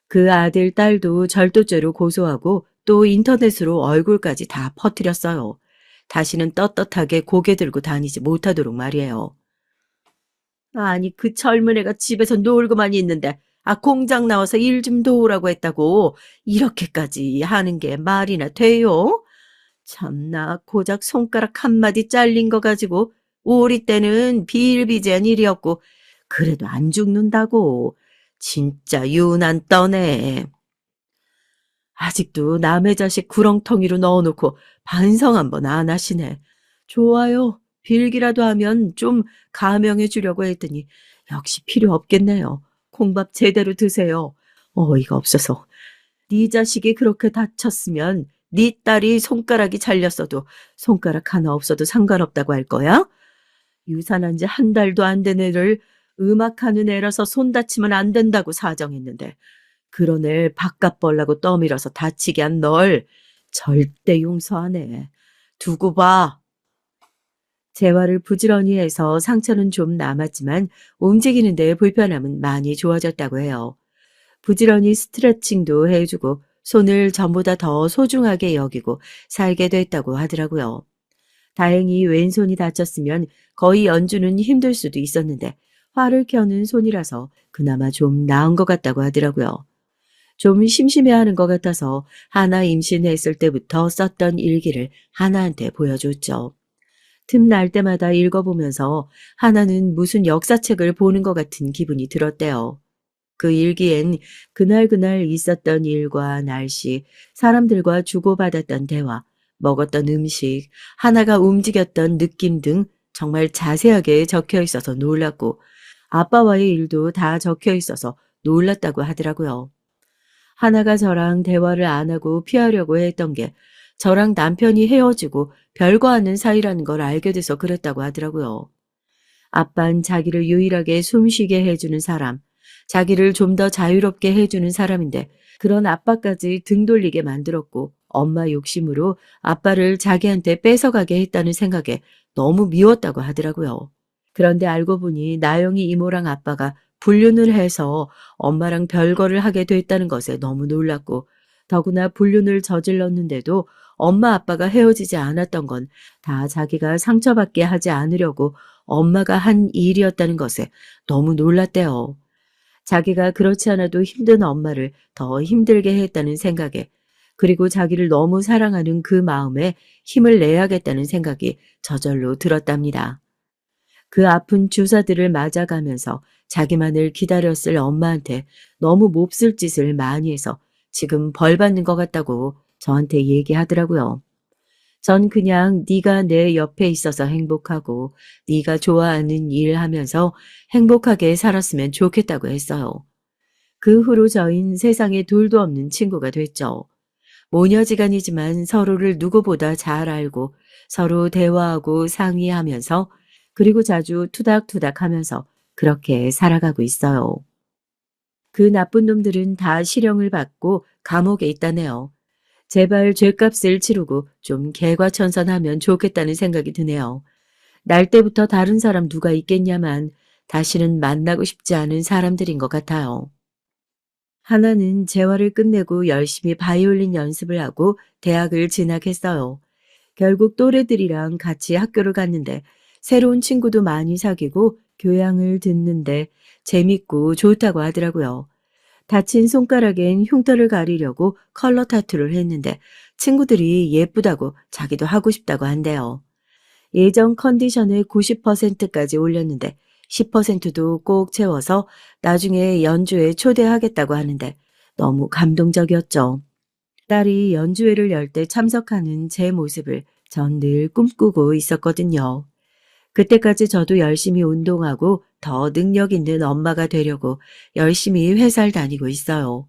그 아들, 딸도 절도죄로 고소하고 또 인터넷으로 얼굴까지 다 퍼뜨렸어요. 다시는 떳떳하게 고개 들고 다니지 못하도록 말이에요. 아니, 그 젊은 애가 집에서 놀고만 있는데, 공장 나와서 일 좀 도우라고 했다고, 이렇게까지 하는 게 말이나 돼요? 참나, 고작 손가락 한마디 잘린 거 가지고, 우리 때는 비일비재한 일이었고, 그래도 안 죽는다고. 진짜 유난 떠네. 아직도 남의 자식 구렁텅이로 넣어놓고 반성 한번 안 하시네. 좋아요. 빌기라도 하면 좀 감형해 주려고 했더니 역시 필요 없겠네요. 콩밥 제대로 드세요. 어이가 없어서. 네 자식이 그렇게 다쳤으면 네 딸이 손가락이 잘렸어도 손가락 하나 없어도 상관없다고 할 거야? 유산한 지 한 달도 안 된 애를 음악하는 애라서 손 다치면 안 된다고 사정했는데 그런 애 바깥 벌라고 떠밀어서 다치게 한 널 절대 용서 안 해. 두고 봐. 재활을 부지런히 해서 상처는 좀 남았지만 움직이는 데 불편함은 많이 좋아졌다고 해요. 부지런히 스트레칭도 해주고 손을 전보다 더 소중하게 여기고 살게 됐다고 하더라고요. 다행히 왼손이 다쳤으면 거의 연주는 힘들 수도 있었는데 활을 켜는 손이라서 그나마 좀 나은 것 같다고 하더라고요. 좀 심심해하는 것 같아서 하나 임신했을 때부터 썼던 일기를 하나한테 보여줬죠. 틈날 때마다 읽어보면서 하나는 무슨 역사책을 보는 것 같은 기분이 들었대요. 그 일기엔 그날그날 있었던 일과 날씨, 사람들과 주고받았던 대화, 먹었던 음식, 하나가 움직였던 느낌 등 정말 자세하게 적혀 있어서 놀랐고 아빠와의 일도 다 적혀 있어서 놀랐다고 하더라고요. 하나가 저랑 대화를 안 하고 피하려고 했던 게 저랑 남편이 헤어지고 별거 아닌 사이라는 걸 알게 돼서 그랬다고 하더라고요. 아빤 자기를 유일하게 숨쉬게 해주는 사람, 자기를 좀 더 자유롭게 해주는 사람인데 그런 아빠까지 등 돌리게 만들었고 엄마 욕심으로 아빠를 자기한테 뺏어가게 했다는 생각에 너무 미웠다고 하더라고요. 그런데 알고 보니 나영이 이모랑 아빠가 불륜을 해서 엄마랑 별거를 하게 됐다는 것에 너무 놀랐고 더구나 불륜을 저질렀는데도 엄마 아빠가 헤어지지 않았던 건 다 자기가 상처받게 하지 않으려고 엄마가 한 일이었다는 것에 너무 놀랐대요. 자기가 그렇지 않아도 힘든 엄마를 더 힘들게 했다는 생각에, 그리고 자기를 너무 사랑하는 그 마음에 힘을 내야겠다는 생각이 저절로 들었답니다. 그 아픈 주사들을 맞아가면서 자기만을 기다렸을 엄마한테 너무 몹쓸 짓을 많이 해서 지금 벌 받는 것 같다고 저한테 얘기하더라고요. 전 그냥 네가 내 옆에 있어서 행복하고 네가 좋아하는 일 하면서 행복하게 살았으면 좋겠다고 했어요. 그 후로 저흰 세상에 둘도 없는 친구가 됐죠. 모녀지간이지만 서로를 누구보다 잘 알고 서로 대화하고 상의하면서, 그리고 자주 투닥투닥 하면서 그렇게 살아가고 있어요. 그 나쁜 놈들은 다 실형을 받고 감옥에 있다네요. 제발 죗값을 치르고 좀 개과천선하면 좋겠다는 생각이 드네요. 날 때부터 다른 사람 누가 있겠냐만 다시는 만나고 싶지 않은 사람들인 것 같아요. 하나는 재활을 끝내고 열심히 바이올린 연습을 하고 대학을 진학했어요. 결국 또래들이랑 같이 학교를 갔는데 새로운 친구도 많이 사귀고 교양을 듣는데 재밌고 좋다고 하더라고요. 다친 손가락엔 흉터를 가리려고 컬러 타투를 했는데 친구들이 예쁘다고 자기도 하고 싶다고 한대요. 예전 컨디션을 90%까지 올렸는데 10%도 꼭 채워서 나중에 연주회 초대하겠다고 하는데 너무 감동적이었죠. 딸이 연주회를 열 때 참석하는 제 모습을 전 늘 꿈꾸고 있었거든요. 그때까지 저도 열심히 운동하고 더 능력 있는 엄마가 되려고 열심히 회사를 다니고 있어요.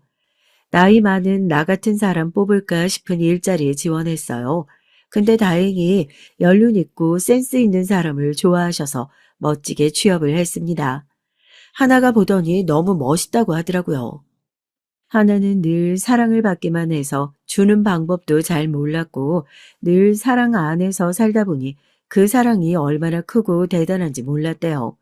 나이 많은 나 같은 사람 뽑을까 싶은 일자리에 지원했어요. 근데 다행히 연륜 있고 센스 있는 사람을 좋아하셔서 멋지게 취업을 했습니다. 하나가 보더니 너무 멋있다고 하더라고요. 하나는 늘 사랑을 받기만 해서 주는 방법도 잘 몰랐고 늘 사랑 안에서 살다 보니 그 사랑이 얼마나 크고 대단한지 몰랐대요.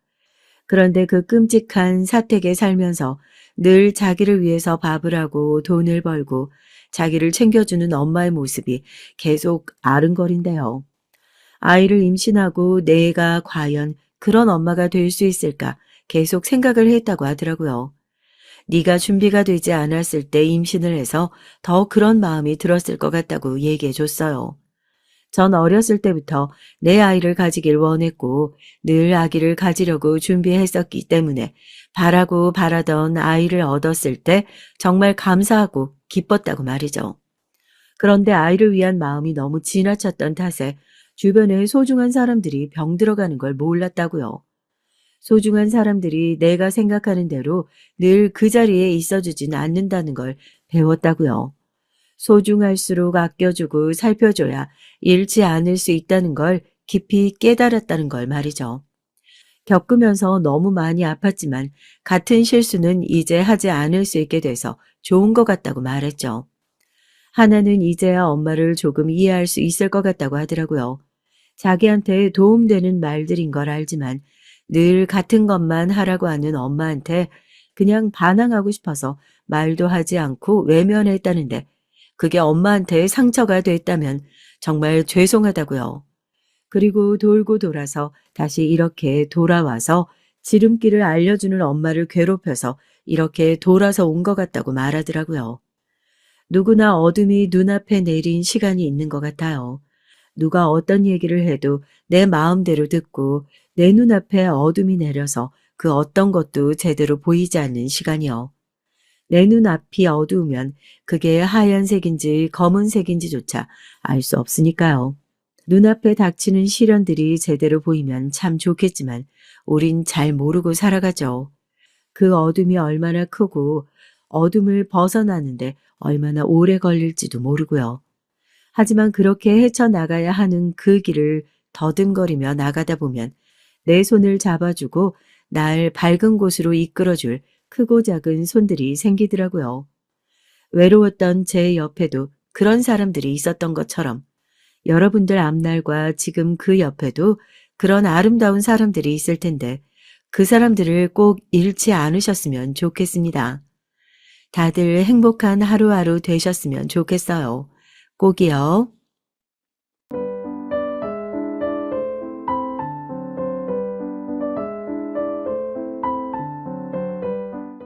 그런데 그 끔찍한 사택에 살면서 늘 자기를 위해서 밥을 하고 돈을 벌고 자기를 챙겨주는 엄마의 모습이 계속 아른거린대요. 아이를 임신하고 내가 과연 그런 엄마가 될 수 있을까 계속 생각을 했다고 하더라고요. 네가 준비가 되지 않았을 때 임신을 해서 더 그런 마음이 들었을 것 같다고 얘기해 줬어요. 전 어렸을 때부터 내 아이를 가지길 원했고 늘 아기를 가지려고 준비했었기 때문에 바라고 바라던 아이를 얻었을 때 정말 감사하고 기뻤다고 말이죠. 그런데 아이를 위한 마음이 너무 지나쳤던 탓에 주변에 소중한 사람들이 병들어가는 걸 몰랐다고요. 소중한 사람들이 내가 생각하는 대로 늘 그 자리에 있어주진 않는다는 걸 배웠다고요. 소중할수록 아껴주고 살펴줘야 잃지 않을 수 있다는 걸 깊이 깨달았다는 걸 말이죠. 겪으면서 너무 많이 아팠지만 같은 실수는 이제 하지 않을 수 있게 돼서 좋은 것 같다고 말했죠. 하나는 이제야 엄마를 조금 이해할 수 있을 것 같다고 하더라고요. 자기한테 도움되는 말들인 걸 알지만 늘 같은 것만 하라고 하는 엄마한테 그냥 반항하고 싶어서 말도 하지 않고 외면했다는데 그게 엄마한테 상처가 됐다면 정말 죄송하다고요. 그리고 돌고 돌아서 다시 이렇게 돌아와서 지름길을 알려주는 엄마를 괴롭혀서 이렇게 돌아서 온 것 같다고 말하더라고요. 누구나 어둠이 눈앞에 내린 시간이 있는 것 같아요. 누가 어떤 얘기를 해도 내 마음대로 듣고 내 눈앞에 어둠이 내려서 그 어떤 것도 제대로 보이지 않는 시간이요. 내 눈앞이 어두우면 그게 하얀색인지 검은색인지조차 알 수 없으니까요. 눈앞에 닥치는 시련들이 제대로 보이면 참 좋겠지만 우린 잘 모르고 살아가죠. 그 어둠이 얼마나 크고 어둠을 벗어나는데 얼마나 오래 걸릴지도 모르고요. 하지만 그렇게 헤쳐나가야 하는 그 길을 더듬거리며 나가다 보면 내 손을 잡아주고 날 밝은 곳으로 이끌어줄 크고 작은 손들이 생기더라고요. 외로웠던 제 옆에도 그런 사람들이 있었던 것처럼 여러분들 앞날과 지금 그 옆에도 그런 아름다운 사람들이 있을 텐데 그 사람들을 꼭 잃지 않으셨으면 좋겠습니다. 다들 행복한 하루하루 되셨으면 좋겠어요. 꼭이요.